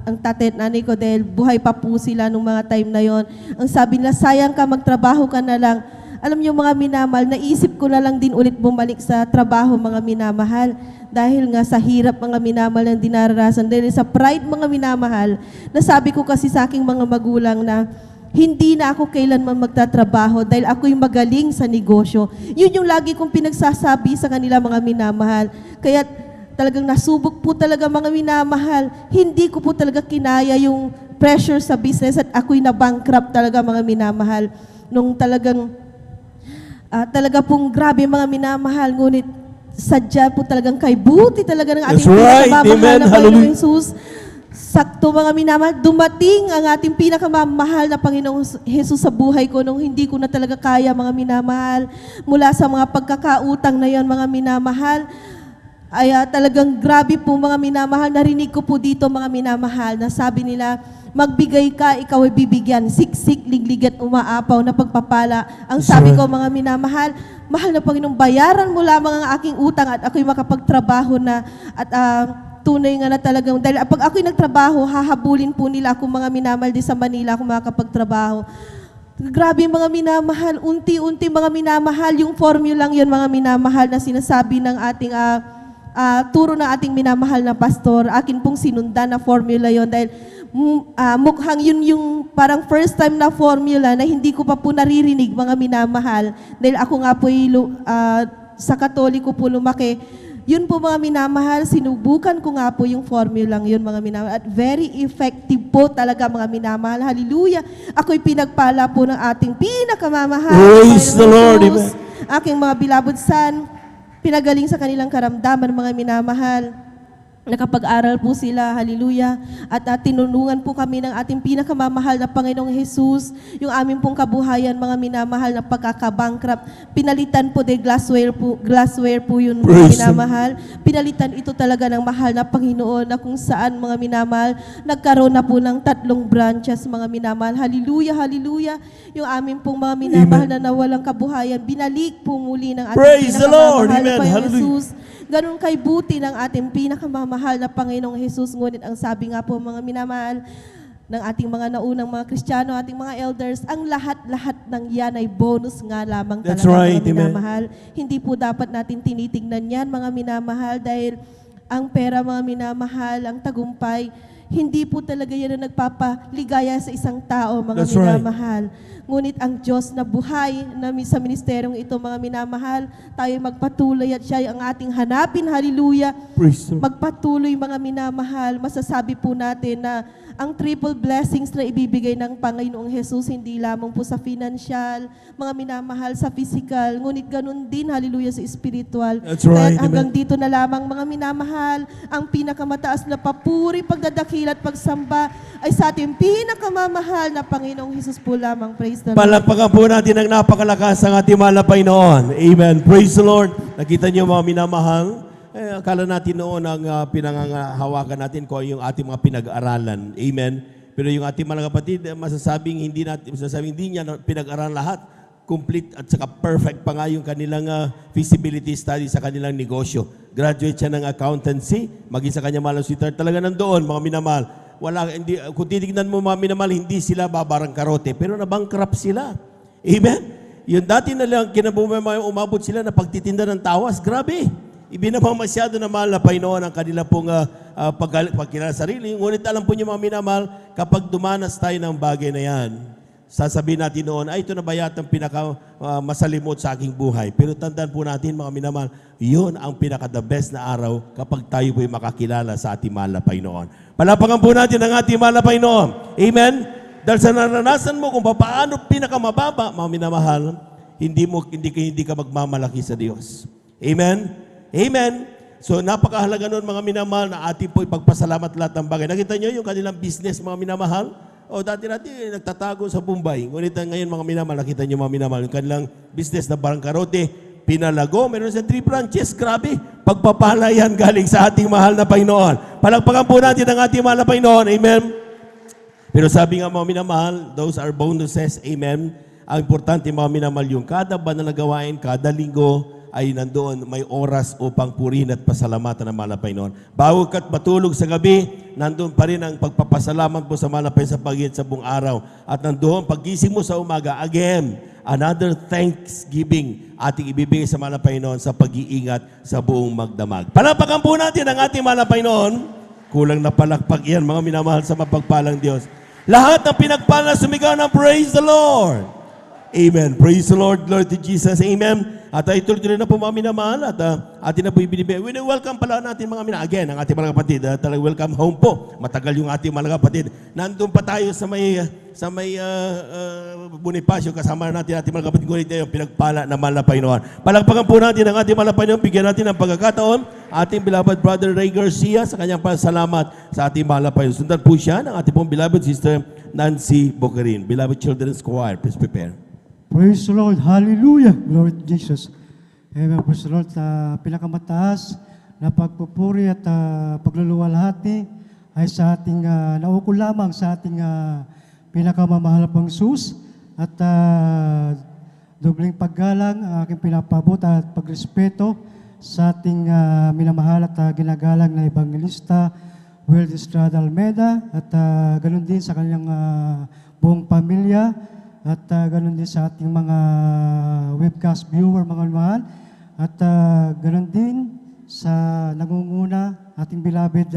ang tatay at nanay ko, dahil buhay pa po sila nung mga time na yon. Ang sabi nila, sayang ka, magtrabaho ka na lang. Alam niyo, mga minamahal, naisip ko na lang din ulit bumalik sa trabaho, mga minamahal. Dahil nga sa hirap, mga minamahal, ng dinaranasan. Dahil sa pride, mga minamahal, nasabi ko kasi sa aking mga magulang na hindi na ako kailanman magtatrabaho dahil ako'y magaling sa negosyo. Yun yung lagi kong pinagsasabi sa kanila, mga minamahal. Kaya talagang nasubok po talaga, mga minamahal. Hindi ko po talaga kinaya yung pressure sa business at ako'y na-bankrupt talaga, mga minamahal. Nung talaga pong grabe, mga minamahal, ngunit sadya po talagang kay buti talaga ng ating pinakamamahal na Panginoong Jesus. Sakto, mga minamahal, dumating ang ating pinakamamahal na Panginoong Jesus sa buhay ko nung hindi ko na talaga kaya, mga minamahal. Mula sa mga pagkakautang na yon, mga minamahal, ay talagang grabe po, mga minamahal. Narinig ko po dito, mga minamahal, na sabi nila, Magbigay ka, ikaw ay bibigyan. Siksik, liglig at umaapaw na pagpapala. Ang sabi ko, mga minamahal, mahal na Panginoong, bayaran mo lamang ang aking utang at ako'y makapagtrabaho na at tunay nga na talagang, dahil pag ako'y nagtrabaho, hahabulin po nila ako mga minamahal di sa Manila kung makakapagtrabaho. Grabe mga minamahal, unti-unti mga minamahal, yung formulang yun mga minamahal na sinasabi ng ating turo ng ating minamahal na pastor, akin pong sinundan na formula yon dahil mukhang yun yung parang first time na formula na hindi ko pa po naririnig mga minamahal dahil ako nga po sa Katoliko po lumaki. Yun po mga minamahal, sinubukan ko nga po yung formulang yun mga minamahal at very effective po talaga mga minamahal. Hallelujah! Ako'y pinagpala po ng ating pinakamamahal. Praise the Lord! Jesus, aking mga beloved son, pinagaling sa kanilang karamdaman mga minamahal. Nakapag-aral po sila, hallelujah. At tinulungan po kami ng ating pinakamamahal na Panginoong Jesus, yung aming pong kabuhayan, mga minamahal na pagkakabankrupt. Pinalitan po de glassware po yun, mga minamahal. Pinalitan ito talaga ng mahal na Panginoon na kung saan, mga minamahal, nagkaroon na po ng 3 branches, mga minamahal. Hallelujah, hallelujah. Yung aming pong mga minamahal na nawalang kabuhayan, binalik po muli ng ating Praise the Lord. pinakamamahal na Amen. Panginoong Hallelujah. Jesus. Ganun kay buti ng ating pinakamamahal na Panginoong Jesus. Ngunit ang sabi nga po mga minamahal ng ating mga naunang mga Kristiyano, ating mga elders, ang lahat-lahat ng yan ay bonus nga lamang That's talaga right, mga amen. minamahal. Hindi po dapat natin tinitingnan yan mga minamahal dahil ang pera mga minamahal, ang tagumpay, hindi po talaga yan ang nagpapaligaya sa isang tao mga That's right. minamahal. Ngunit ang Diyos na buhay na sa ministeryong ito mga minamahal, tayo magpatuloy at siya ang ating hanapin. Hallelujah. Praise the Lord. Magpatuloy mga minamahal, masasabi po natin na ang triple blessings na ibibigay ng Panginoong Jesus, hindi lamang po sa financial, mga minamahal sa physical, ngunit ganun din, hallelujah, sa spiritual. That's right, Kaya hanggang amen. dito na lamang mga minamahal, ang pinakamataas na papuri, pagdadakil at pagsamba ay sa ating pinakamamahal na Panginoong Jesus po lamang. Praise the Lord. Palakpakan po natin ang napakalakas ng ating mahal na Panginoon. Amen. Praise the Lord. Nakita niyo mga minamahal, akala natin noon ang pinangangahawakan natin kung yung ating mga pinag-aralan. Amen. Pero yung ating mga kapatid, masasabing hindi niya pinag-aralan lahat. Complete at saka perfect pa nga yung kanilang feasibility study sa kanilang negosyo. Graduate siya ng accountancy, maging sa kanya malang sweetheart. Talaga nandoon, mga minamahal. Kung titignan mo mga minamahal, hindi sila babarang karote, pero nabankrupt sila. Amen? Yung dati na lang kinabubuhay, umabot sila na pagtitinda ng tawas. Grabe! Ibinabang masyado na mahal na Panginoon ang kanila pong pagkilala sa sarili. Ngunit alam po niyo mga minamahal, kapag dumanas tayo ng bagay na yan, sasabihin natin noon, ay ito na ba yata ang pinaka-masalimot sa aking buhay. Pero tandaan po natin mga minamahal, yun ang pinaka-the best na araw kapag tayo po'y makakilala sa ating mahal na Panginoon. Palapakan po natin ang ating mahal na Panginoon. Amen? Dahil sa naranasan mo kung paano pinakamababa, mga minamahal, hindi ka magmamalaki sa Diyos. Amen? Amen. So napakahalaga nun mga minamahal na ating po ipagpasalamat lahat ng bagay. Nakita nyo yung kanilang business mga minamahal? O dati nagtatago sa Bombay. Ngunit ngayon mga minamahal, nakita nyo mga minamahal, yung kanilang business na barangkarote, pinalago, meron sa 3 branches. Grabe, pagpapalayan galing sa ating mahal na Panginoon. Palagpakan po natin ang ating mahal na Panginoon. Amen. Pero sabi nga mga minamahal, those are bonuses. Amen. Ang importante mga minamahal, yung kada banal na gawain, kada linggo, ay nandoon may oras upang purihin at pasalamatan ng mahal na Panginoon. Bago ka't matulog sa gabi, nandoon pa rin ang pagpapasalamat mo sa mahal na Panginoon sa pagiging sa buong araw. At nandoon, paggising mo sa umaga, again, another thanksgiving ating ibibigay sa mahal na Panginoon sa pag-iingat sa buong magdamag. Palapakan po natin ang ating mahal na Panginoon. Kulang na palakpak yan, mga minamahal sa mapagpalang Diyos. Lahat ng pinagpala sumigaw ng praise the Lord. Amen. Praise the Lord, Lord to Jesus. Amen. At ituloy na po mga minamahal at atin na po ibinibigay. Welcome pala natin mga minamahal. Again, ang ating mga kapatid. Talagang welcome home po. Matagal yung ating mga kapatid. Nandun pa tayo sa may Bonifacio. Kasama natin ating mga kapatid. Ngunit yung pinagpala na mahal na Panginoon. Palagpakan po natin ang ating mahal na Panginoon. Bigyan natin ng pagkakataon. Ating beloved brother Ray Garcia sa kanyang pasalamat sa ating mahal na Panginoon. Sundan po siya ng ating pong beloved sister Nancy Bocarin. Beloved Children's Choir, please prepare. Praise the Lord. Hallelujah. Glory to Jesus. Amen. Praise the Lord. Sa pinakamataas na pagpupuri at pagluluwalhati ay sa ating naukol lamang sa ating pinakamamahal pang sus at dobling paggalang ang aking pinapabot at pagrespeto sa ating minamahal at ginagalang na Evangelista Weldy Estrada Almeida at ganun din sa kanyang buong pamilya at ganun din sa ating mga webcast viewer mga mahal at ganun din sa nangunguna ating beloved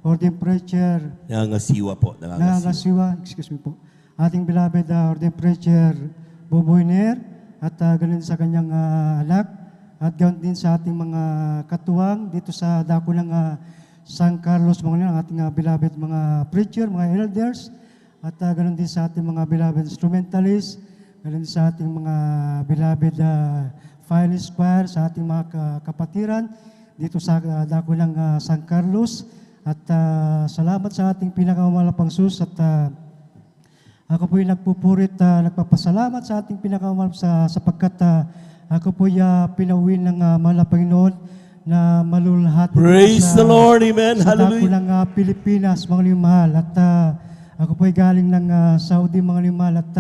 ordained preacher Nangangasiwa po. Nangangasiwa, excuse me po. Ating beloved ordained preacher Boboy Nair at ganun sa kanyang anak at ganun din sa ating mga katuwang dito sa dako ng San Carlos mga ating beloved mga preacher, mga elders at ganun din sa ating mga beloved instrumentalists, ganun din sa ating mga beloved finalist choir, sa ating mga kapatiran dito sa dako ng San Carlos. At salamat sa ating pinakamalapang sus at ako po'y nagpupurit, nagpapasalamat sa ating pinakamalapang sapagkat ako po'y pinauwi ng mahal na Panginoon na malulahati Praise the Lord, amen, sa dako hallelujah. ng Pilipinas, mga limahal. At ako po'y galing ng Saudi, mga limahal. At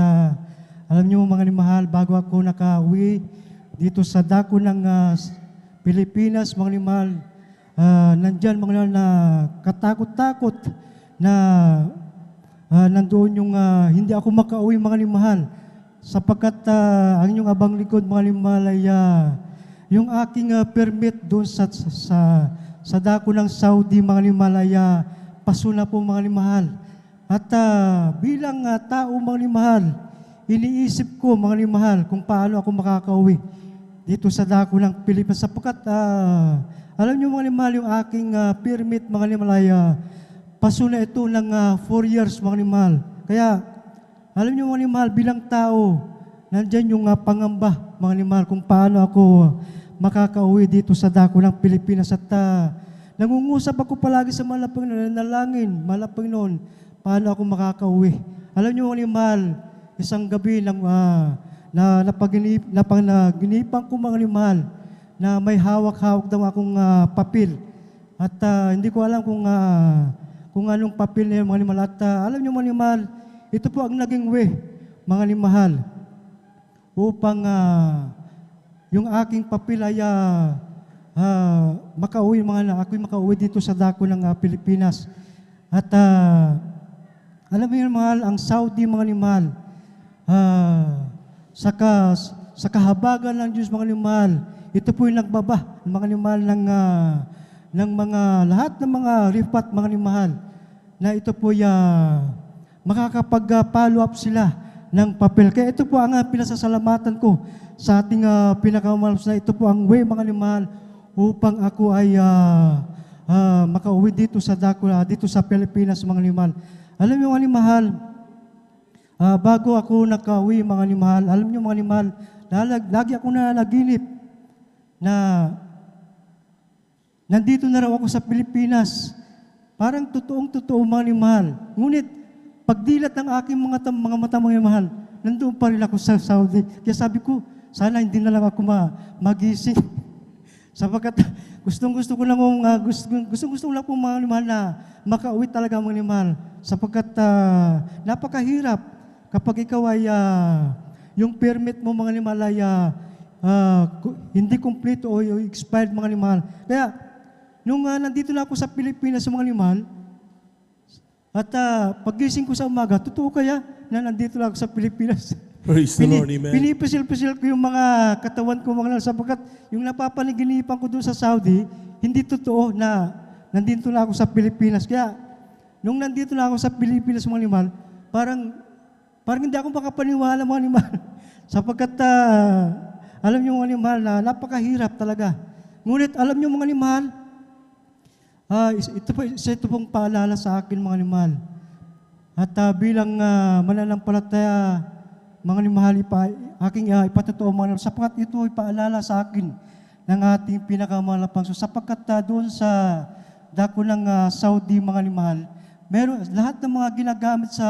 alam niyo mga limahal, bago ako nakauwi dito sa dako ng Pilipinas, mga limahal, nandyan mga na katakot-takot na nandoon yung hindi ako makauwi mga limahal sapagkat ang inyong abang likod mga limahal ay yung aking permit doon sa dako ng Saudi mga limahal ay paso na po mga limahal at bilang tao mga limahal iniisip ko mga limahal kung paano ako makakauwi dito sa dako ng Pilipinas sapagkat alam niyo mga limahal, yung aking permit mga limahal ay paso na ito ng 4 years mga limahal. Kaya alam niyo mga limahal, bilang tao, nandyan yung pangamba mga limahal kung paano ako makakauwi dito sa dako ng Pilipinas. At nangungusap ako palagi sa mahal na Panginoon, nanalangin, mahal na Panginoon, paano ako makakauwi. Alam niyo mga limahal, isang gabi napaginipan ko mga limahal, na may hawak-hawak daw akong papel. At hindi ko alam kung anong papel na yun, mga limahal. At alam niyo mga limahal, ito po ang naging way, mga limahal, upang yung aking papel ay makauwi, ako'y makauwi dito sa dako ng Pilipinas. At alam niyo mahal, ang Saudi mga limahal, sa kahabagan ng Diyos mga limahal, ito po yung nagbaba ng mga limahal ng mga lahat ng mga rifat mga limahal na ito po makakapag-follow up sila ng papel. Kaya ito po ang pinasasalamatan ko sa ating pinakamalas na ito po ang way mga limahal upang ako ay makauwi dito sa dako dito sa Pilipinas mga limahal. Alam niyo mga limahal, bago ako nakauwi mga limahal, alam niyo mga limahal, lagi ako nanaginip na nandito na raw ako sa Pilipinas. Parang totoong-totoo mga limahal. Ngunit, pagdilat ng aking mga mata mga limahal, nandoon pa rin ako sa Saudi. Kaya sabi ko, sana hindi na lang ako magising. Sapagkat gustong-gusto ko lang gusto lang po mga limahal na makauwi talaga mga limahal. Sapagkat napakahirap kapag ikaw ay yung permit mo mga limahal ay hindi kompleto o expired mga limahal. Kaya, nung nandito na ako sa Pilipinas sa mga limahal, at pagising ko sa umaga, totoo kaya na nandito na ako sa Pilipinas? Praise the Lord, amen. Pinipisil-pisil ko yung mga katawan ko mga limahal sapagkat yung napapaniginipan ko doon sa Saudi, hindi totoo na nandito na ako sa Pilipinas. Kaya, nung nandito na ako sa Pilipinas mga limahal, parang hindi ako makapaniwala mga limahal. Sapagkat alam niyo mga limahal na napakahirap talaga. Ngunit alam niyo mga limahal, ito pong paalala sa akin mga limahal. At bilang mananampalataya mga limahal, aking ipatotoo mga limahal, sapagkat ito ay paalala sa akin ng ating pinakamalapang sus. Sapagkat doon sa dako ng Saudi mga limahal, meron lahat ng mga ginagamit sa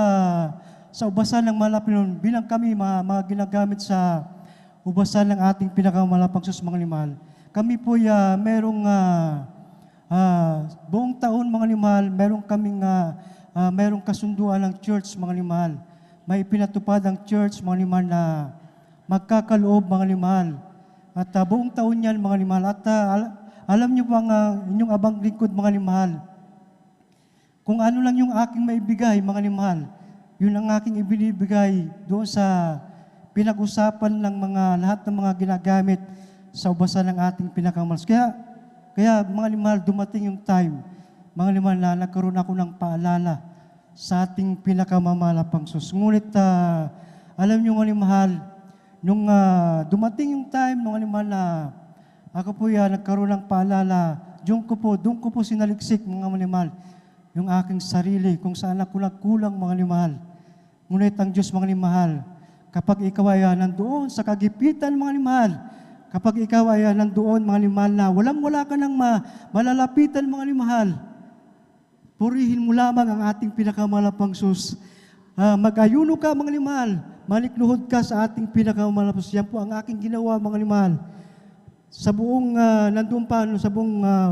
ubasan ng Malapinon, bilang kami mga ginagamit sa ubasan ng ating pinakamalapang sus mga limahal. Kami po merong Buong taon mga animal, merong kasunduan ng church mga animal. May pinatupad ang church mga animal na magkakaloob mga animal. At buong taon yan mga animal. At alam niyo bang inyong abang lingkod mga animal, kung ano lang yung aking maibigay mga animal, yun ang aking ibinibigay doon sa pinag-usapan ng lahat ng mga ginagamit sa ubasan ng ating pinakamalas. Kaya mga animal, dumating yung time, mga animal, na nagkaroon ako ng paalala sa ating pinakamamalapang Sus. Ngunit alam niyo mga animal, nung dumating yung time, mga animal, na ako po nagkaroon ng paalala, doon ko po sinaliksik mga animal, yung aking sarili, kung saan ako kulang mga animal. Ngunit ang Diyos mga animal, kapag ikaw ay nandoon sa kagipitan mga animal, kapag ikaw ay nandoon mga animal na wala ka nang malalapitan mga animal, purihin mo lamang ang ating pinakamalapang Sus. Mag-ayuno ka mga animal, malikluhod ka sa ating pinakamalapang Sus. Yan po ang aking ginawa mga animal. Sa buong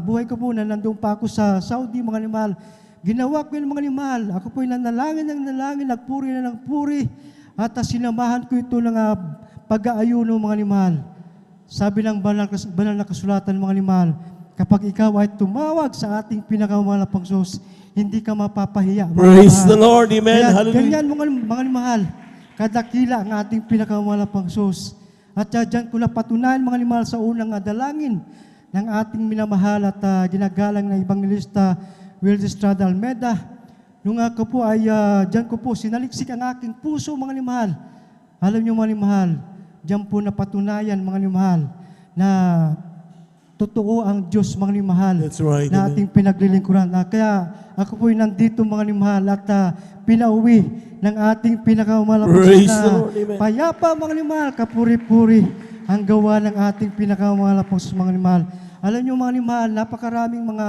buhay ko po na nandoon pa ako sa Saudi mga animal, ginawa ko yung mga animal. Ako po yung nanalangin, nagpuri na ng puri, at sinamahan ko ito ng pag-aayuno mga animal. Sabi ng banal na kasulatan mga animal, kapag ikaw ay tumawag sa ating pinakamalapang Diyos, hindi ka mapapahiya. Praise the Lord. Amen. Kaya, Hallelujah. ganyan mga animal, kadakila ang ating pinakamalapang Diyos. At dyan ko napatunayan mga animal sa unang dalangin ng ating minamahal at ginagalang na Evangelista Wilde Estrada Almeda. Nung ako po ay dyan ko po sinaliksik ang aking puso mga animal. Alam niyo mga animal, dyan po napatunayan mga animal na totoo ang Diyos mga animal. That's right. Na ating pinaglilingkuran. Kaya ako po nandito mga animal at pinauwi ng ating pinakamalapos Praise na the Lord. Amen. payapa mga animal, kapuri-puri ang gawa ng ating pinakamalapos mga animal. Alam niyo mga animal, napakaraming mga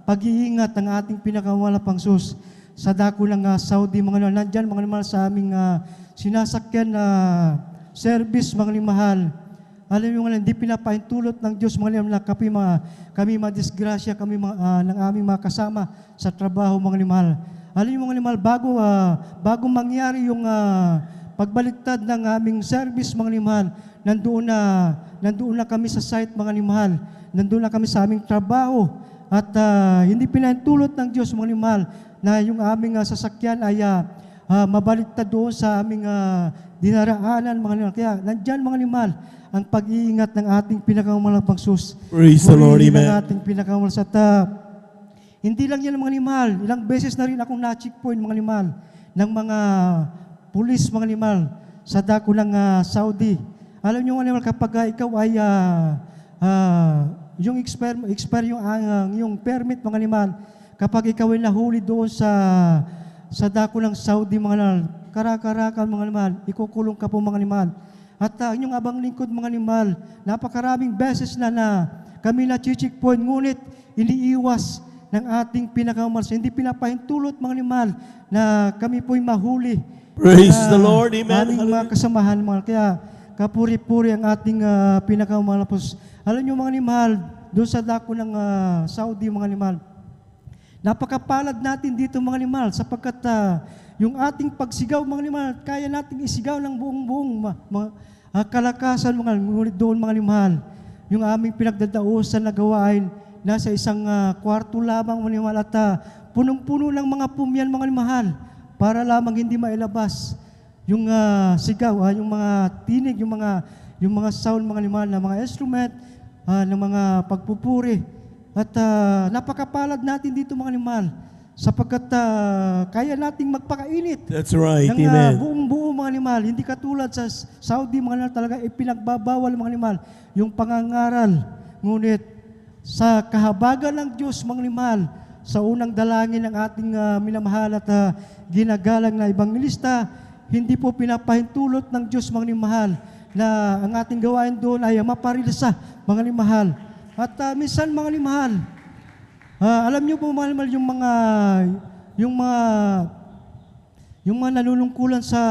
pag-iingat ng ating pinakamalapang Sus sa dako ng Saudi mga animal. Nandyan mga animal sa aming sinasakyan na service mga animal. Alam niyo nga, hindi pinapahintulot ng Diyos mga animal na kami madisgrasya, kami ng aming mga kasama sa trabaho mga animal. Alam niyo mga animal, bago mangyari yung pagbaliktad ng aming service mga animal, nandoon na kami sa site mga animal, nandoon na kami sa aming trabaho. At hindi pinahintulot ng Diyos mga animal na yung aming sasakyan ay mabaliktad doon sa aming dinaraanan mga animal. Kaya nandyan mga animal ang pag-iingat ng ating pinakamalapang Sus. Praise the Lord. Purihin Amen. ang ating pinakamalapang Sus. At hindi lang yan mga animal. Ilang beses na rin akong na-checkpoint mga animal ng mga pulis mga animal sa dako ng Saudi. Alam niyo mga animal, kapag ikaw ay yung expire yung permit mga animal, kapag ikaw ay nahuli doon sa dako ng Saudi mga animal, karakarakan mga animal, ikukulong ka po mga animal. At yung abang lingkod mga animal, napakaraming beses na kami na-checkpoint, ngunit iniiwas ng ating pinakamalas. Hindi pinapahintulot mga animal na kami po'y mahuli. Praise the Lord. Amen. Aming mga kasamahan mga. Kaya kapuri-puri ang ating pinakamalapos. Alam niyo mga animal, doon sa dako ng Saudi mga animal, napakapalad natin dito mga animal sapagkat yung ating pagsigaw mga animal, kaya nating isigaw ng buong kalakasan mga ngunit doon mga animal. Yung aming pinagdadausan na gawain, nasa isang kwarto lamang mga animal at punong-puno ng mga pumyan mga animal para lamang hindi mailabas yung sigaw, yung mga tinig, yung mga sound mga animal na mga instrument, ng mga pagpupuri. At napakapalad natin dito mga animal sapagkat kaya nating magpakainit. That's right. Ng Amen. buong mga animal. Hindi katulad sa Saudi mga animal talaga ipinagbabawal mga animal yung pangangaral. Ngunit sa kahabagan ng Diyos mga animal, sa unang dalangin ng ating minamahal at ginagalang na Evangelista, hindi po pinapahintulot ng Diyos mga animal na ang ating gawain doon ay maparilsa mga animal. At minsan mga animal, alam niyo po mga animal, yung mga nanunungkulan sa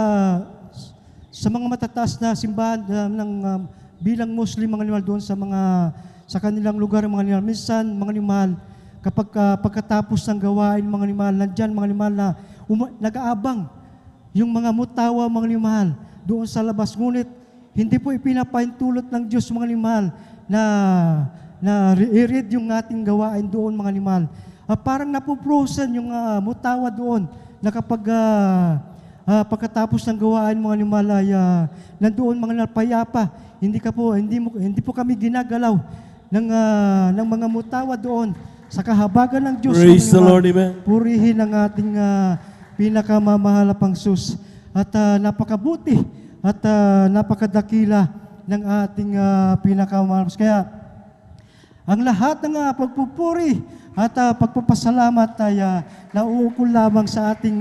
mga matataas na simbahan bilang Muslim mga animal doon sa sa kanilang lugar, mga animal. Minsan, mga animal, kapag pagkatapos ng gawain, mga animal, nandyan mga animal na nag-aabang yung mga mutawa, mga animal, doon sa labas. Ngunit, hindi po ipinapaintulot ng Diyos, mga animal, na i-read yung ating gawain doon, mga animal. Parang napuprosen yung mutawa doon na kapag pagkatapos ng gawain, mga animal, ay nandoon mga animal, payapa. Hindi po kami ginagalaw ng mga mutawa doon sa kahabagan ng Diyos. Praise the Lord, amen. Purihin ang ating pinakamamahalapang sus. At napakabuti at napakadakila ng ating pinakamamahalapang. Kaya ang lahat ng pagpupuri at pagpapasalamat ay nauukol lamang sa ating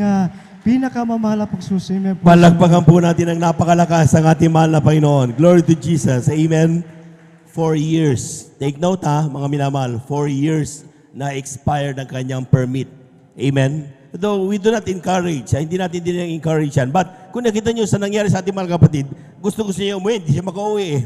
pinakamamahalapang sus. Amen. Palakpakan po natin ang napakalakas ng ating mahal na Panginoon. Glory to Jesus. Amen. 4 years. Take note mga minamahal. 4 years na expired ang kanyang permit. Amen. Though we do not encourage, hindi natin din encourage yan. But kung nakita nyo sa nangyari sa ating mga kapatid, gusto niya umuwi, hindi siya makauwi eh.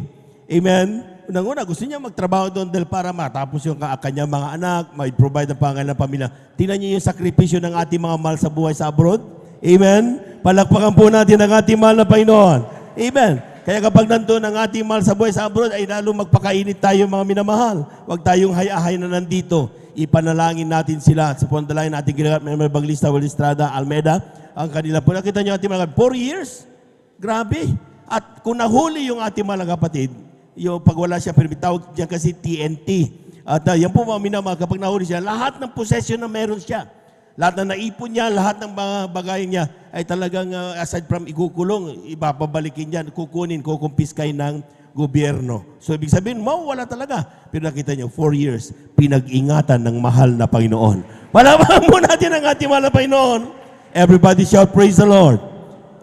Amen. Unang-una, gusto niya magtrabaho doon dahil para matapos yung kanyang mga anak, may provide ang pangangailangan ng pamilya. Tingnan niyo yung sakripisyo ng ating mga mahal sa buhay sa abroad. Amen. Palakpakan po natin ang ating mahal na Panginoon. Amen. Kaya kapag nandun ang ating mahal sa buhay sa abroad, ay lalo magpakainit tayo mga minamahal. Huwag tayong hayahay na nandito. Ipanalangin natin sila. Sa pondalangin natin ginagamit ng Evangelista Walistrada Almeida, ang kanila po. Nakita niyo ating mga 4 years? Grabe. At kung nahuli yung ating mga kapatid, yung pag wala siya permit, tawag diyan kasi TNT. At yan po mga minamahal, kapag nahuli siya, lahat ng possession na meron siya, lahat na naipon niya, lahat ng mga bagay niya ay talagang aside from ikukulong, ibabalikin niya, kukumpiskay ng gobyerno. So ibig sabihin, mawawala talaga. Pero nakita niyo, 4 years, pinag-ingatan ng mahal na Panginoon. Palapakan mo natin ang ating mahal na Panginoon. Everybody shout, praise the Lord.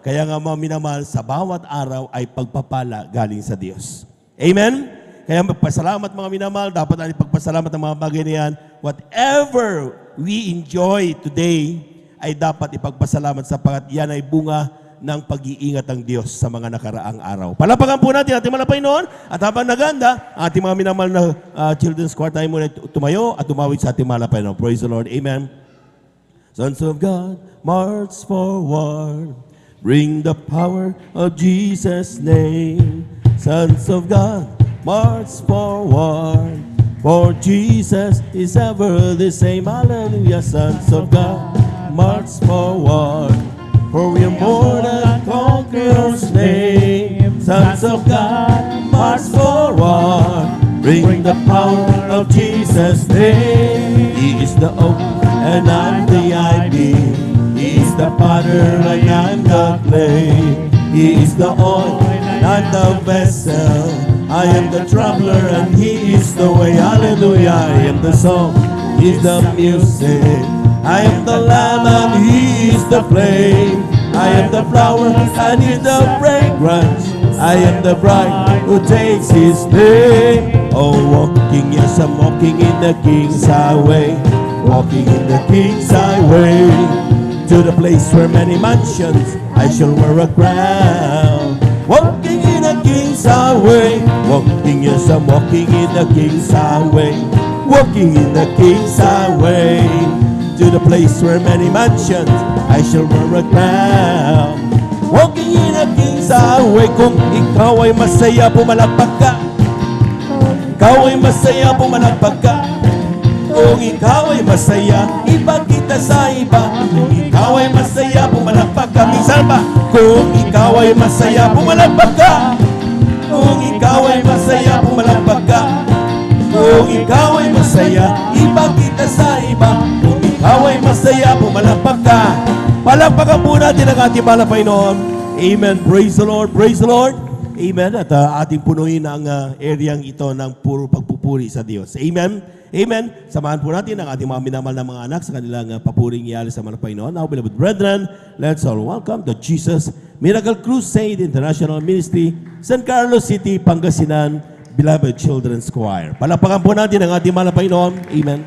Kaya nga mga minamahal, sa bawat araw ay pagpapala galing sa Diyos. Amen? Kaya magpasalamat mga minamahal, dapat natin pagpasalamat ng mga bagay na yan. Whatever we enjoy today ay dapat ipagpasalamat sapagkat yan ay bunga ng pag-iingat ng Diyos sa mga nakaraang araw. Palapakan po natin ating mga Panginoon at habang naganda, ating mga minamahal na children's choir tayo muna tumayo at tumawid sa ating mga Panginoon. Praise the Lord. Amen. Sons of God, march forward. Bring the power of Jesus' name. Sons of God, march forward. For Jesus is ever the same. Hallelujah. Sons of God, march forward. For we are more than conquerors' name. Sons of God, march forward. Bring the power of Jesus' name. He is the oak and I'm the ivy. He is the potter and I'm the clay. He is the oil and I'm the vessel. I am the traveler and He is the way. Hallelujah. I am the song, He is the music. I am the lamb and He is the flame. I am the flower and He is the fragrance. I am the bride who takes His name. Oh, walking, yes, I'm walking in the King's highway. Walking in the King's highway. To the place where many mansions I shall wear a crown. Walking in the King's highway. Walking, yes, I'm walking in the King's highway. Walking in the King's highway. To the place where many mansions I shall wear a crown. Walking in the King's highway. Kung ikaw ay masaya, pumalakpak ka. Ikaw ay masaya, pumalakpak ka. Kung ikaw ay masaya, ipagkita sa iba. Kung ikaw ay masaya, pumalakpak ka. Minsan ba? Kung ikaw ay masaya, pumalakpak ka. Kung ikaw ay masaya, pumalakpak ka. Kung ikaw ay masaya, ipagkita sa iba. Kung ikaw ay masaya, pumalakpak ka. Palakpakan po natin ang ating mahal na Panginoon. Amen. Praise the Lord. Praise the Lord. Amen. At ating punuin ang areang ito ng puro pagpupuri sa Diyos. Amen. Amen. Samahan po natin ang ating mga minamahal na mga anak sa kanilang papuring iyali sa mga Panginoon. Now, beloved brethren, let's all welcome the Jesus Miracle Crusade International Ministry, San Carlos City, Pangasinan, Beloved Children's Choir. Palakpakan po natin ang ating mahal na Panginoon. Amen.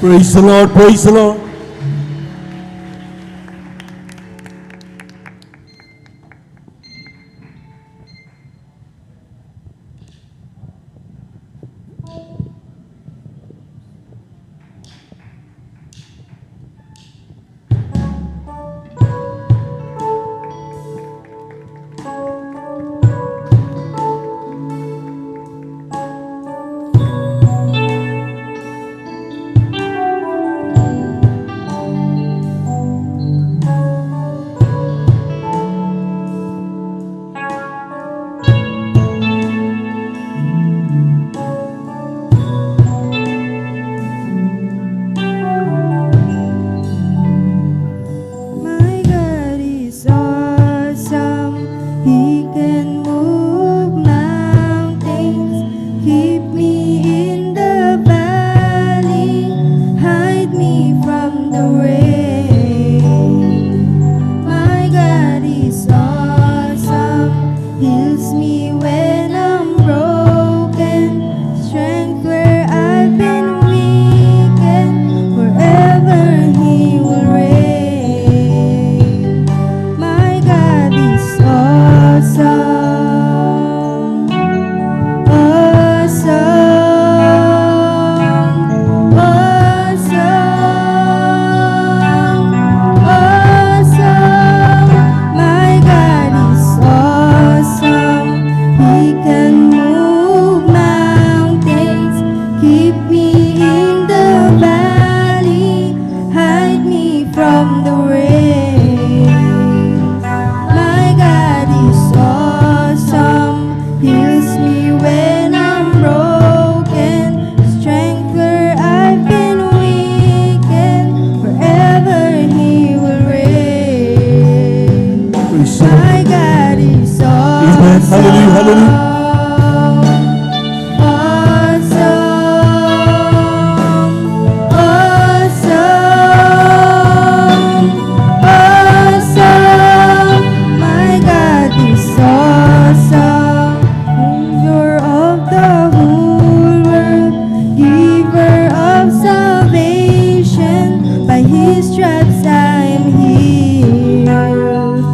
Praise the Lord, praise the Lord. My God is awesome. He can move mountains, keep me in the valley, hide me from the rain. My God is awesome. Heals me when I'm broken, strength where I've been weakened, forever He will reign. My God is awesome, awesome, awesome. My God is awesome. He can move mountains, keep me in the valley, hide me from the rain. My God is awesome. Heals me when I'm broken, strength where I've been weakened, forever He will reign. Praise the Lord. My God is awesome. Amen. Hallelujah, hallelujah. Awesome, my God is awesome. Ruler of the whole world, giver of salvation, by His stripes I am healed.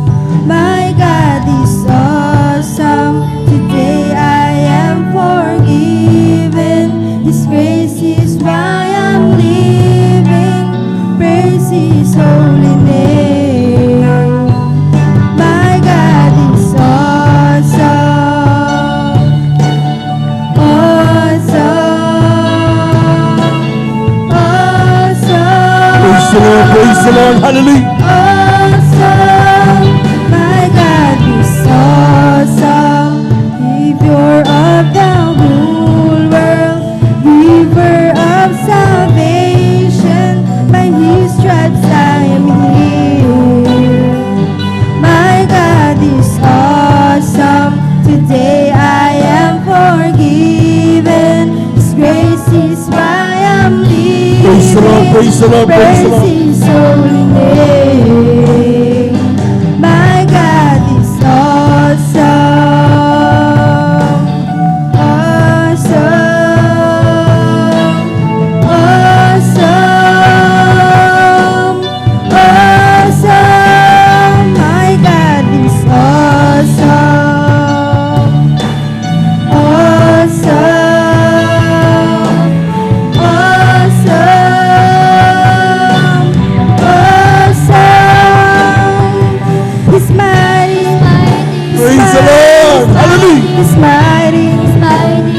My God is awesome. Today I am forgiven. His grace is why I'm living. Praise His holy name. My God is awesome. Awesome. Awesome. Praise the Lord, praise the Lord. Hallelujah. Awesome, my God is awesome. Savior of the whole world, giver of salvation, by His stripes I am healed. My God is awesome. Today I am forgiven. His grace is why I'm living. Praise the Lord, praise the Lord, praise the Lord. His holy name. My God is awesome. Awesome. Awesome. Awesome. My God is awesome. Awesome. Awesome. He's mighty. Praise the Lord. Hallelujah. He's mighty. He's mighty.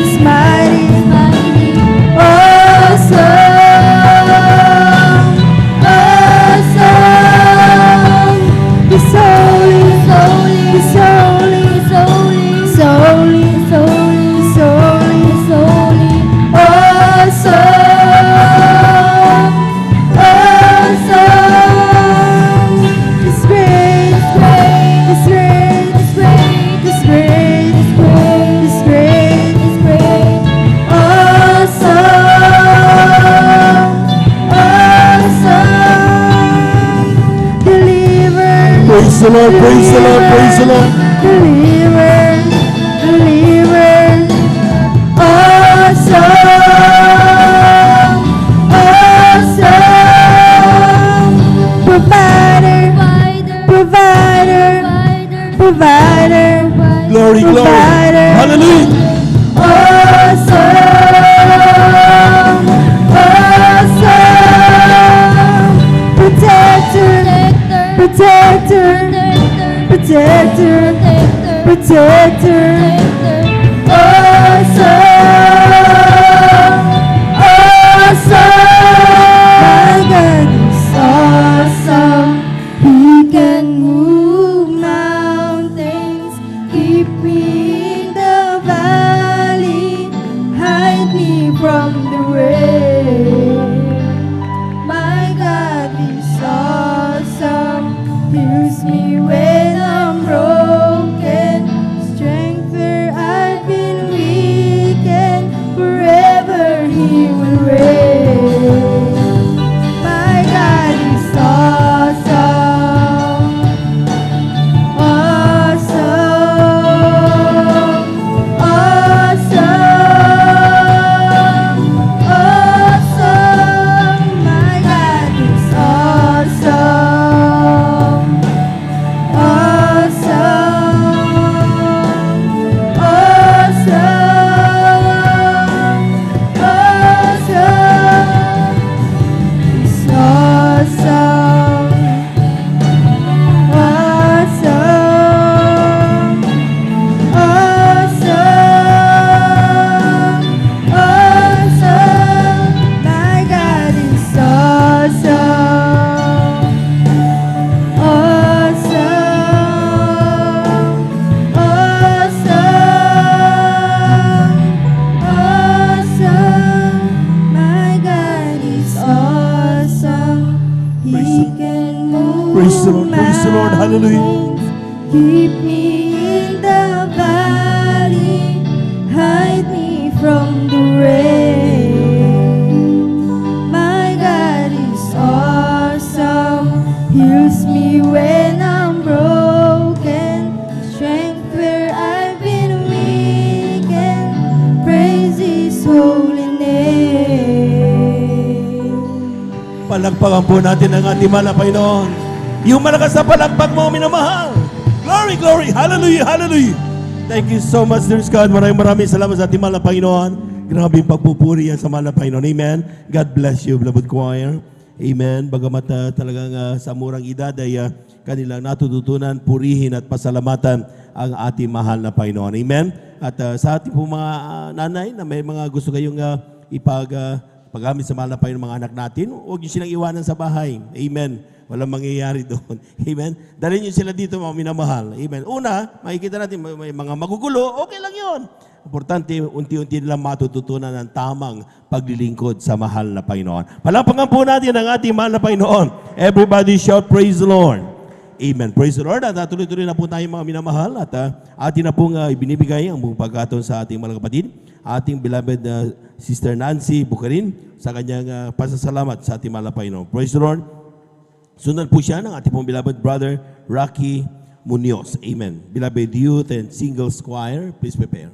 Awesome. Awesome. He's holy. He's holy. He's holy. He's holy. Awesome. Awesome. He's great. He's great. He's great. He's great. He's great. He's great. He's great. Awesome. Awesome. Deliver. Praise the Lord, praise the Lord, praise the Lord. Deliver. Awesome. Awesome. provider, Glory, glory. provider. Hallelujah. Awesome, awesome, protector, protector, protector, protector. Awesome, awesome. My God is awesome. He can move mountains, keep me in the valley, hide me from the rain. My God is awesome. Heals me when I'm broken, strength where I've been weak, and forever He will reign. My God is awesome, awesome, awesome, awesome. My God is awesome, awesome, Praise the Lord, praise the Lord, hallelujah. Keep me in the valley, hide me from the rain. My God is awesome, heals me when I'm broken, strength where I've been weak, and praise His holy name. Palakpakan po natin ang ating mahal na Panginoon. Yung malakas na palakpak mo, minamahal. Glory, glory. Hallelujah, hallelujah. Thank you so much, dear God. Maraming salamat sa ating mahal na Panginoon. Grabe yung pagpupuri yan sa mahal na Panginoon. Amen. God bless you, beloved choir. Amen. Bagamat talagang sa murang edad ay kanilang natututunan, purihin at pasalamatan ang ating mahal na Panginoon. Amen. At sa ating po mga nanay na may mga gusto kayong paggamit sa mahal na Panginoon mga anak natin, huwag niyo silang iwanan sa bahay. Amen. Walang mangyayari doon. Amen. Dalhin niyo sila dito, mga minamahal. Amen. Una, makikita natin may mga magugulo, okay lang yon. Importante, unti-unti nilang matututunan ng tamang paglilingkod sa mahal na Panginoon. Palakpakan po natin ang ating mahal na Panginoon. Everybody shout, praise the Lord. Amen. Praise the Lord. At tuloy-tuloy na po tayo mga minamahal. At atin na pong ibinibigay ang buong pagkataon sa ating mga kapatid. Ating beloved Sister Nancy Bukarin sa kanyang pasasalamat sa ating mahal na Panginoon. Praise the Lord. Sundan po siya ng ating pong beloved brother, Rocky Munoz. Amen. Beloved youth and singles choir, please prepare.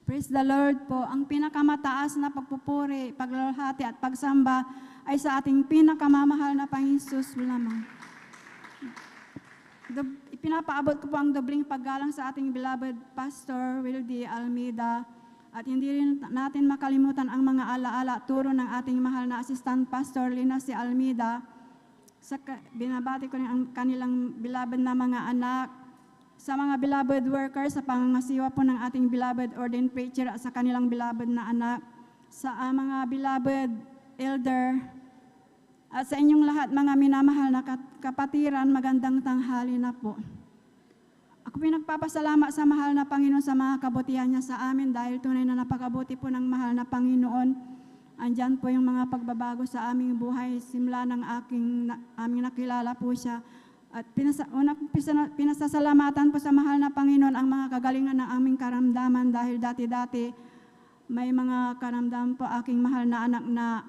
Praise the Lord po. Ang pinakamataas na pagpupuri, paglalahati at pagsamba ay sa ating pinakamamahal na Panginoon Jesus lamang. Pinapaabot ko po ang dobling paggalang sa ating beloved Pastor Wildy Almeida. At hindi rin natin makalimutan ang mga alaala turo ng ating mahal na Assistant Pastor Lina C. Almeida. Binabati ko rin ang kanilang beloved na mga anak, sa mga beloved workers, sa pangangasiwa po ng ating beloved ordained preacher at sa kanilang beloved na anak, sa mga beloved elder, at sa inyong lahat mga minamahal na kapatiran, magandang tanghali na po. Ako pinagpapasalamat sa mahal na Panginoon sa mga kabutihan niya sa amin dahil tunay na napakabuti po ng mahal na Panginoon. Andyan po yung mga pagbabago sa aming buhay, simula ng aming nakilala po siya. At pinasasalamatan po sa mahal na Panginoon ang mga kagalingan ng aming karamdaman dahil dati-dati may mga karamdaman po aking mahal na anak na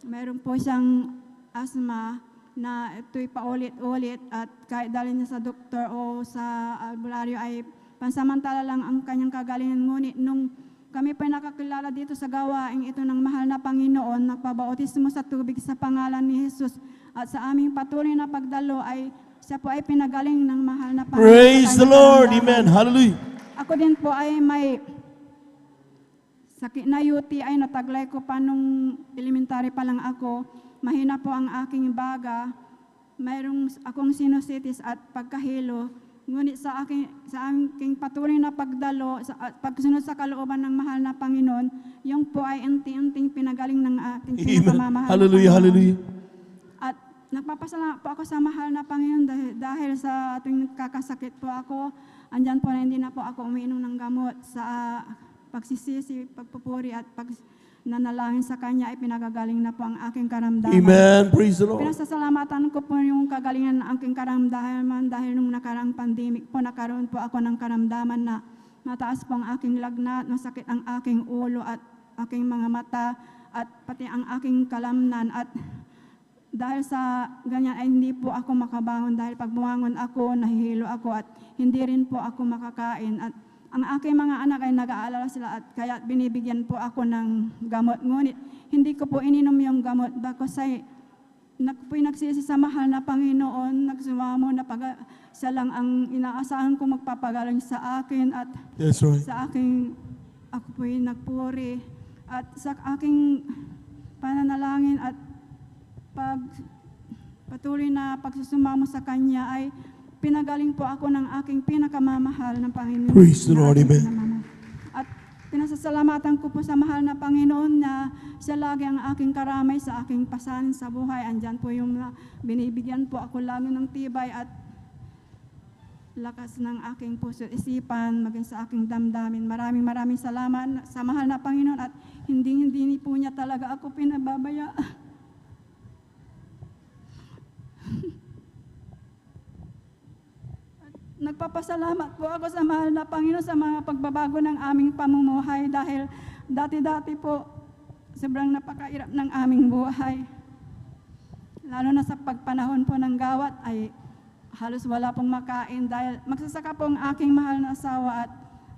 mayroon po siyang asthma na ito'y paulit-ulit at kahit dalhin niya sa doktor o sa albularyo ay pansamantala lang ang kanyang kagalingan. Ngunit nung kami po'y nakakilala dito sa gawaing ito ng mahal na Panginoon, nagpabautismo sa tubig sa pangalan ni Jesus. At sa aming patuloy na pagdalo ay siya po ay pinagaling ng mahal na Panginoon. Praise sa the kanyang Lord. karamdaman. Amen. Hallelujah. Ako din po ay may sakit na UTI ay nataglay ko pa nung elementary pa lang ako. Mahina po ang aking baga. Mayroong akong sinusitis at pagkahilo. Ngunit sa aking patuloy na pagdalo, at pagsunod sa kalooban ng mahal na Panginoon, yung po ay unti-unting pinagaling ng ating Amen. pinakamamahal na Hallelujah. Panginoon. Hallelujah. At nagpapasalamat po ako sa mahal na Panginoon dahil sa ating kakasakit po ako. Andyan po na hindi na po ako umiinom ng gamot sa pagsisisi, pagpupuri at nanalangin sa Kanya ay pinagagaling na po ang aking karamdaman. Amen. Praise the Lord. Pinasasalamatan ko po yung kagalingan ng aking karamdaman dahil nung nakaraang pandemic po, nakaroon po ako ng karamdaman na mataas po ang aking lagnat, masakit ang aking ulo at aking mga mata at pati ang aking kalamnan. At dahil sa ganyan ay hindi po ako makabangon dahil pag bumangon ako, nahihilo ako at hindi rin po ako makakain. At ang aking mga anak ay nag-aalala sila at kaya binibigyan po ako ng gamot. Ngunit hindi ko po ininom yung gamot bakos ay po'y nagsisi sa mahal na Panginoon, nagsumamo na siya lang ang inaasahan ko magpapagaling sa akin at That's right. sa aking, ako po'y nagpuri at sa aking pananalangin at patuloy na pagsusumamo sa Kanya ay pinagaling po ako ng aking pinakamamahal ng Panginoon. Praise the Lord. na aking Amen. pinamamahal. At pinasasalamatan ko po sa mahal na Panginoon na siya lagi ang aking karamay sa aking pasanin sa buhay. Andyan po yung binibigyan po ako lagi ng tibay at lakas ng aking puso at isipan, maging sa aking damdamin. Maraming salamat sa mahal na Panginoon at hindi po niya talaga ako pinababaya. Nagpapasalamat po ako sa mahal na Panginoon sa mga pagbabago ng aming pamumuhay dahil dati-dati po sobrang napakairap ng aming buhay. Lalo na sa pagpanahon po ng gawat ay halos wala pong makain dahil magsasaka po ang aking mahal na asawa at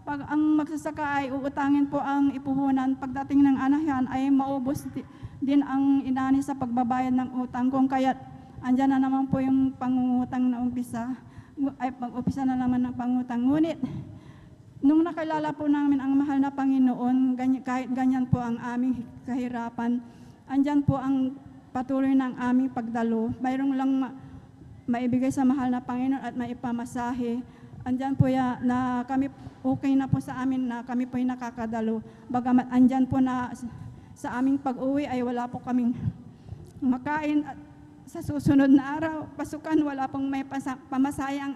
pag ang magsasaka ay uutangin po ang ipuhunan, pagdating ng anahan ay maubos din ang inani sa pagbabayad ng utang kung kaya't andyan na naman po yung pangungutang na umpisa. Ay pag-upisa na naman ng pangutang. Ngunit, nung nakilala po namin ang mahal na Panginoon, kahit ganyan po ang aming kahirapan, andyan po ang patuloy ng aming pagdalo. Mayroong lang maibigay sa mahal na Panginoon at maipamasahe. Andyan po na kami, okay na po sa amin na kami po ay nakakadalo. Bagamat andyan po na sa aming pag-uwi ay wala po kaming makain at sa susunod na araw, pasukan, wala pong may pamasaya ang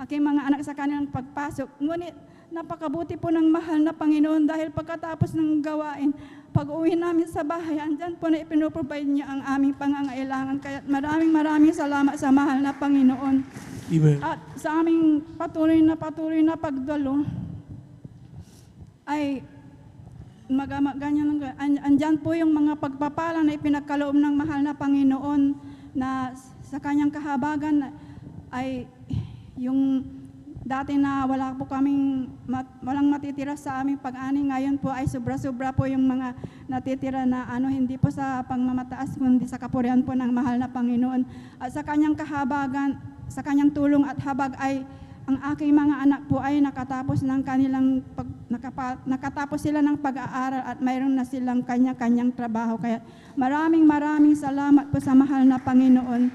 aking mga anak sa kanilang pagpasok. Ngunit napakabuti po ng mahal na Panginoon dahil pagkatapos ng gawain, pag-uwi namin sa bahay, andyan po na ipinoprovide niya ang aming pangangailangan. Kaya maraming salamat sa mahal na Panginoon. Amen. At sa aming patuloy na pagdalo, ay ganyan, andyan po yung mga pagpapala na ipinagkaloob ng mahal na Panginoon na sa kanyang kahabagan ay yung dati na wala po kaming walang matitira sa aming pag-ani, ngayon po ay sobra-sobra po yung mga natitira na hindi po sa pangmamataas kundi sa kapurihan po ng mahal na Panginoon. At sa kanyang kahabagan, sa kanyang tulong at habag ay ang aking mga anak po ay nakatapos sila ng pag-aaral at mayroon na silang kanya-kanyang trabaho. Kaya maraming salamat po sa mahal na Panginoon.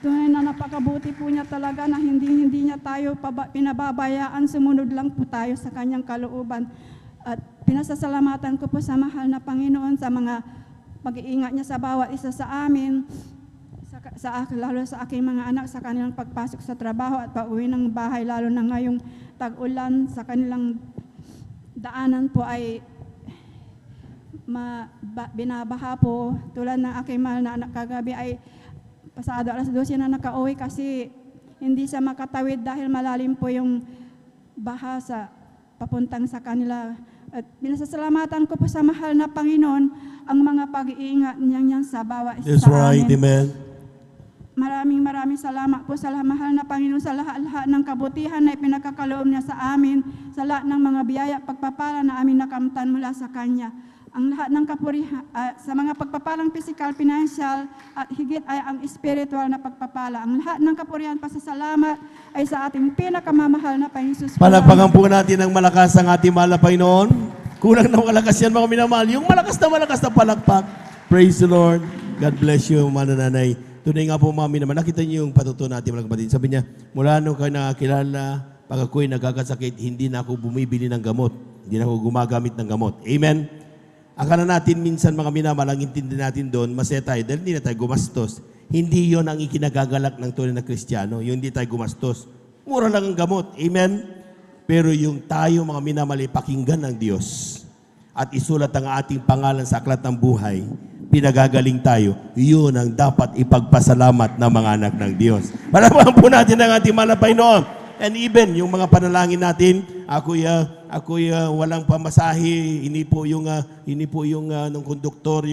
Tunay na napakabuti po niya talaga na hindi niya tayo pinababayaan, sumunod lang po tayo sa kanyang kalooban. At pinasasalamatan ko po sa mahal na Panginoon sa mga pag-iingat niya sa bawat isa sa amin. Lalo sa aking mga anak sa kanilang pagpasok sa trabaho at pauwi ng bahay, lalo na ngayong tag-ulan sa kanilang daanan po ay binabaha po. Tulad ng aking mahal na anak kagabi ay pasado alas 12 na nakauwi kasi hindi siya makatawid dahil malalim po yung baha sa papuntang sa kanila. At binasasalamatan ko po sa mahal na Panginoon ang mga pag-iingat niya sa bawat isa That's sa right. amin. Amen. Maraming maraming salamat po sa mahal na Panginoon sa lahat-lahat ng kabutihan na ipinagkakaloob niya sa amin, sa lahat ng mga biyaya at pagpapala na amin nakamtan mula sa Kanya. Ang lahat ng kapurihan, sa mga pagpapalang physical, financial, at higit ay ang spiritual na pagpapala. Ang lahat ng kapurihan, pasasalamat ay sa ating pinakamamahal na Panginoon. Palakpakan po natin ng malakas ang ating mahal na Panginoon. Kulang na malakas yan mga minamahal. Yung malakas na palakpak. Praise the Lord. God bless you, mga nanay. Tunay nga po mga minamahal. Nakita niyo yung patuto natin mga kapatid. Sabi niya, mula nung kayo nakakilala, pag ako'y nagkakasakit, hindi na ako bumibili ng gamot. Hindi na ako gumagamit ng gamot. Amen? Akala natin minsan mga minamahal, ang intindi natin doon, masaya tayo dahil hindi na tayo gumastos. Hindi yon ang ikinagagalak ng tunay na Kristiyano. Yung hindi tayo gumastos. Mura lang ang gamot. Amen? Pero yung tayo mga minamahal, pakinggan ng Diyos at isulat ang ating pangalan sa aklat ng buhay, pinagagaling tayo, yun ang dapat ipagpasalamat ng mga anak ng Diyos. Palapakan po natin ang ating mahal na Panginoon. And even, yung mga panalangin natin, ako'y walang pamasahe, ini po yung ng konduktor,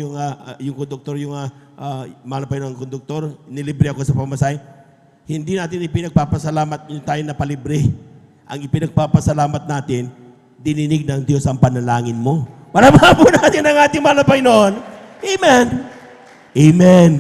mahal na Panginoon, konduktor, nilibre ako sa pamasahe. Hindi natin ipinagpapasalamat yung tayo na palibre. Ang ipinagpapasalamat natin, dininig ng Diyos ang panalangin mo. Palapakan po natin ang ating mahal na Panginoon. Amen. Amen.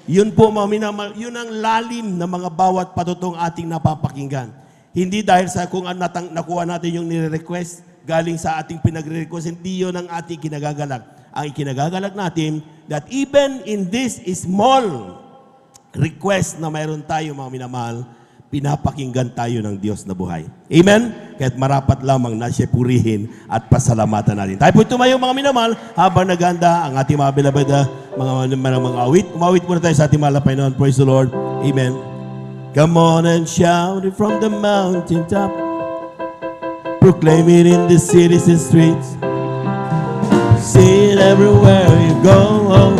Yun po, mga minamahal, yun ang lalim ng mga bawat patutong ating napapakinggan. Hindi dahil sa kung nakuha natin yung nire-request galing sa ating pinagre-request, hindi yun ang ating kinagagalak. Ang ikinagagalak natin that even in this small request na mayroon tayo, mga minamahal, pinapakinggan tayo ng Diyos na buhay. Amen? Kaya't marapat lamang na siya purihin at pasalamatan natin. Tayo po tumayo mga minamahal habang naganda ang ating mga beloved mga awit. Umawit muna tayo sa ating mahal na Panginoon. Praise the Lord. Amen. Come on and shout it from the mountaintop. Proclaim it in the cities and streets. Sing it everywhere you go.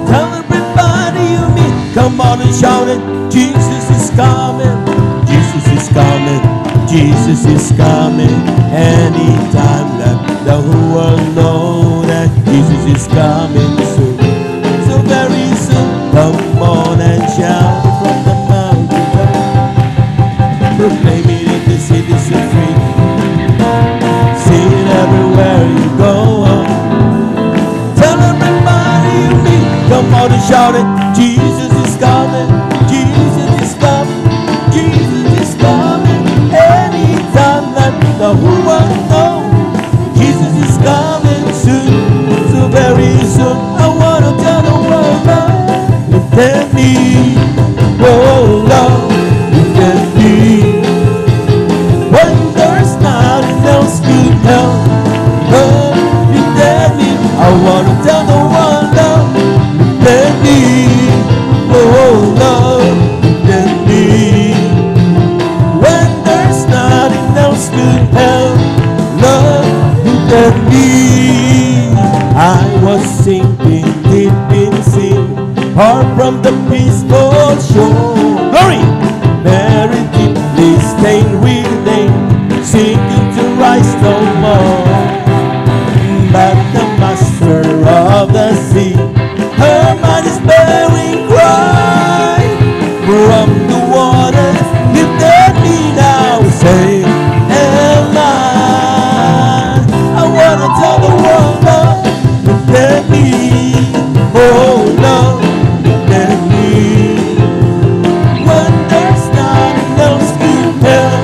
Tell everybody you meet. Come on and shout it. Jesus is coming. Jesus is coming. Jesus is coming. Anytime that the whole world know that Jesus is coming soon. So very soon. Come on and shout from the mountain top. Proclaim it in the cities and streets. Sing it everywhere you go. Tell everybody you meet. Come on and shout it. Jesus is coming. Jesus is coming. Jesus is coming. Anytime that the whole world know Jesus is coming soon. So very soon. I wanna tell the world now. Look at me. Oh Lord. Look at me. When there's nothing else to tell. Oh, look at me. I wanna tell the world now. Look at me. Oh Lord, look at me. When there's nothing else to help, Lord, look at me. I was sinking deep in sin, far from the peaceful shore. Glory! Very deeply stained within, sinking to rise no more. But the master of the sea, her mind is bearing cry from the waters. Lift at me now, say, Ella. I wanna tell the world, Lord, look at me. Oh Lord, look at me. When there's nothing else to tell,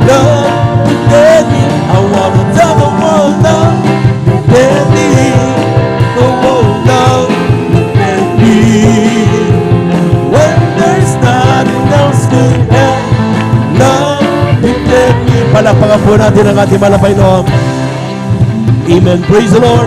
Lord, look at me. I wanna tell the world, Lord, look at me. Oh Lord, look at me. When there's nothing else to help, Lord, look at me. Palakpakan po natin ang ating mahal na Panginoon. Amen. Praise the Lord.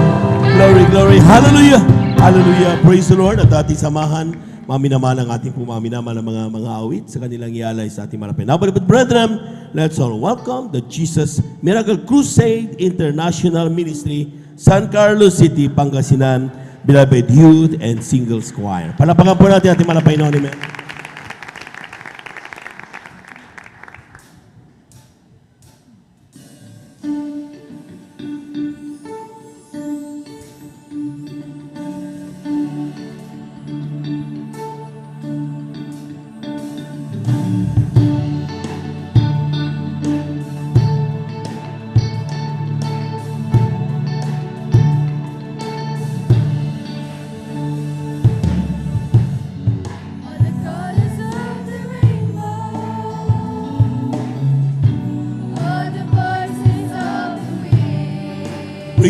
Glory, glory. Hallelujah. Hallelujah. Praise the Lord. At ating samahan, mga minamahal ang ating po mga minamahal ng mga awit sa kanilang ialay sa ating malapit. Now, but brethren, let's all welcome the Jesus Miracle Crusade International Ministry, San Carlos City, Pangasinan, Beloved Youth and Singles Choir. Palapakan po natin ating malapit noon. Amen.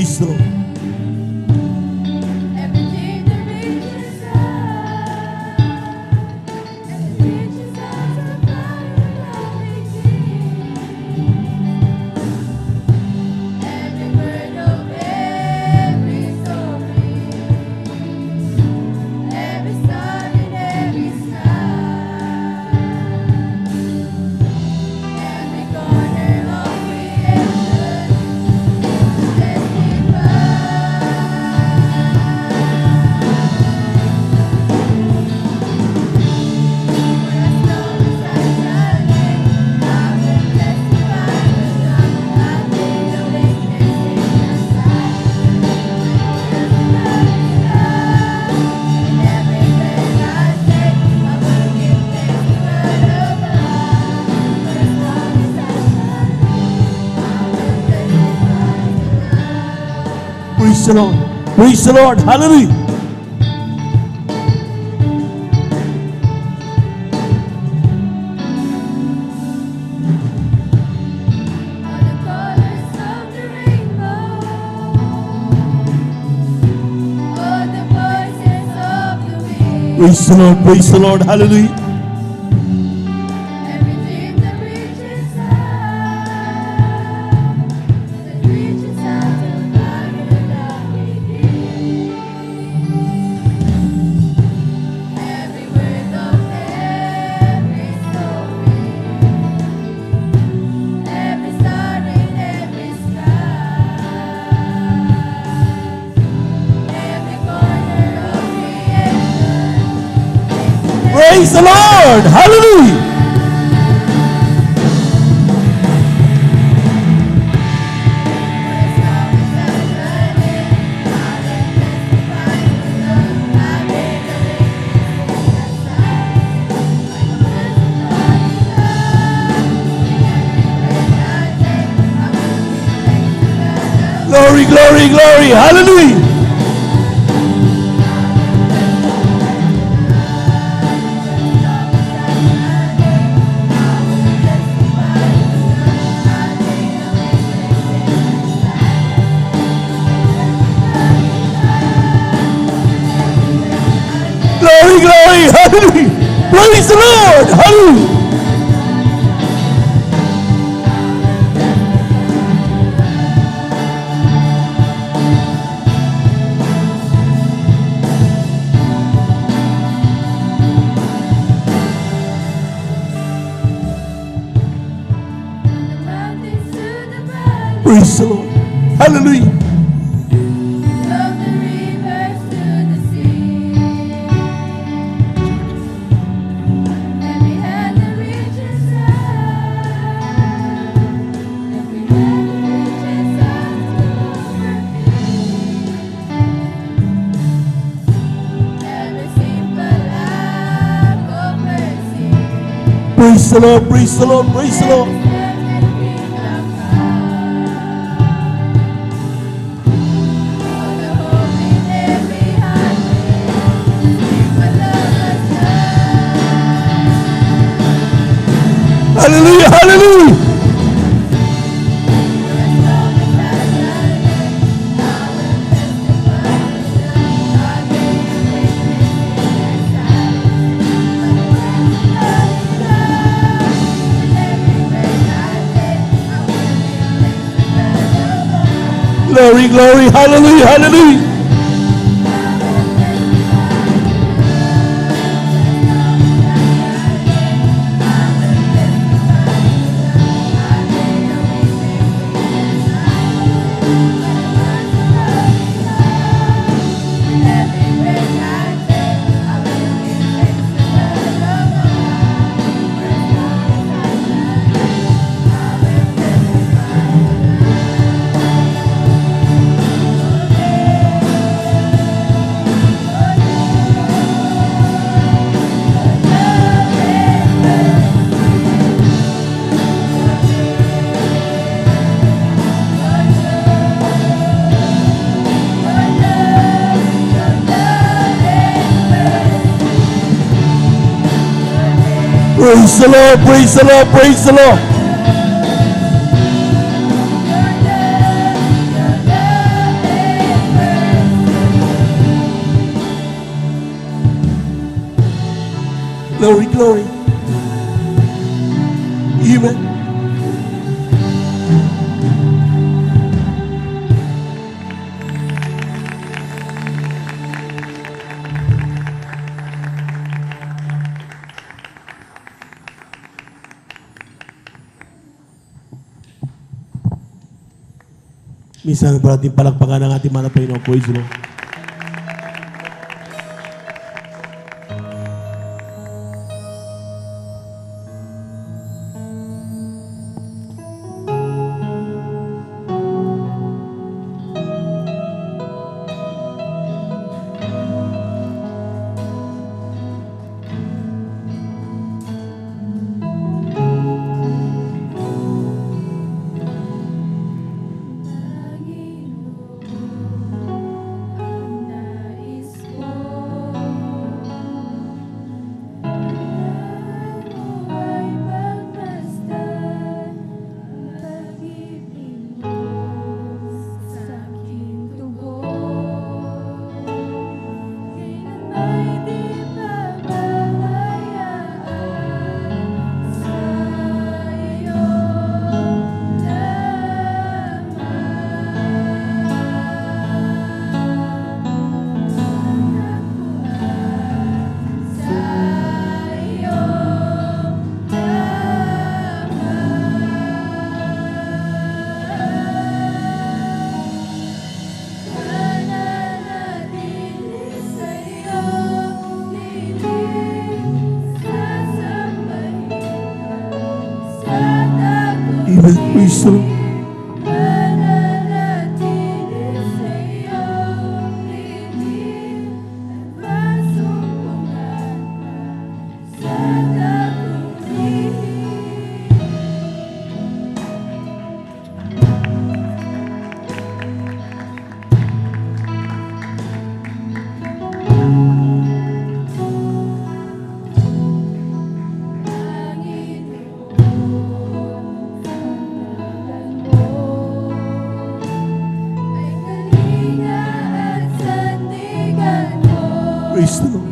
Praise the Lord. Everything that reaches out, and it reaches out to find everything. Every word of every story, every star in every sky, every corner of creation testify. Praise the Lord. Praise the Lord. Hallelujah. All the colors of the rainbow, all the voices of the wind, Praise the Lord. Praise the Lord. Hallelujah. everything that reaches out to find everything. Every word of every story, every star in every sky, every corner of creation. Praise the Lord. Hallelujah. Glory, glory, glory. Hallelujah. Glory, glory. Hallelujah. Praise the Lord. Hallelujah. Praise the Lord. Hallelujah. From the rivers to the sea, every hand that reaches out, every hand that reaches out to her feet, every simple act of mercy, Praise the Lord. Praise the Lord. Praise the Lord. every step that brings a all the hope in every heartbeat, simple love has done. Hallelujah. Hallelujah. Glory, glory. Hallelujah. Hallelujah. Praise the Lord, praise the Lord, praise the Lord. Glory, glory. Amen. Minsan pa natin palakpakan ng ating mga Panginoon. Praise the Lord. Amen. Praise the Lord. Praise the Lord.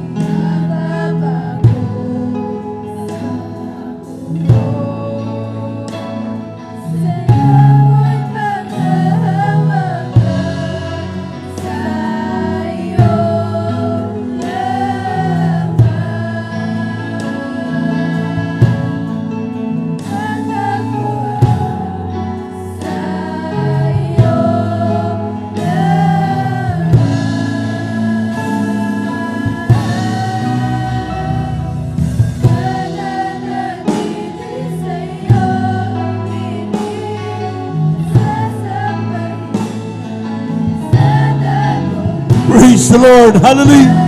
Praise the Lord. Hallelujah.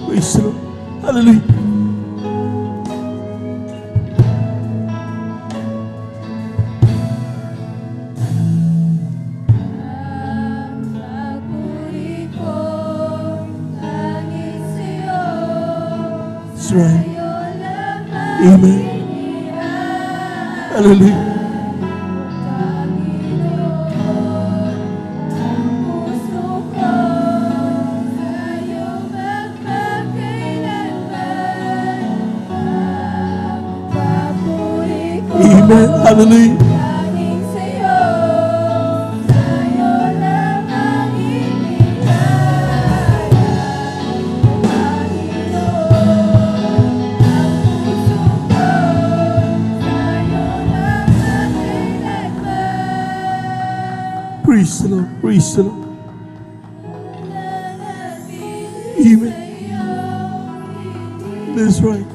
Praise the Lord. Hallelujah. That's right. Amen. Hallelujah. Amen. Hallelujah. Praise the Lord. Praise the Lord. Amen. That's right.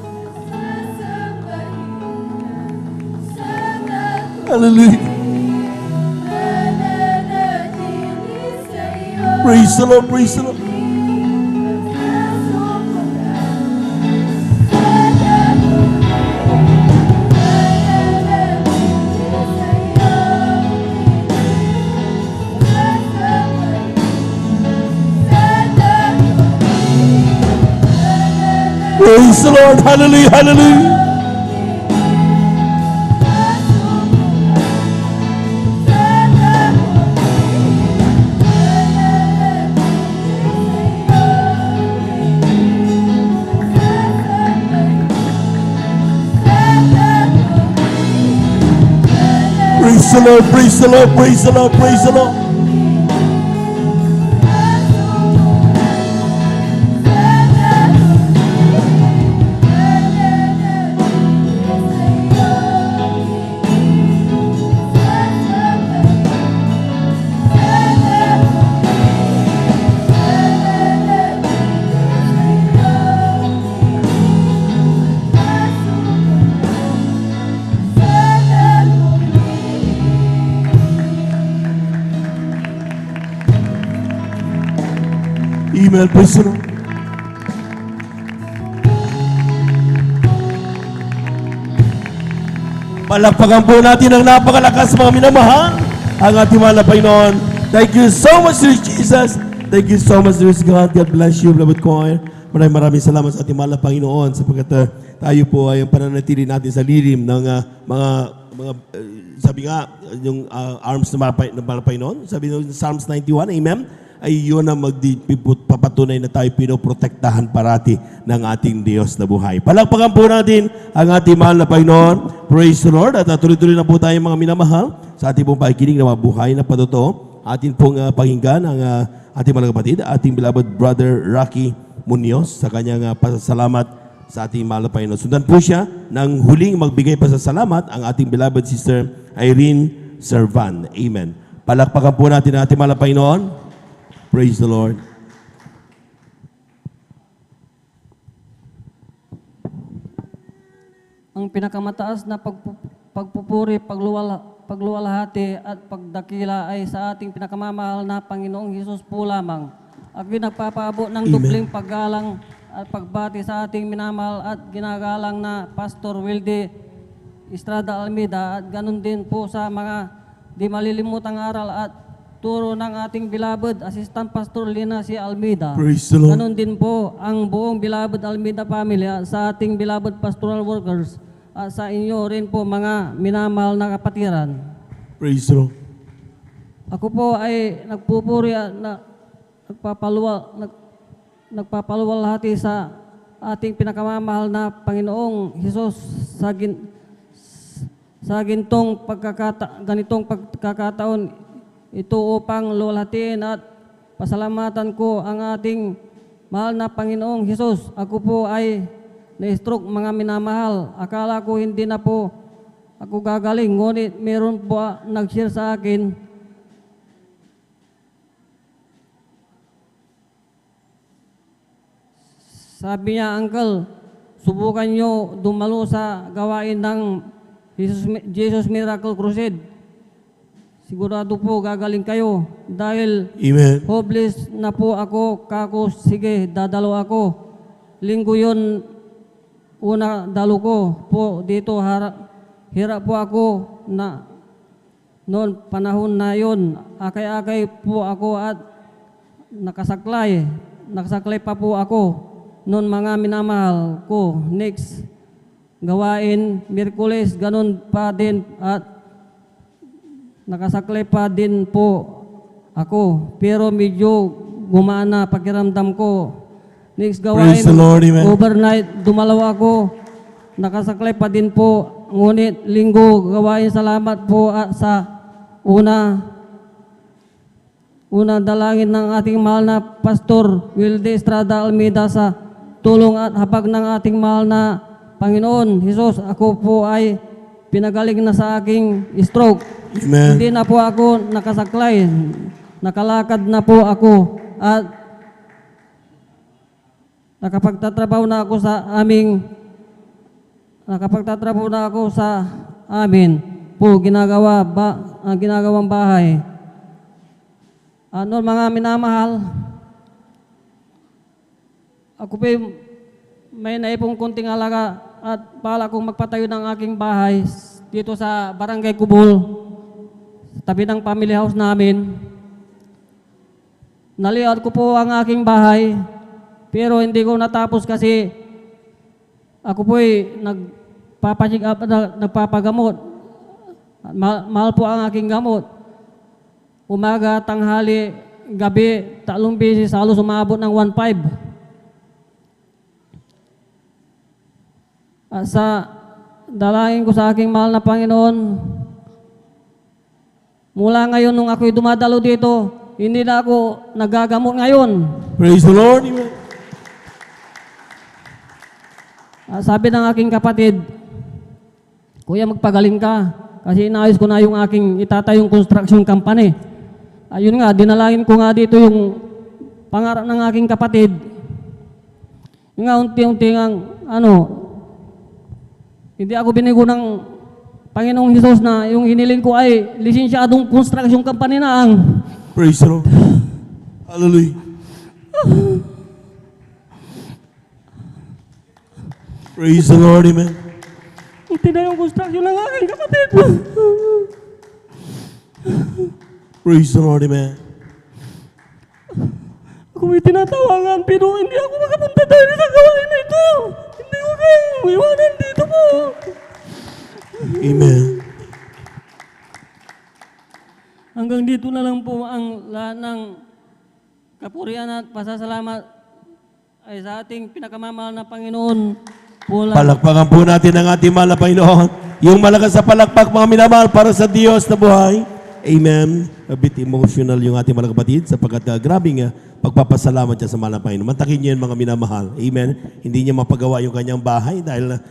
Hallelujah. Praise the Lord. Praise the Lord. Praise the Lord. Hallelujah, hallelujah. Praise the Lord, praise the Lord, praise the Lord, praise the Lord. Amen. Praise the Lord. Palakpakan po natin ang napakalakas mga minamahal ang ating mahal na Panginoon. Thank you so much, Lord Jesus. Thank you so much, Lord God. God bless you, beloved choir. Maraming salamat sa ating mahal na Panginoon sapagkat tayo po ay ang pananatili natin sa lilim ng mga sabi nga, yung arms ng mahal na Panginoon. Sabi ng Psalms 91, amen? Ay yun ang papatunay na tayo pinoprotektahan parati ng ating Diyos na buhay. Palakpakan po natin ang ating mahal na Panginoon. Praise the Lord. At tuloy-tuloy na po tayo mga minamahal sa ating pong pakikinig na mabuhay na patotoo. Atin pong pakinggan ang ating mga kapatid, ating beloved brother Rocky Munoz sa kanyang pasasalamat sa ating mahal na Panginoon. Sundan po siya ng huling magbigay pasasalamat ang ating beloved sister Irene Servan. Amen. Palakpakan po natin ang ating mahal na Panginoon. Praise the Lord. Ang pinakamataas na pagpupuri, pagluwalhati at pagdakila ay sa ating pinakamamahal na Panginoong Hesus po lamang. Ako'y nagpapaabot ng dubling paggalang at pagbati sa ating minamahal at ginagalang na Pastor Wildy Estrada Almeida at ganun din po sa mga di malilimutang aral at turo ng ating beloved Assistant Pastor Lina C. Almeida. Praise the Lord. Ganon din po ang buong beloved Almeida family at sa ating beloved pastoral workers at sa inyo rin po mga minamahal na kapatiran. Praise the Lord. Ako po ay nagpupuri at nagpapaluwalhati sa ating pinakamamahal na Panginoong Hesus sa ganitong pagkakataon ito upang luwalhatiin at pasalamatan ko ang ating mahal na Panginoong Hesus. Ako po ay na-stroke mga minamahal. Akala ko hindi na po ako gagaling, ngunit meron po nag-share sa akin. Sabi niya, Uncle, subukan nyo dumalo sa gawain ng Jesus Miracle Crusade. Sigurado po gagaling kayo dahil Amen. hopeless na po ako. Kako, sige, dadalo ako. Linggo yun, una dalo ko po dito. Hirap po ako na noon panahon na yun. Akay-akay po ako at nakasaklay. Nakasaklay pa po ako. Noon mga minamahal ko. Next, gawain, Miyerkules, ganun pa din at nakasaklay pa din po ako, pero medyo gumana pakiramdam ko. Next gawain, Praise the Lord, amen. overnight, dumalaw ako, nakasaklay pa din po. Ngunit linggo, gawain, salamat po at sa una dalangin ng ating mahal na Pastor Wildy Estrada Almeida sa tulong at habag ng ating mahal na Panginoon Hesus. Ako po ay pinagaling na sa aking stroke. Amen. Hindi na po ako nakasaklay. Nakalakad na po ako at nakapagtatrabaho na ako sa amin po ginagawang bahay. Ano mga minamahal, ako po may naipong kunting alaga at bala kong magpatayo ng aking bahay dito sa Barangay Kubol, tabi ng family house namin. Naliad ko po ang aking bahay, pero hindi ko natapos kasi ako po'y nagpapacheck up at nagpapagamot. Mahal po ang aking gamot. Umaga, tanghali, gabi, 3 beses, halos umabot ng 1.5. At sa dalangin ko sa aking mahal na Panginoon, mula ngayon nung ako'y dumadalo dito, hindi na ako nagagamot ngayon. Praise the Lord. Amen. Sabi ng aking kapatid, Kuya, magpagaling ka kasi inaayos ko na yung aking itatayong construction company. Ayun nga, dinalangin ko nga dito yung pangarap ng aking kapatid. Yung nga, unti-unti nga, hindi ako binigo ng Panginoong Hesus na yung hiniling ko ay lisensyadong construction company na ang. Praise the Lord. Hallelujah. Praise the Lord. Amen. Unti na yung construction ng aking kapatid. Praise the Lord. Amen. Ako may tinatawagan pero hindi ako makapunta dahil sa gawain na ito. Hindi ko kayong iwanan dito po. Amen. Hanggang dito na lang po ang lahat ng kapurian at pasasalamat ay sa ating pinakamamahal na Panginoon. Palakpakan po natin ang ating mahal na Panginoon. Yung malakas sa palakpak, mga minamahal, para sa Diyos na buhay. Amen. A bit emotional yung ating mga kapatid sapagkat grabing pagpapasalamat niya sa mahal na Panginoon. Mantakin niyo yan, mga minamahal. Amen. Hindi niya mapagawa yung kanyang bahay dahil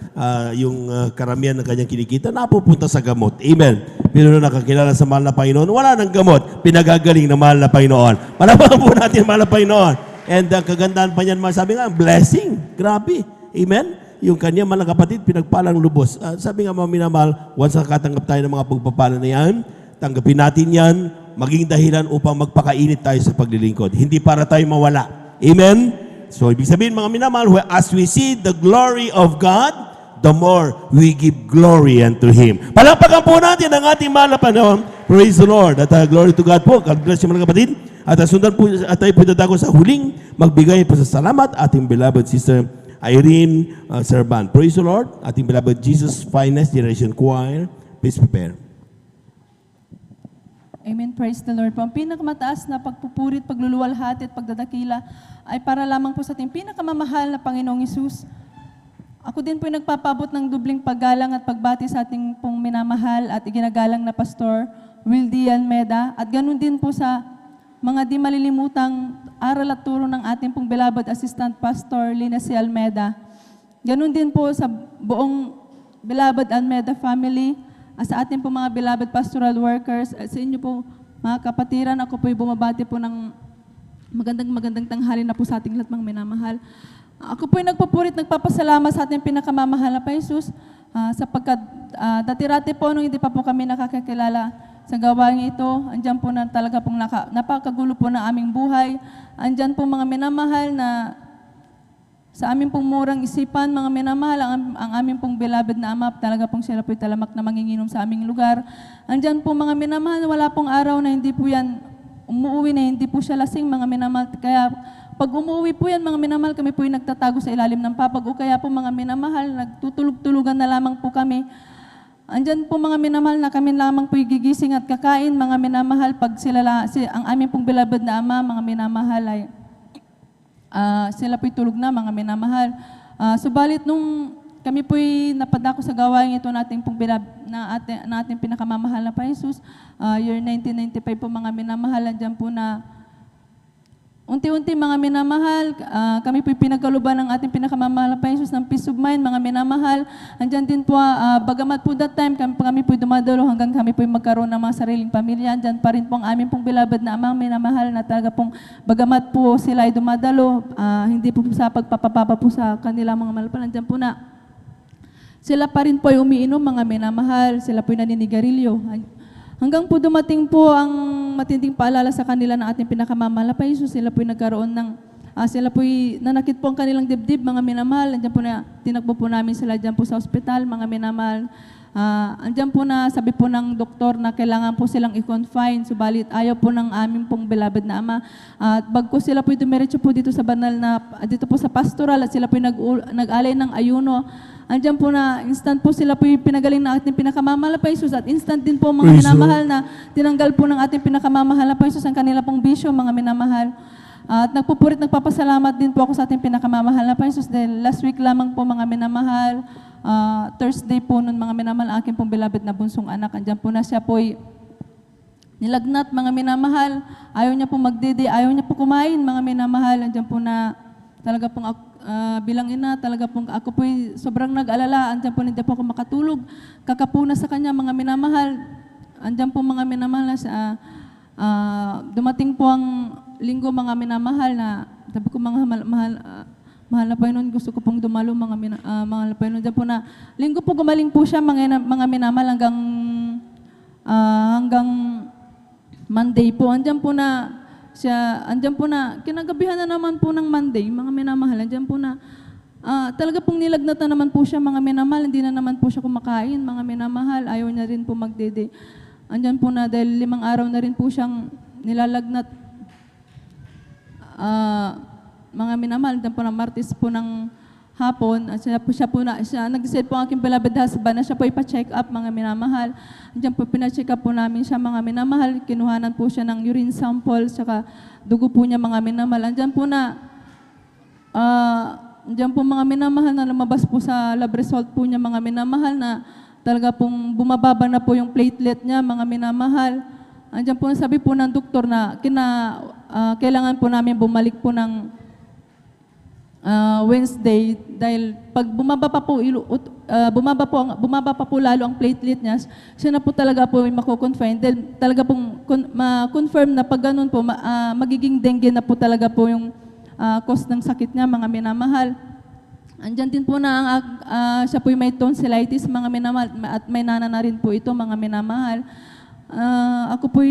yung karamihan ng kanyang kinikita napupunta sa gamot. Amen. Pero na nakakilala sa mahal na Panginoon, wala nang gamot. Pinagagaling ng mahal na Panginoon. Palakpakan po natin, mahal na Panginoon. And kagandahan pa niyan, sabi nga, blessing. Grabe. Amen. Yung kanyang mga kapatid, pinagpalang lubos. Sabi nga, mga minamahal, once nakatanggap tayo ng mga pagpapala na yan, tanggapin natin yan, maging dahilan upang magpakainit tayo sa paglilingkod. Hindi para tayo mawala. Amen? So, ibig sabihin, mga minamahal, as we see the glory of God, the more we give glory unto Him. Palakpakan po natin ang ating mahal na Panginoon. Praise the Lord. At glory to God po. God bless you, mga kapatid. At sundan po, at tayo po dadako sa huling magbigay po sa salamat ating beloved sister Irene Serban. Praise the Lord. Ating beloved Jesus Finest Generation Choir. Please prepare. Amen. Praise the Lord po. Ang pinakamataas na pagpupurit, pagluluwalhati at pagdadakila ay para lamang po sa ating pinakamamahal na Panginoong Hesus. Ako din po ay nagpapabot ng dubling paggalang at pagbati sa ating pong minamahal at iginagalang na Pastor Wildy Almeida. At ganun din po sa mga di malilimutang aral at turo ng ating pong beloved Assistant Pastor Lina C. Almeida. Ganun din po sa buong beloved Almeida family, sa ating po mga beloved pastoral workers, at sa inyo po mga kapatiran, ako po ay bumabati po ng magandang tanghali na po sa ating lahat mga minamahal. Ako po ay nagpapurit, nagpapasalamat sa ating pinakamamahal na Jesus sapagkat dati-rati po nung hindi pa po kami nakakakilala sa gawain ito, andyan po na talaga pong napakagulo po ng aming buhay. Andyan po mga minamahal na sa aming pong murang isipan, mga minamahal, ang aming pong beloved na Ama, talaga pong sila po'y talamak na manginginom sa aming lugar. Andyan po mga minamahal, wala pong araw na hindi po yan umuwi na hindi po siya lasing, mga minamahal. Kaya pag umuwi po yan, mga minamahal, kami po'y nagtatago sa ilalim ng papag. O kaya po mga minamahal, nagtutulog-tulugan na lamang po kami. Andyan po mga minamahal na kami lamang po'y gigising at kakain, mga minamahal, pag ang aming pong beloved na Ama, mga minamahal ay sila po'y tulog na, mga minamahal. Subalit nung kami po'y napadako sa gawain ito nating pong na ating pinakamamahal na Jesus, year 1995 po, mga minamahal, andyan po na unti-unti, mga minamahal, kami po'y pinagkaluban ng ating pinakamamahal na Jesus ng peace of mind, mga minamahal. Andyan din po, bagamat po that time, kami po'y dumadalo hanggang kami po'y magkaroon ng mga sariling pamilya. Andyan pa rin po ang aming pong beloved na Amang minamahal na talaga pong bagamat po sila ay dumadalo, hindi po sa pagpapapapa po sa kanilang mga malapal. Andyan po na sila pa rin po ay umiinom, mga minamahal, sila po'y naninigarilyo. Hanggang po dumating po ang matinding paalala sa kanila ng ating pinakamamahal na Jesus, sila po'y nagkaroon ng, sila po'y nanakit po ang kanilang dibdib, mga minamahal. Andiyan po na, tinakbo po namin sila dyan po sa ospital, mga minamahal. Andyan po na sabi po ng doktor na kailangan po silang i-confine, subalit ayaw po ng aming pong beloved na ama. At bagko sila po dumiretso po dito sa banal na, dito po sa pastoral at sila po nag-alay ng ayuno. Andyan po na instant po sila po pinagaling na ating pinakamamahal na Paisus at instant din po mga Praise minamahal na tinanggal po ng ating pinakamamahal na Paisus ang kanila pong bisyo, mga minamahal. At nagpapasalamat din po ako sa ating pinakamamahal na Paisus dahil last week lamang po mga minamahal, Thursday po nun mga minamahal, aking pong beloved na bunsong anak. Andyan po na siya po nilagnat mga minamahal, ayaw niya po magdede, ayaw niya po kumain mga minamahal. Andyan po na talaga pong bilang ina, talaga pong ako po sobrang nag-alala. Andyan po hindi po ako makatulog. Kakapuna sa kanya mga minamahal. Andyan po mga minamahal na dumating po ang linggo mga minamahal na sabi ko mga mahal na Panginoon, gusto ko pong dumalo mga mahal na Panginoon. Andyan po na linggo po gumaling po siya mga minamahal hanggang Monday po. Andyan po na kinagabihan na naman po ng Monday, mga minamahal, andyan po na, talaga pong nilagnat na naman po siya, mga minamahal, hindi na naman po siya kumakain, mga minamahal, ayaw niya rin po magdede. Andyan po na, dahil 5 araw na rin po siyang nilalagnat, mga minamahal, andyan po na Martes po ng hapon, at nag-decide po ang aking beloved husband na siya po ipa-check up, mga minamahal. Diyan po pina-check up po namin siya, mga minamahal. Kinuhanan po siya ng urine sample, saka dugo po niya, mga minamahal. Diyan po mga minamahal na lumabas po sa lab result po niya, mga minamahal, na talaga pong bumababa na po yung platelet niya, mga minamahal. Andiyan po sabi po ng doktor na kailangan po namin bumalik po ng Wednesday dahil pag bumaba pa po lalo ang platelet niya, siya na po talaga po yung mako-confine dahil talaga pong ma-confirm na pag ganun po magiging dengue na po talaga po yung cause ng sakit niya, mga minamahal. Andyan din po na siya po yung may tonsillitis, mga minamahal, at may nana na rin po ito, mga minamahal. Ako po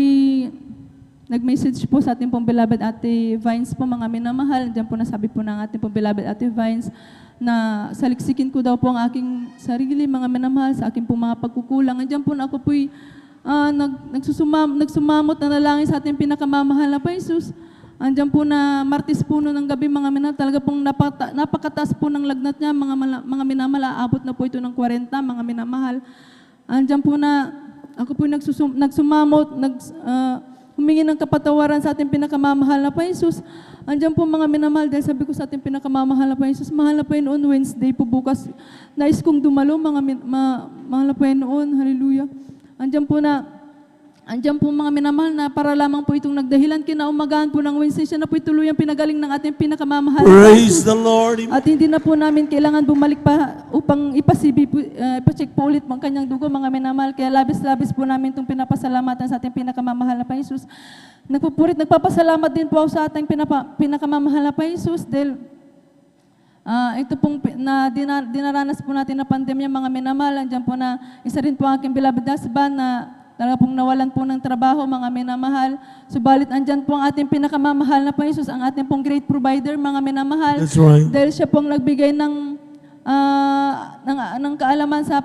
nag-message po sa ating pong beloved Ate Vines po, mga minamahal. Diyan po nasabi po ng ating pong beloved Ate Vines na saliksikin ko daw po ang aking sarili, mga minamahal, sa aking pong mga pagkukulang. Diyan po na ako po nagsumamot na nalangin sa ating pinakamamahal na Paisus. Andiyan po na Martes po noon ng gabi, mga minamahal, talaga pong napakataas po ng lagnat niya, mga minamahal, aabot na po ito ng 40, mga minamahal. Andiyan po na ako po nagsumamot, humingi ng kapatawaran sa ating pinakamamahal na Paisus. Andiyan po mga minamahal, dahil sabi ko sa ating pinakamamahal na Paisus, mahal na Panginoon, Wednesday po bukas, nais kong dumalo, mahal na Panginoon, hallelujah. Andiyan po mga minamahal na para lamang po itong nagdahilan, kinaumagahan po ng Wednesday, siya na po ituluyang pinagaling ng ating pinakamamahal na Praise Paisus. the Lord. At hindi na po namin kailangan bumalik pa upang ipa-check po ulit ang kanyang dugo, mga minamahal. Kaya labis-labis po namin itong pinapasalamatan sa ating pinakamamahal na Paisus. Nagpapasalamat din po ako sa ating pinakamamahal na Paisus dahil ito pong dinaranas po natin na pandemya, mga minamahal. Andiyan po na isa rin po ang aking beloved husband na talaga pong nawalan po ng trabaho, mga minamahal. Subalit andyan po ang ating pinakamamahal na Paisus, ang ating pong great provider, mga minamahal. That's right. Dahil siya pong nagbigay ng kaalaman sa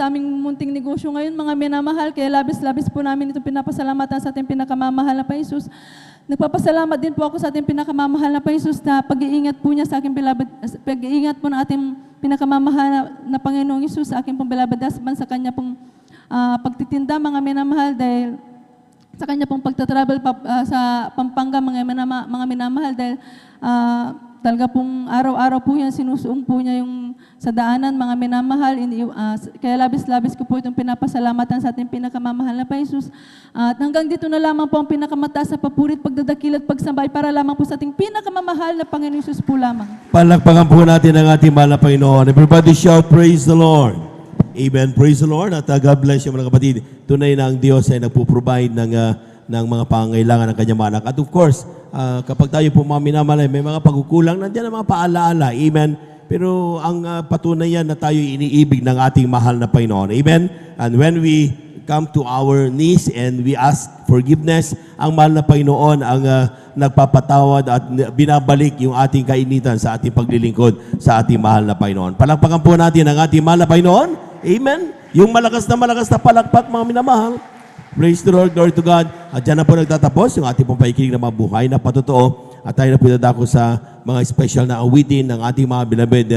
aming munting negosyo ngayon, mga minamahal. Kaya labis-labis po namin ito pinapasalamatan sa ating pinakamamahal na Paisus. Nagpapasalamat din po ako sa ating pinakamamahal na Paisus na pag-iingat po niya sa aking beloved, pag-iingat po ng ating pinakamamahal na Panginoong Isus sa aking pong beloved husband, sa kanya pong pagtitinda, mga minamahal, dahil sa kanya pong pagtatravel sa Pampanga, mga minamahal, dahil talaga pong araw-araw po yan, sinusuong po niya yung sa daanan, mga minamahal. Kaya labis-labis ko po itong pinapasalamatan sa ating pinakamamahal na Paisus. At hanggang dito na lamang po ang pinakamataas na papurit, pagdadakil at pagsambay para lamang po sa ating pinakamamahal na Panginoon Isus po lamang. Palakpakan po natin ang ating mahal na Panginoon. Everybody shout, praise the Lord. Amen. Praise the Lord. At God bless you, mga kapatid. Tunay na ang Diyos ay nagpo-provide ng mga pangangailangan ng kanyang mga anak. At of course, kapag tayo po mga minamalay, may mga pagkukulang, nandiyan ang mga paalaala. Amen. Pero ang patunay yan na tayo iniibig ng ating mahal na Panginoon. Amen. And when we come to our knees and we ask forgiveness, ang mahal na Panginoon ang nagpapatawad at binabalik yung ating kainitan sa ating paglilingkod sa ating mahal na Panginoon. Palakpakan po natin ang ating mahal na Panginoon. Amen? Yung malakas na palakpak, mga minamahal. Praise the Lord, glory to God. At dyan na po nagtatapos yung ating pong paikinig na mga buhay na patotoo. At tayo na po dadako sa mga special na awitin ng ating mga beloved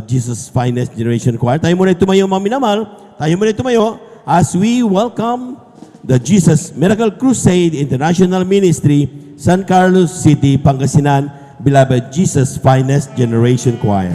Jesus Finest Generation Choir. Tayo muna tumayo, mga minamahal. Tayo muna tumayo as we welcome the Jesus Miracle Crusade International Ministry, San Carlos City, Pangasinan, beloved Jesus Finest Generation Choir.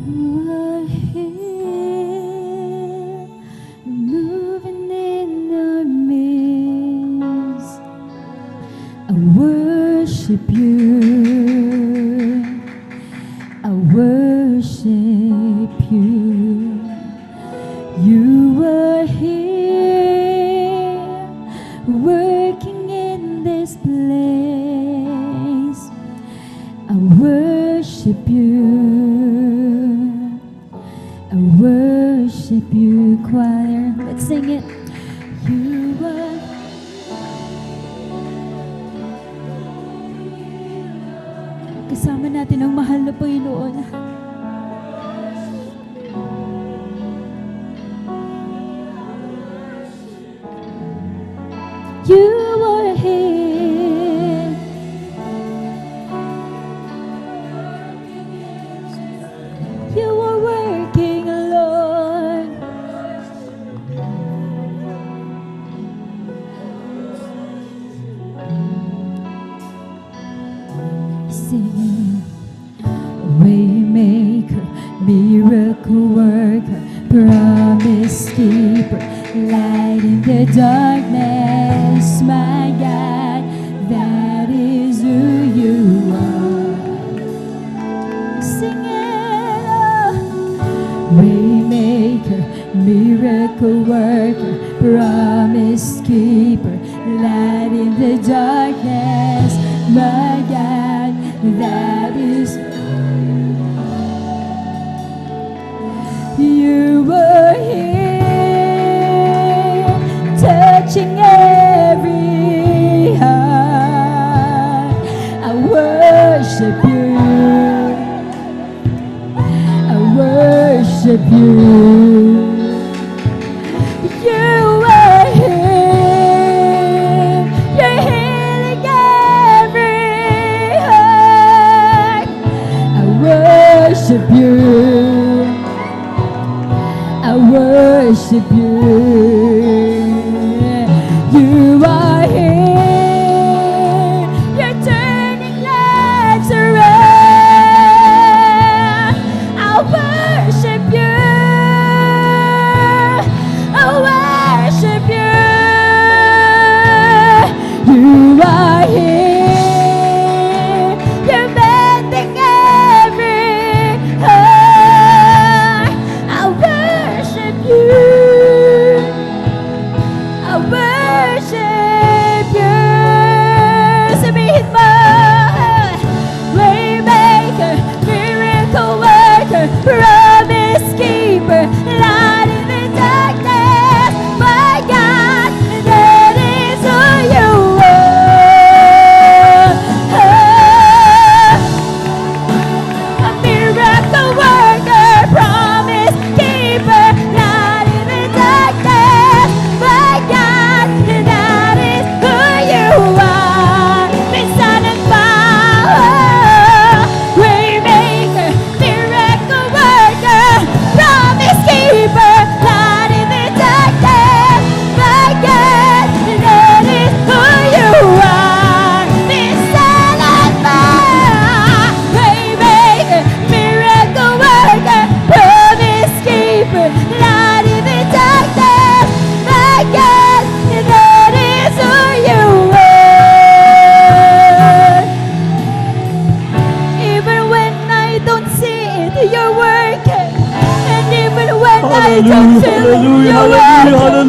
are here, moving in our midst. I worship you. I worship you. You are here, working in this place. I worship you. I worship you, choir. Let's sing it. You are. Kasama natin ang mahal na Panginoon. You are here. You are working, Lord. Singing, Waymaker, miracle worker, promise keeper, light in the darkness, my God, that is who you are. Sing it, oh. Waymaker, miracle worker, promise keeper, light in the darkness, my God, that is you were here, touching every heart. I worship you. I worship you. You are here. You're healing every heart. I worship you. I worship you. You are here. You're turning lives around. I worship you. I worship you. You are here. You're mending every heart. I worship you. I worship you. Sabihin mo, Waymaker, miracle worker, promise keeper, light in the darkness, my God, that is who you are. A miracle worker, promise keeper, light in the darkness, my God, that is who you are. Minsan ang Waymaker, miracle worker, promise keeper, light in the darkness, my God, that is who you are. Minsan ang Waymaker, miracle worker, promise keeper, light in the darkness, my God, that is who you are. Even when I don't see it, you're working. And even when I don't feel it, you're working.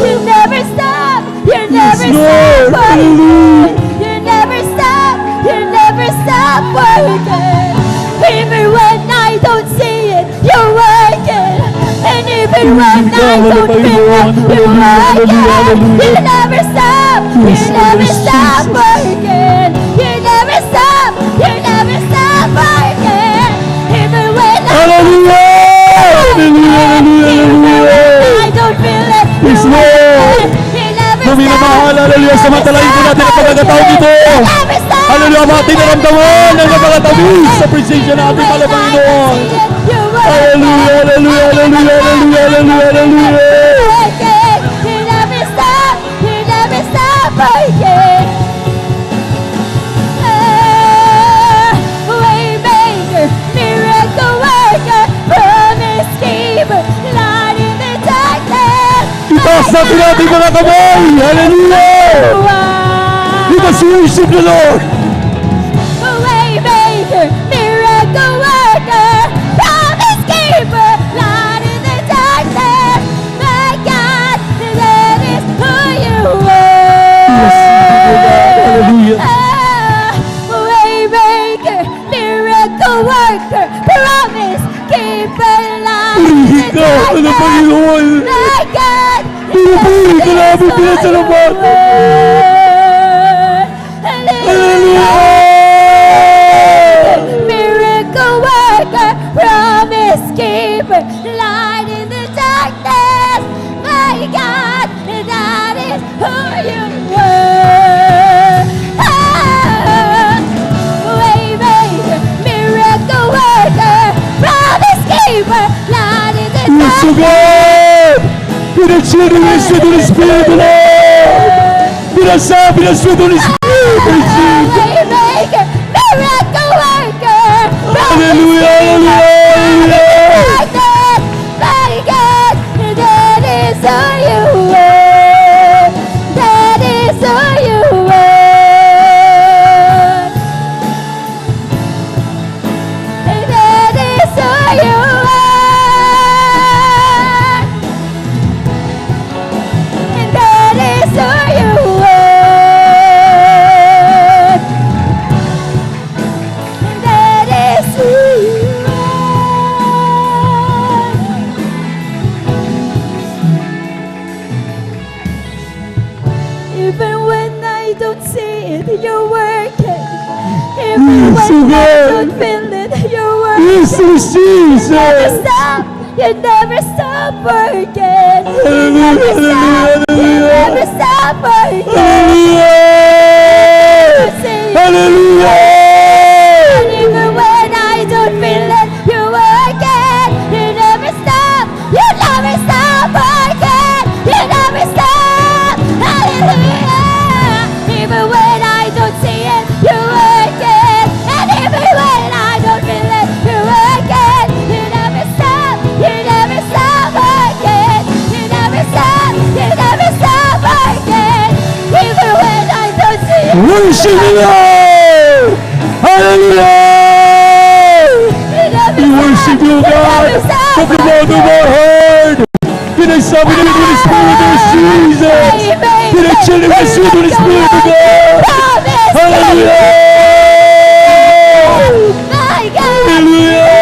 You never stop. You never stop working. You never stop. You never stop working. Even when I don't see it, you're working. And even when I don't feel it, you're working. You never stop. You never stop working. You never stop. You never stop working. Even when I don't feel it, even when I don't feel it, you're working. You never stop. Minamahal, hallelujah, samantalahin po natin ang pagkakataon ito. Hallelujah, ating naramdaman ang napakatamis sa presensya ng ating mahal na Panginoon. Hallelujah, hallelujah, hallelujah, hallelujah, hallelujah, hallelujah. You never stop. You never stop working. Waymaker, miracle worker, atin ating mga kamay. Hallelujah! Let us worship the Lord. Waymaker, miracle worker, promise keeper, light in the darkness. My God, that is who you are. Hallelujah. Waymaker, miracle worker, promise keeper, light in the Ikaw, ano darkness. Panginoon? My God, Pinupuri ka namin, pinasalamatan. Miracle worker, promise keeper, light in the darkness. My God, that is who you were. Waymaker, miracle worker, promise keeper, light in the Yes, O darkness. God! Pinagsinig ang Espiritu ng Espiritu, Lord! Pinasabi ng Espiritu ng Espiritu, Jesus! Waymaker, miracle worker, Hallelujah! Hallelujah! my God, that is who you are. That is who you are. That is who you are. That is who you are. That is who you are. Even when I don't see it, you're working. Even Yes, when I God. don't feel it, you're working. Yes, You never Jesus! stop. You never stop working. You Hallelujah, never stop. You hallelujah. never stop working. Hallelujah! See, Hallelujah! and even when I don't feel it, you're working. You never stop. You never stop working. You never stop. Hallelujah. Even when I don't see it, you're working. And even when I don't feel it, you're working. You never stop. You never stop working. You never stop. You never stop working. Even when I don't see it. Worship the Lord! Hallelujah! We worship you, God, from the bottom of our heart. Pinagsabi namin ng Espiritu ng Jesus. Pinagsinig ng Espiritu ng Espiritu, God. Hallelujah! My God. Hallelujah!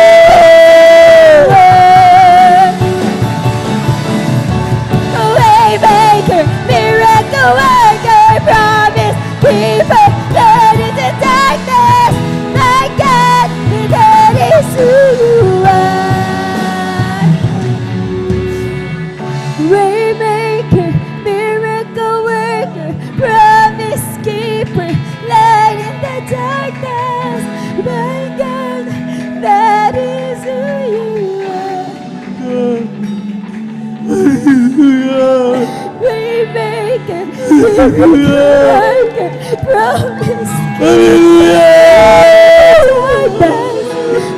Waymaker, miracle worker, promise keeper, light in the darkness. My God, that is who you are. Waymaker, miracle worker, promise keeper, light in the darkness. My God, that is who you are. Waymaker, miracle worker, promise Hallelujah!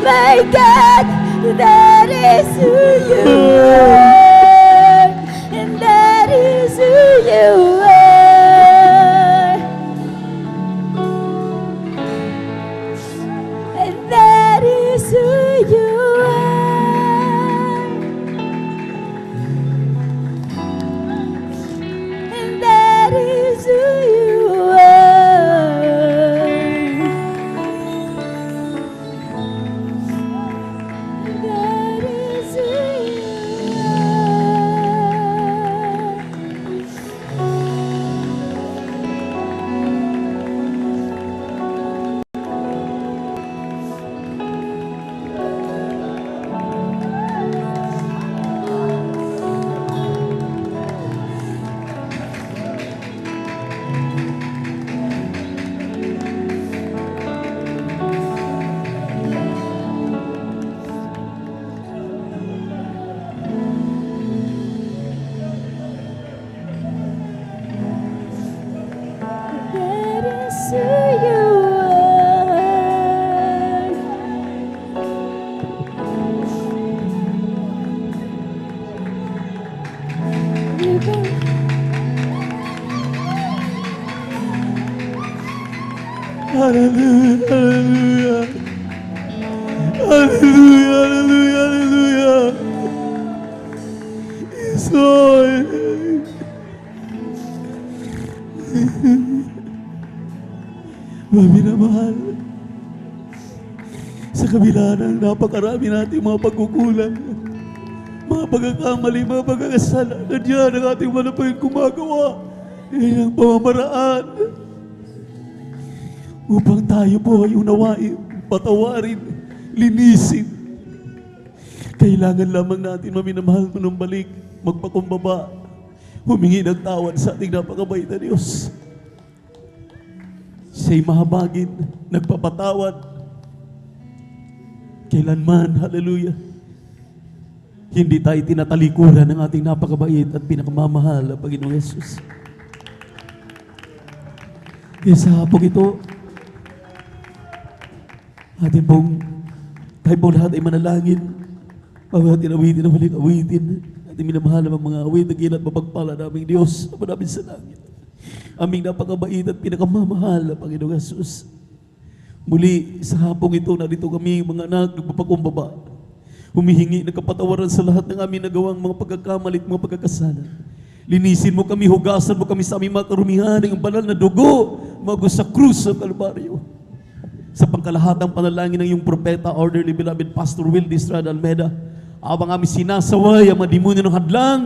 my God, that is who you are, and that is who you are, and that is who you are, and that is who you are. That is who you are. Hallelujah. Hallelujah. Hallelujah. Hallelujah. Yes, Lord. Mga minamahal, sa kabila ng napakarami nating mga pagkukulang, mga pagkakamali, mga pagkakasala, nandiyan ang ating malapayang gumagawa. Yan ang pamamaraan upang tayo po ay unawain, patawarin, linisin. Kailangan lamang natin, maminamahal, manumbalik, magpakumbaba, humingi ng tawad sa ating napakabait na Diyos. Siya'y mahabagin, nagpapatawad. Kailanman, hallelujah, hindi tayo tinatalikuran ng ating napakabait at pinakamamahal na Panginoong Yesus. Kaya sa hapong ito, tayo pong lahat ay manalangin. Awitin, awitin, awitin, awitin. Ating minamahal ng mga awit, naging at mapagpala naming Diyos, na namin sa langit. Aming napakabait at pinakamamahal na Panginoong Yesus. Muli, sa hapong ito, narito kami mga anak, nagpapakumbaba. Humihingi ng kapatawaran sa lahat ng aming nagawang mga pagkakamali at mga pagkakasala. Linisin mo kami, hugasan mo kami sa aming mga karumihan ng banal na dugo, mago sa krus sa Kalbaryo. Sa pangkalahatang panalangin ng iyong propeta, orderly beloved Pastor Will Estrada Almeida, abang aming sinasaway ang mga demonyo ng hadlang,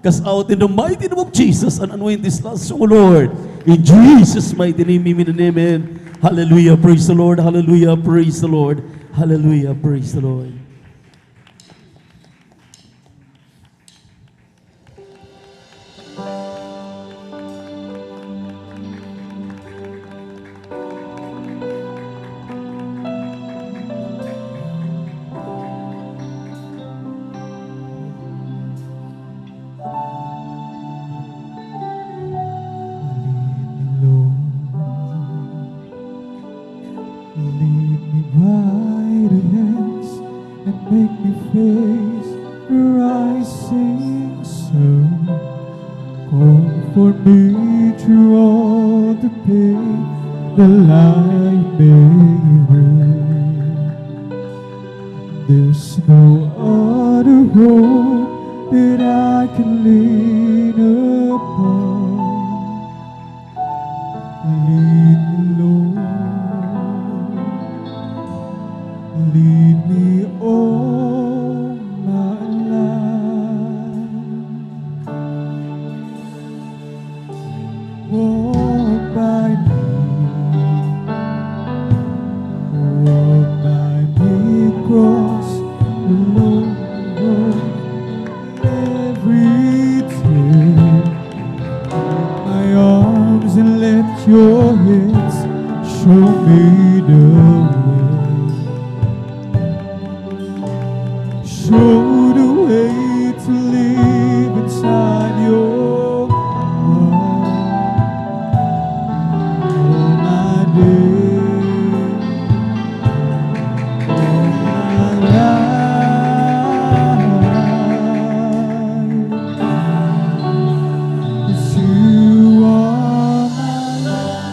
cast out in the mighty name of Jesus and anoint this last song, O Lord. In Jesus' mighty name, amen and amen. Hallelujah, praise the Lord. Hallelujah, praise the Lord. Hallelujah, praise the Lord. Lead me by the hands and make me face the rising sun. Comfort me through all the pain that life may bring. There's no other hope that I can lean upon. Lead me, Lord. Lead me all my life. Walk by me across the long road. Every day, my arms and let your hands show me the way. Show the way to live inside your heart. All my days, all my life, 'cause you are my life.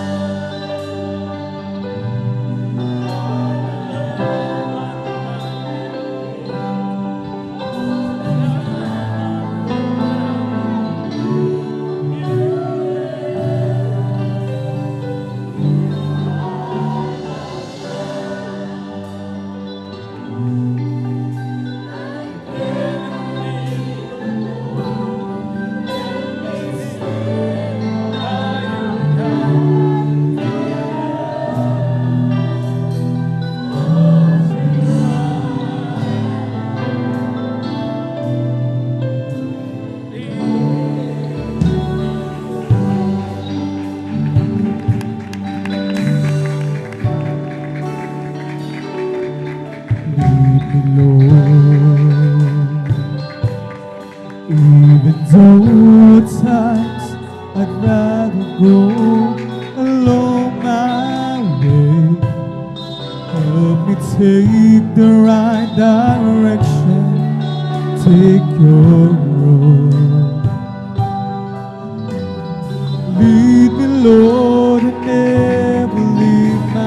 Lead me, Lord. Even though at times I'd rather go along my way, help me take the right direction, take your road. Lead me, Lord, and never leave my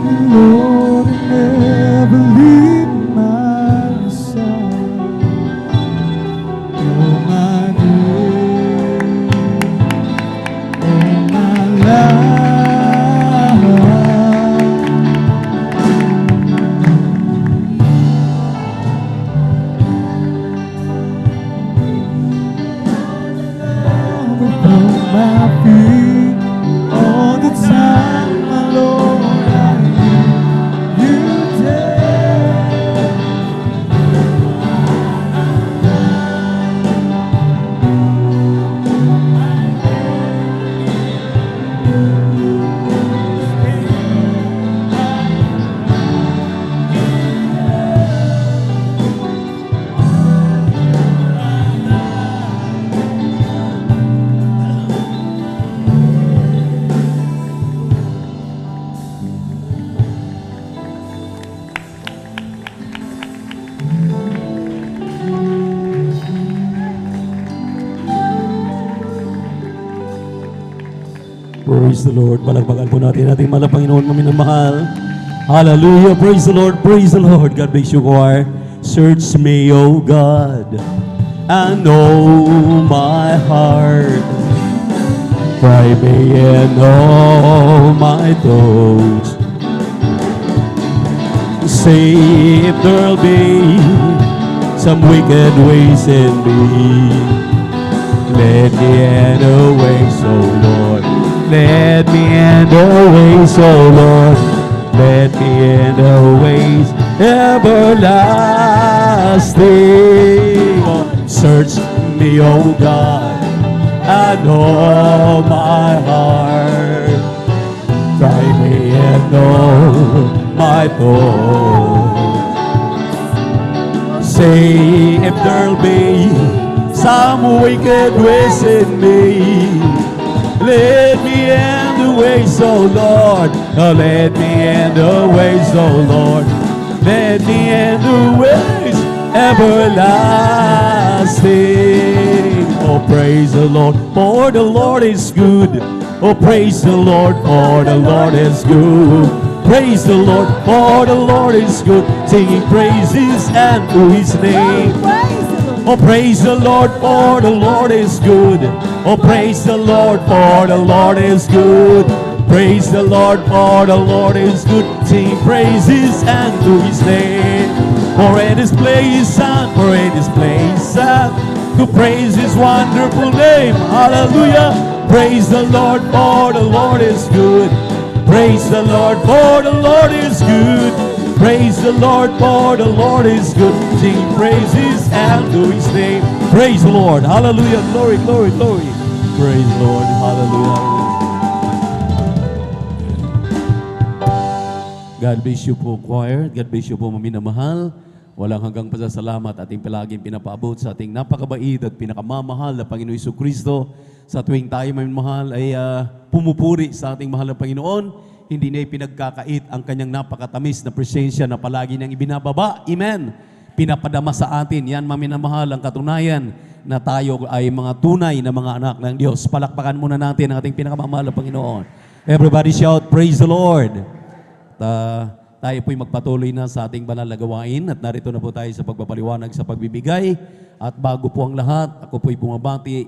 Lord, and never leave my side. Oh, my dear, oh, my life. Upon my feet all the time, my Lord, I need you there. Praise the Lord. Palagpagan po natin ating mahal na Panginoon na minamahal. Hallelujah. Praise the Lord. Praise the Lord. God bless you, choir. Search me, O God, and know my heart. Try me and know my thoughts. See if there'll be some wicked ways in me. Let me end the ways, O Lord. Let me end the ways, O Lord. Let me end the ways everlasting. Search me, O God, and know my heart. Try me and know my thoughts. Say if there'll be some wicked ways in me. Let me end the ways, O Lord. Oh, let me end the ways, O Lord. Let me end the ways everlasting. Oh, praise the Lord, for the Lord is good. Oh, praise the Lord, for the Lord is good. Praise the Lord, for the Lord is good. Singing praises and to His name. Oh, praise the Lord, for the Lord is good. Oh, praise the Lord, for the Lord is good. Praise the Lord, for the Lord is good. Sing praises and to His name. For in His place and for in His place and to praise His wonderful name. Hallelujah. Praise the Lord, for the Lord is good. Praise the Lord, for the Lord is good. Praise the Lord, for the Lord is good. Sing praises and to His name. Praise the Lord. Hallelujah. Glory, glory, glory. Praise the Lord. Hallelujah. God bless you po, choir. God bless you po, maminamahal. Walang hanggang pasasalamat ating palaging pinapaabot sa ating napakabait at pinakamamahal na Panginoon Jesucristo. Sa tuwing tayo mamimahal ay pumupuri sa ating mahal na Panginoon. Hindi niya pinagkakait ang kanyang napakatamis na presensya na palagi niyang ibinababa. Amen. Pinapadama sa atin. Yan, maminamahal, ang katunayan na tayo ay mga tunay na mga anak ng Diyos. Palakpakan muna natin ang ating pinakamamahal na Panginoon. Everybody shout, praise the Lord. Tayo po'y magpatuloy na sa ating banal na gawain at narito na po tayo sa pagpapaliwanag sa pagbibigay. At bago po ang lahat, ako po'y bumabati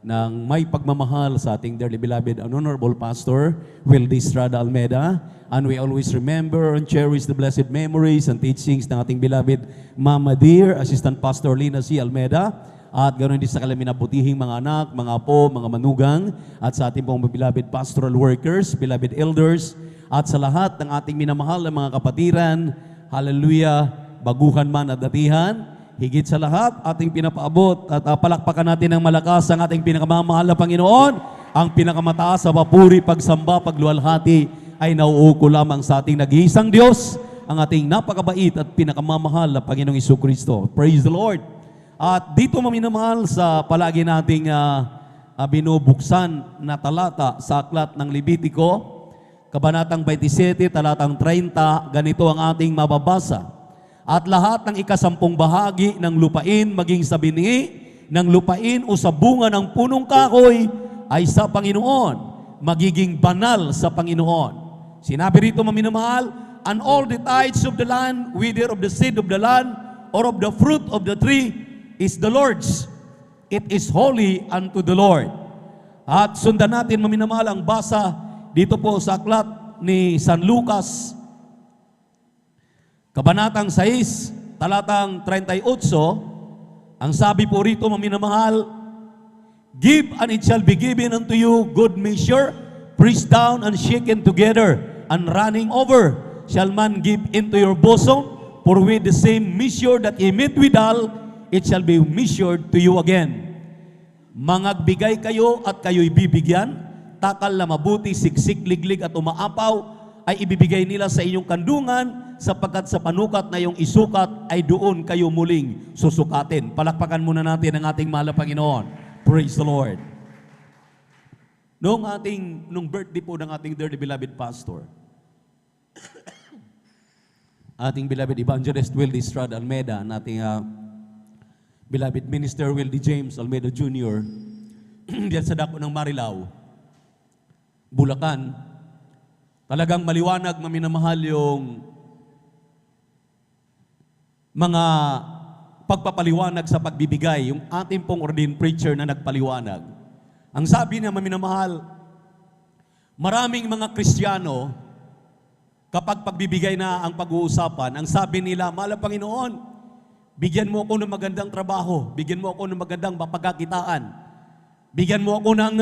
ng may pagmamahal sa ating dearly beloved and honorable pastor, Wildy Estrada Almeda. And we always remember and cherish the blessed memories and teachings ng ating beloved Mama Dear, Assistant Pastor Lina C. Almeda. At ganoon din sa kalaminabutihing mga anak, mga apo, mga manugang, at sa ating pong beloved pastoral workers, beloved elders, at sa lahat ng ating minamahal na mga kapatiran, hallelujah, baguhan man at datihan, higit sa lahat, ating pinapaabot at palakpakan natin ng malakas ang ating pinakamamahal na Panginoon. Ang pinakamataas sa papuri, pagsamba, pagluwalhati ay nauuko lamang sa ating nag-iisang Diyos, ang ating napakabait at pinakamamahal na Panginoong Jesucristo. Praise the Lord! At dito maminamahal sa palagi nating binubuksan na talata sa aklat ng Levitico, Kabanatang 27, talatang 30, ganito ang ating mababasa. At lahat ng ikasampung bahagi ng lupain, maging sa binhi ng lupain o sa bunga ng punong kahoy, ay sa Panginoon, magiging banal sa Panginoon. Sinabi rito, mga minamahal, and all the tithes of the land, whether of the seed of the land, or of the fruit of the tree, is the Lord's. It is holy unto the Lord. At sundan natin, mga minamahal, ang basa dito po sa aklat ni San Lucas, Kabanatang 6, talatang 38, ang sabi po rito, mga minamahal, give and it shall be given unto you good measure, pressed down and shaken together, and running over, shall man give into your bosom, for with the same measure that ye meet withal, it shall be measured to you again. Mangagbigay kayo at kayo'y bibigyan, takal na mabuti, siksik, liglig at umaapaw, ay ibibigay nila sa inyong kandungan, sapagkat sa panukat na iyong isukat ay doon kayo muling susukatin. Palakpakan muna natin ang ating mahal na Panginoon. Praise the Lord. Nung birthday po ng ating dearly beloved pastor, ating beloved evangelist Wildy Estrada Almeida, and ating beloved minister Wildy James Almeida Jr., diyan sa dako ng Marilao, Bulacan, talagang maliwanag, maminamahal yung mga pagpapaliwanag sa pagbibigay, yung ating pong ordained preacher na nagpaliwanag. Ang sabi niya, maminamahal, maraming mga Kristiyano, kapag pagbibigay na ang pag-uusapan, ang sabi nila, mahal na Panginoon, bigyan mo ako ng magandang trabaho, bigyan mo ako ng magandang mapagkakitaan, bigyan mo ako ng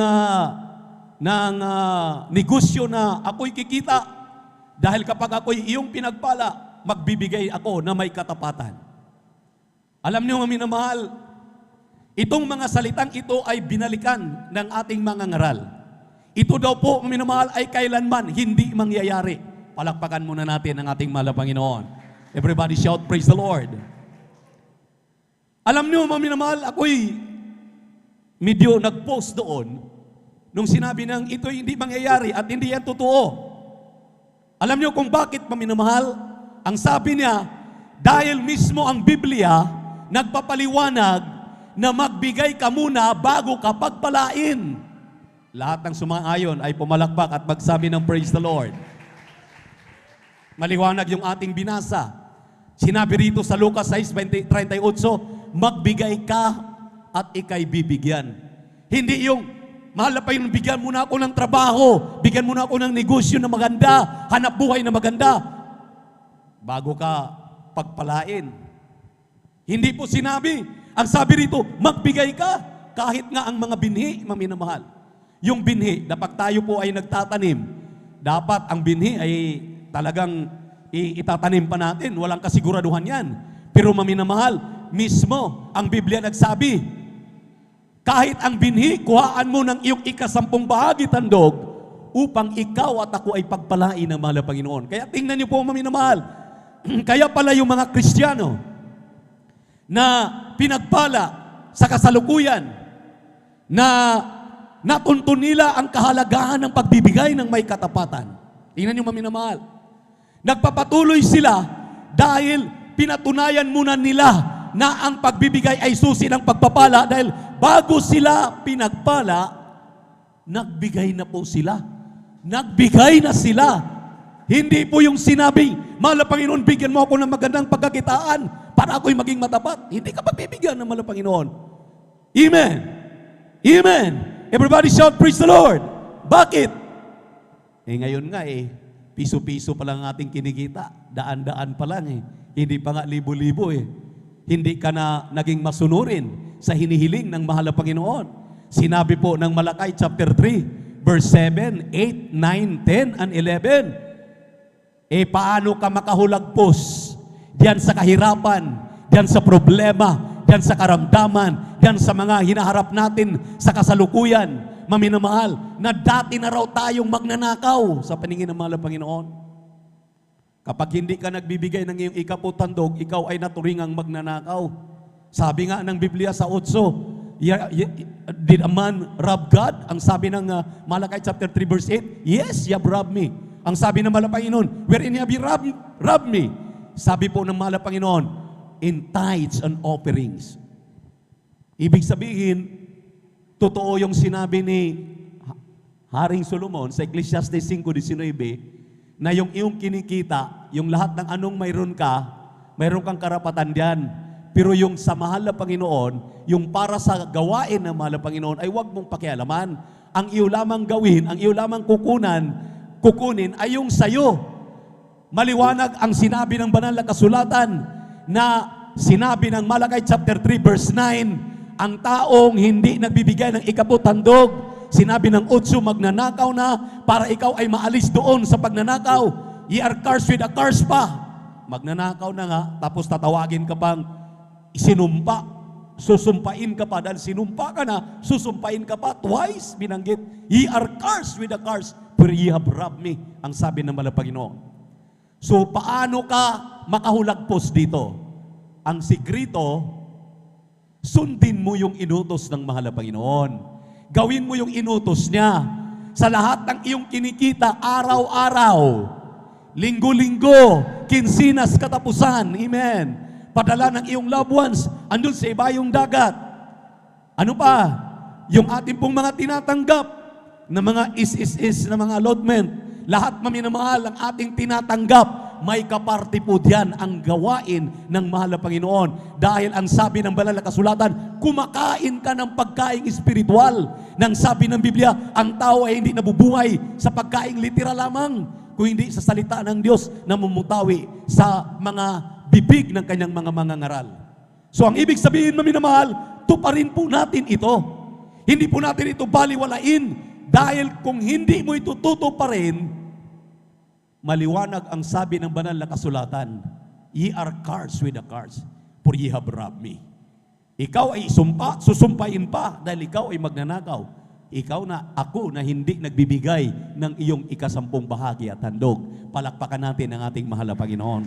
negosyo na ako'y kikita, dahil kapag ako'y iyong pinagpala, magbibigay ako na may katapatan. Alam niyo, mga minamahal, itong mga salitang ito ay binalikan ng ating mga ngaral. Ito daw po, mga minamahal, ay kailanman hindi mangyayari. Palakpakan muna natin ang ating mahal na Panginoon. Everybody shout, praise the Lord. Alam niyo, mga minamahal, ako'y medyo nag-post doon nung sinabi ng ito hindi mangyayari at hindi yan totoo. Alam niyo kung bakit, mga minamahal? Ang sabi niya, dahil mismo ang Biblia nagpapaliwanag na magbigay ka muna bago ka pagpalain. Lahat ng sumaayon ay pumalakpak at magsabi ng praise the Lord. Maliwanag yung ating binasa. Sinabi rito sa Lucas 6:38, magbigay ka at ikay bibigyan. Hindi yung, mahal na pa yung bigyan mo na ako ng trabaho, bigyan mo na ako ng negosyo na maganda, hanap buhay na maganda, bago ka pagpalain. Hindi po sinabi. Ang sabi rito, magbigay ka. Kahit nga ang mga binhi, maminamahal. Yung binhi, dapat tayo po ay nagtatanim. Dapat ang binhi ay talagang itatanim pa natin. Walang kasiguraduhan yan. Pero maminamahal, mismo ang Biblia nagsabi, kahit ang binhi, kuhaan mo ng iyong ikasampung bahagi tandog upang ikaw at ako ay pagpalain ng mahal na Panginoon. Kaya tingnan niyo po, maminamahal, kaya pala yung mga Kristiyano na pinagpala sa kasalukuyan na natuntun nila ang kahalagahan ng pagbibigay ng may katapatan. Tingnan niyo, maminamahal. Nagpapatuloy sila dahil pinatunayan muna nila na ang pagbibigay ay susi ng pagpapala dahil bago sila pinagpala, nagbigay na po sila. Nagbigay na sila. Hindi po yung sinabi, mahal na Panginoon, bigyan mo ako ng magandang pagkakitaan para ako'y maging matapat. Hindi ka pagbibigyan ng mahal na Panginoon. Amen. Amen. Everybody shout, praise the Lord. Bakit? Ngayon nga piso-piso pa lang ating kinikita. Daan-daan pa lang Hindi pa nga libo-libo Hindi ka na naging masunurin sa hinihiling ng mahal na Panginoon. Sinabi po ng Malakay chapter 3, verse 7, 8, 9, 10, and 11. Paano ka makahulagpos diyan sa kahirapan, diyan sa problema, diyan sa karamdaman, diyan sa mga hinaharap natin sa kasalukuyan, maminamahal, na dati na raw tayong magnanakaw sa paningin ng mahal na Panginoon. Kapag hindi ka nagbibigay ng iyong ikaputandog, ikaw ay naturingang magnanakaw. Sabi nga ng Biblia sa 8, did a man rob God? Ang sabi ng Malakay chapter 3 verse 8, yes, you have robbed me. Ang sabi ng mahal na Panginoon, wherein have you robbed me? Sabi po ng mahal na Panginoon, in tithes and offerings. Ibig sabihin, totoo yung sinabi ni Haring Solomon sa Ecclesiastes 5:19, na yung iyong kinikita, yung lahat ng anong mayroon ka, mayroon kang karapatan diyan. Pero yung sa mahal na Panginoon, yung para sa gawain ng mahal na Panginoon, ay huwag mong pakialaman. Ang iyo lamang gawin, ang iyo lamang kukunin ay yung sayo. Maliwanag ang sinabi ng banal na kasulatan na sinabi ng Malakay chapter 3 verse 9, ang taong hindi nagbibigay ng ikaputandog, sinabi ng 8, magnanakaw na para ikaw ay maalis doon sa pagnanakaw. Ye are cursed with a curse pa. Magnanakaw na nga, tapos tatawagin ka pang sinumpa. Susumpain ka pa dahil sinumpa ka na, susumpain ka pa. Twice binanggit, ye are cursed with a curse, for ye have robbed me, ang sabi ng mahal na Panginoon. So, paano ka makahulagpos dito? Ang sikrito, sundin mo yung inutos ng mahal na Panginoon. Gawin mo yung inutos niya. Sa lahat ng iyong kinikita, araw-araw, linggo-linggo, kinsinas katapusan, amen. Padala ng iyong loved ones, andun sa ibayong dagat. Ano pa? Yung ating pong mga tinatanggap na mga is na mga allotment, lahat maminamahal ang ating tinatanggap, may kaparte po diyan ang gawain ng mahal na Panginoon. Dahil ang sabi ng banal na kasulatan, kumakain ka ng pagkaing espiritual. Nang sabi ng Biblia, ang tao ay hindi nabubuhay sa pagkaing literal lamang, kung hindi sa salita ng Diyos na mumutawi sa mga bibig ng kanyang mga mangangaral. So ang ibig sabihin, maminamahal, tuparin po natin ito. Hindi po natin ito baliwalain, dahil kung hindi mo ito tutuparin, maliwanag ang sabi ng banal na kasulatan, ye are cursed with a curse, for ye have robbed me. Ikaw ay susumpain pa dahil ikaw ay magnanakaw. Ikaw na, ako na hindi nagbibigay ng iyong ikasampung bahagi at handog. Palakpakan natin ang ating mahal na Panginoon.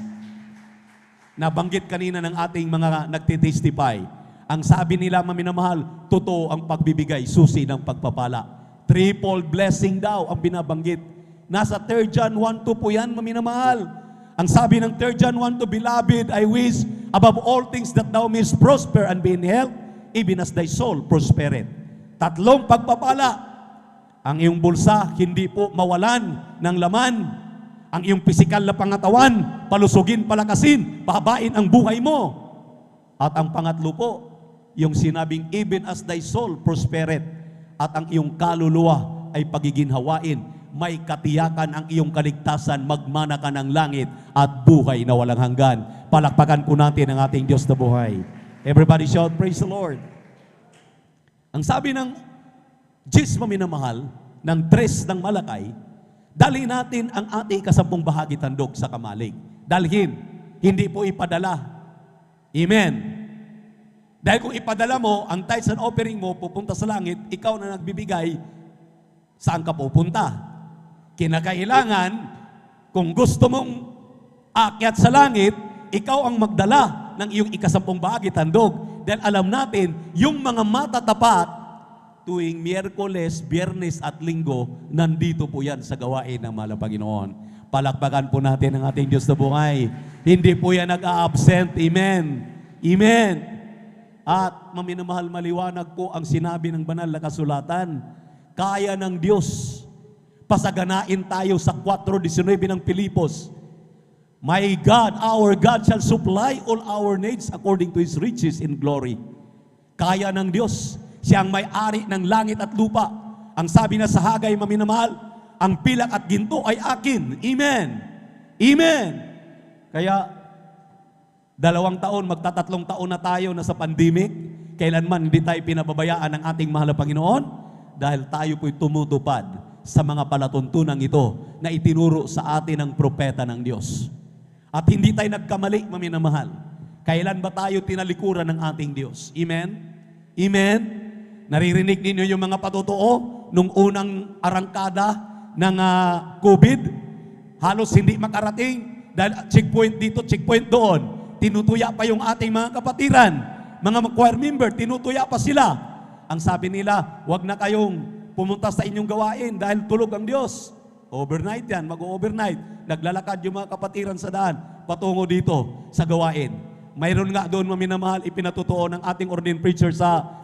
Nabanggit kanina ng ating mga nagtitestify, ang sabi nila, maminamahal, totoo ang pagbibigay, susi ng pagpapala. Triple blessing daw ang binabanggit. Nasa 3 John 1:2 po yan, maminamahal. Ang sabi ng 3 John 1:2, Beloved, I wish above all things that thou mayest prosper and be in health, even as thy soul prospereth. Tatlong pagpapala. Ang iyong bulsa, hindi po mawalan ng laman. Ang iyong pisikal na pangatawan, palusugin, palakasin, pahabain ang buhay mo. At ang pangatlo po, yung sinabing, even as thy soul prospereth, at ang iyong kaluluwa ay pagiginhawain, may katiyakan ang iyong kaligtasan, magmana ka ng langit at buhay na walang hanggan. Palakpakan po natin ang ating Diyos na buhay. Everybody shout, praise the Lord. Ang sabi ng Diyos maminamahal, ng 3 ng Malakay, dalhin natin ang ating kasampung bahagi tandog sa kamalig. Dalhin, hindi po ipadala. Amen. Dahil kung ipadala mo, ang tithes and offering mo pupunta sa langit, ikaw na nagbibigay, saan ka pupunta? Kinakailangan, kung gusto mong aakyat sa langit, ikaw ang magdala ng iyong ikasampung bahagi tandog. Dahil alam natin, yung mga matatapat, tuwing Miyerkules, Biyernes at Linggo, nandito po yan sa gawain ng mahal na Panginoon. Palakpakan po natin ang ating Diyos na buhay. Hindi po yan nag-a-absent. Amen. Amen. At maminamahal, maliwanag po ang sinabi ng banal na kasulatan. Kaya ng Diyos, pasaganain tayo sa 4:19 ng Pilipos. My God, our God shall supply all our needs according to His riches in glory. Kaya ng Diyos, Siya ang may-ari ng langit at lupa. Ang sabi na sa Hagay, maminamahal, ang pilak at ginto ay akin. Amen. Amen. Kaya, 2 taon, magta-3 taon na tayo na sa pandemic. Kailanman hindi tayo pinababayaan ng ating mahal na Panginoon dahil tayo po'y tumutupad sa mga palatuntunan ito na itinuro sa atin ng propeta ng Diyos. At hindi tayo nagkamali, maminamahal. Kailan ba tayo tinalikuran ng ating Diyos? Amen? Amen? Naririnig ninyo yung mga patotoo nung unang arangkada ng COVID? Halos hindi makarating dahil checkpoint dito, checkpoint doon. Tinutuya pa yung ating mga kapatiran. Mga choir member, tinutuya pa sila. Ang sabi nila, wag na kayong pumunta sa inyong gawain dahil tulog ang Diyos. Overnight yan, mag-overnight. Naglalakad yung mga kapatiran sa daan patungo dito sa gawain. Mayroon nga doon, maminamahal, ipinatutuo ng ating ordained preacher sa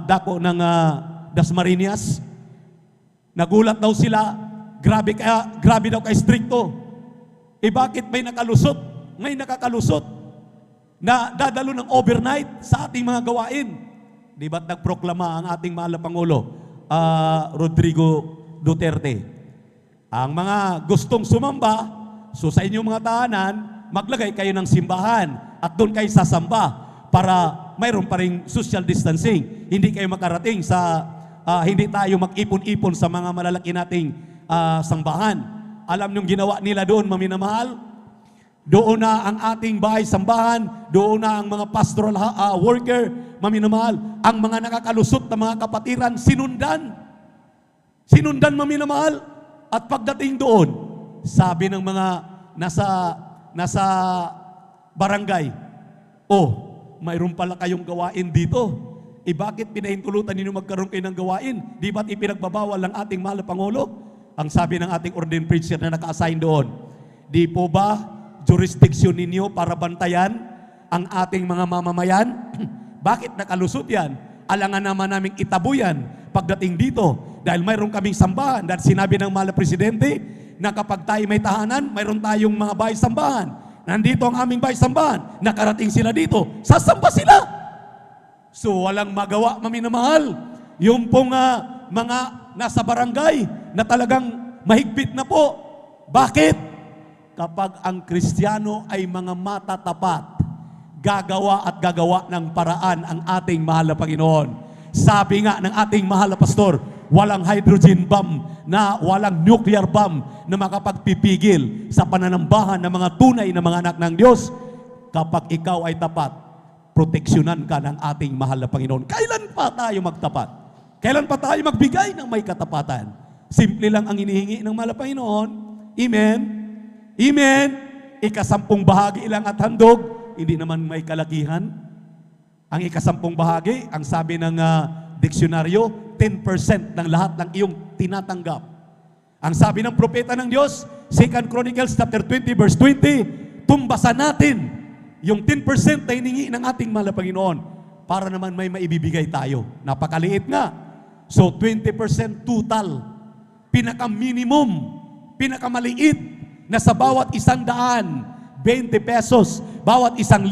dako ng Dasmariñas. Nagulat daw sila grabe daw ka-stricto. Bakit may nakalusot? May nakakalusot na dadalo ng overnight sa ating mga gawain. Di ba't nagproklama ang ating mahal na Pangulo, Rodrigo Duterte? Ang mga gustong sumamba, so sa inyong mga tahanan, maglagay kayo ng simbahan at doon kayo sasamba para mayroon pa rin social distancing. Hindi kayo makarating sa, hindi tayo mag-ipon-ipon sa mga malalaki nating sambahan. Alam niyong ginawa nila doon, maminamahal? Doon na ang ating bahay-sambahan, doon na ang mga pastoral worker, maminamahal. Ang mga nakakalusot na mga kapatiran, sinundan. Sinundan, maminamahal. At pagdating doon, sabi ng mga nasa barangay, mayroon pala kayong gawain dito. Bakit pinahintulutan ninyo magkaroon kayo ng gawain? Di ba't ipinagbabawal ng ating mahal na Pangulo? Ang sabi ng ating ordained preacher na naka-assign doon, di po ba jurisdiction ninyo para bantayan ang ating mga mamamayan? Bakit nakalusot yan? Alangan naman naming itabo yan pagdating dito. Dahil mayroon kaming sambahan. Dahil sinabi ng mahal na Presidente na kapag tayo may tahanan, mayroon tayong mga bahay-sambahan. Nandito ang aming bahay-sambahan. Nakarating sila dito. Sasamba sila. So walang magawa, maminamahal. Yung pong mga nasa barangay na talagang mahigpit na po. Bakit? Kapag ang Kristiyano ay mga matatapat, gagawa at gagawa ng paraan ang ating mahal na Panginoon. Sabi nga ng ating mahal na pastor, walang hydrogen bomb na walang nuclear bomb na makapagpipigil sa pananambahan ng mga tunay na mga anak ng Diyos. Kapag ikaw ay tapat, proteksyonan ka ng ating mahal na Panginoon. Kailan pa tayo magtapat? Kailan pa tayo magbigay ng may katapatan? Simple lang ang inihingi ng mahal na Panginoon. Amen? Amen? 10 bahagi lang at handog, hindi naman may kalakihan. Ang 10 bahagi, ang sabi ng diksyonaryo, 10% ng lahat ng iyong tinatanggap. Ang sabi ng propeta ng Diyos, 2 Chronicles chapter 20 verse 20, tumbasan natin yung 10% na hiningi ng ating mahal na Panginoon para naman may maibibigay tayo. Napakaliit nga. So 20% total, pinaka-minimum, pinakamaliit, na sa bawat 100, 20 pesos, bawat 1,000,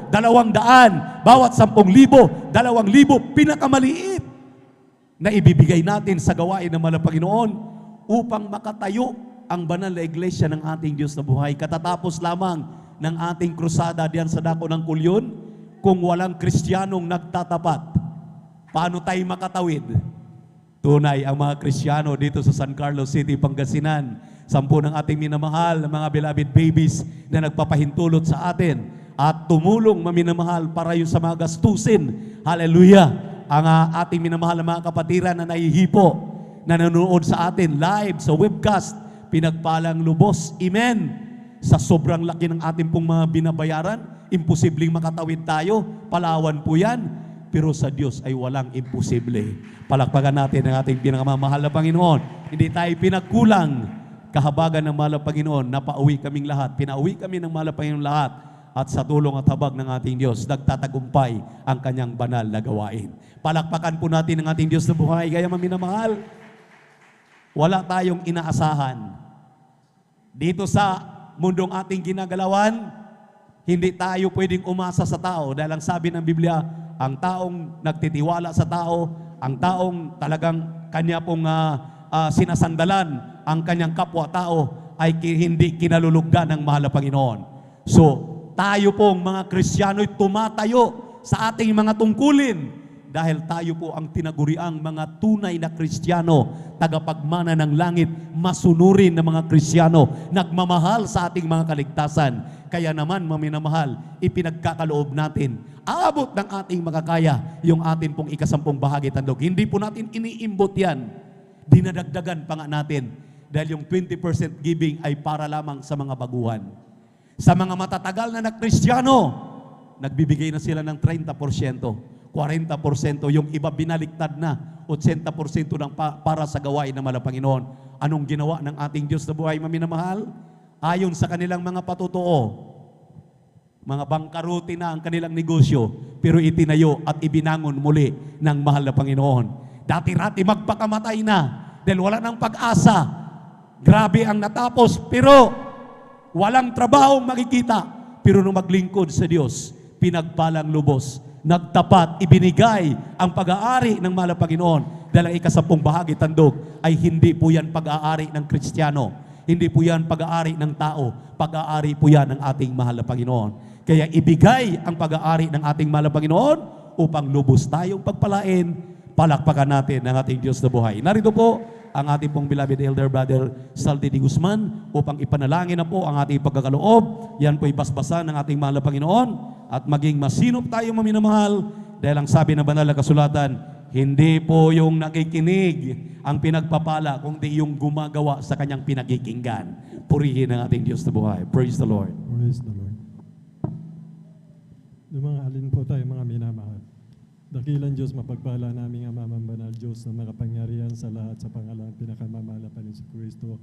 200, bawat 10,000, 2,000, pinakamaliit na ibibigay natin sa gawain ng mahal na Panginoon upang makatayo ang banal na iglesia ng ating Diyos na buhay. Katatapos lamang ng ating krusada diyan sa dako ng Kulyon, kung walang Kristiyanong nagtatapat, paano tayo makatawid? Tunay ang mga Kristiyano dito sa San Carlos City, Pangasinan, 10 ng ating minamahal na mga beloved babies na nagpapahintulot sa atin at tumulong maminamahal para yung sa mga gastusin. Hallelujah! Ang ating minamahal na mga kapatiran na nahihipo, na nanonood sa atin live sa webcast, pinagpalang lubos. Amen! Sa sobrang laki ng ating pong mga binabayaran, imposibleng makatawid tayo. Palawan po yan. Pero sa Diyos ay walang imposible. Palakpakan natin ang ating pinakamamahal na Panginoon. Hindi tayo pinagkulang. Kahabagan ng mahal na Panginoon, napauwi kaming lahat. Pinauwi kami ng mahal na Panginoon lahat. At sa tulong at habag ng ating Diyos, nagtatagumpay ang kanyang banal na gawain. Palakpakan po natin ang ating Diyos na buhay. Kaya maminamahal, wala tayong inaasahan. Dito sa mundong ating ginagalawan, hindi tayo pwedeng umasa sa tao. Dahil ang sabi ng Biblia, ang taong nagtitiwala sa tao, ang taong talagang kanya pong sinasandalan, ang kanyang kapwa-tao ay hindi kinalulugdan ng mahal na Panginoon. So, tayo pong mga Kristiyano'y tumatayo sa ating mga tungkulin dahil tayo po ang tinaguriang mga tunay na Kristiyano, tagapagmana ng langit, masunurin na mga Kristiyano, nagmamahal sa ating mga kaligtasan. Kaya naman, maminamahal, ipinagkakaloob natin, aabot ng ating makakaya yung atin pong 10 bahagi tandog. Hindi po natin iniimbot yan. Dinadagdagan pa nga natin dahil yung 20% giving ay para lamang sa mga baguhan. Sa mga matatagal na Kristiyano, nagbibigay na sila ng 30%, 40%, yung iba binaliktad na, 80% ng para sa gawain ng mahal na Panginoon. Anong ginawa ng ating Diyos na buhay, maminamahal? Ayon sa kanilang mga patutuo, mga bangkaruti na ang kanilang negosyo, pero itinayo at ibinangon muli ng mahal na Panginoon. Dati-rati magpakamatay na dahil wala ng pag-asa. Grabe ang natapos, pero walang trabaho makikita. Pero nung maglingkod sa Diyos, pinagpalang lubos, nagtapat, ibinigay ang pag-aari ng mahal na Panginoon. Dahil ang ika-10 bahagi tandog ay hindi po yan pag-aari ng Kristiyano. Hindi po yan pag-aari ng tao. Pag-aari po yan ng ating mahal na Panginoon. Kaya ibigay ang pag-aari ng ating mahal na Panginoon upang lubos tayong pagpalain. Palakpakan natin ang ating Diyos na buhay. Narito po ang ating pong beloved elder brother Saldi D. Guzman upang ipanalangin na po ang ating pagkakaloob. Yan po'y basbasan ng ating mahal na Panginoon at maging masinop tayo maminamahal dahil ang sabi ng banal na kasulatan, hindi po yung nakikinig ang pinagpapala, kundi yung gumagawa sa kanyang pinakikinggan. Purihin ang ating Diyos na buhay. Praise the Lord. Praise the Lord. Lumangalin po tayo mga minamahal. Dakilang Diyos, mapagpala namin ang Amang Banal Diyos na makapangyarihan sa lahat sa pangalan pinakamamahal na Panginoon Kristo.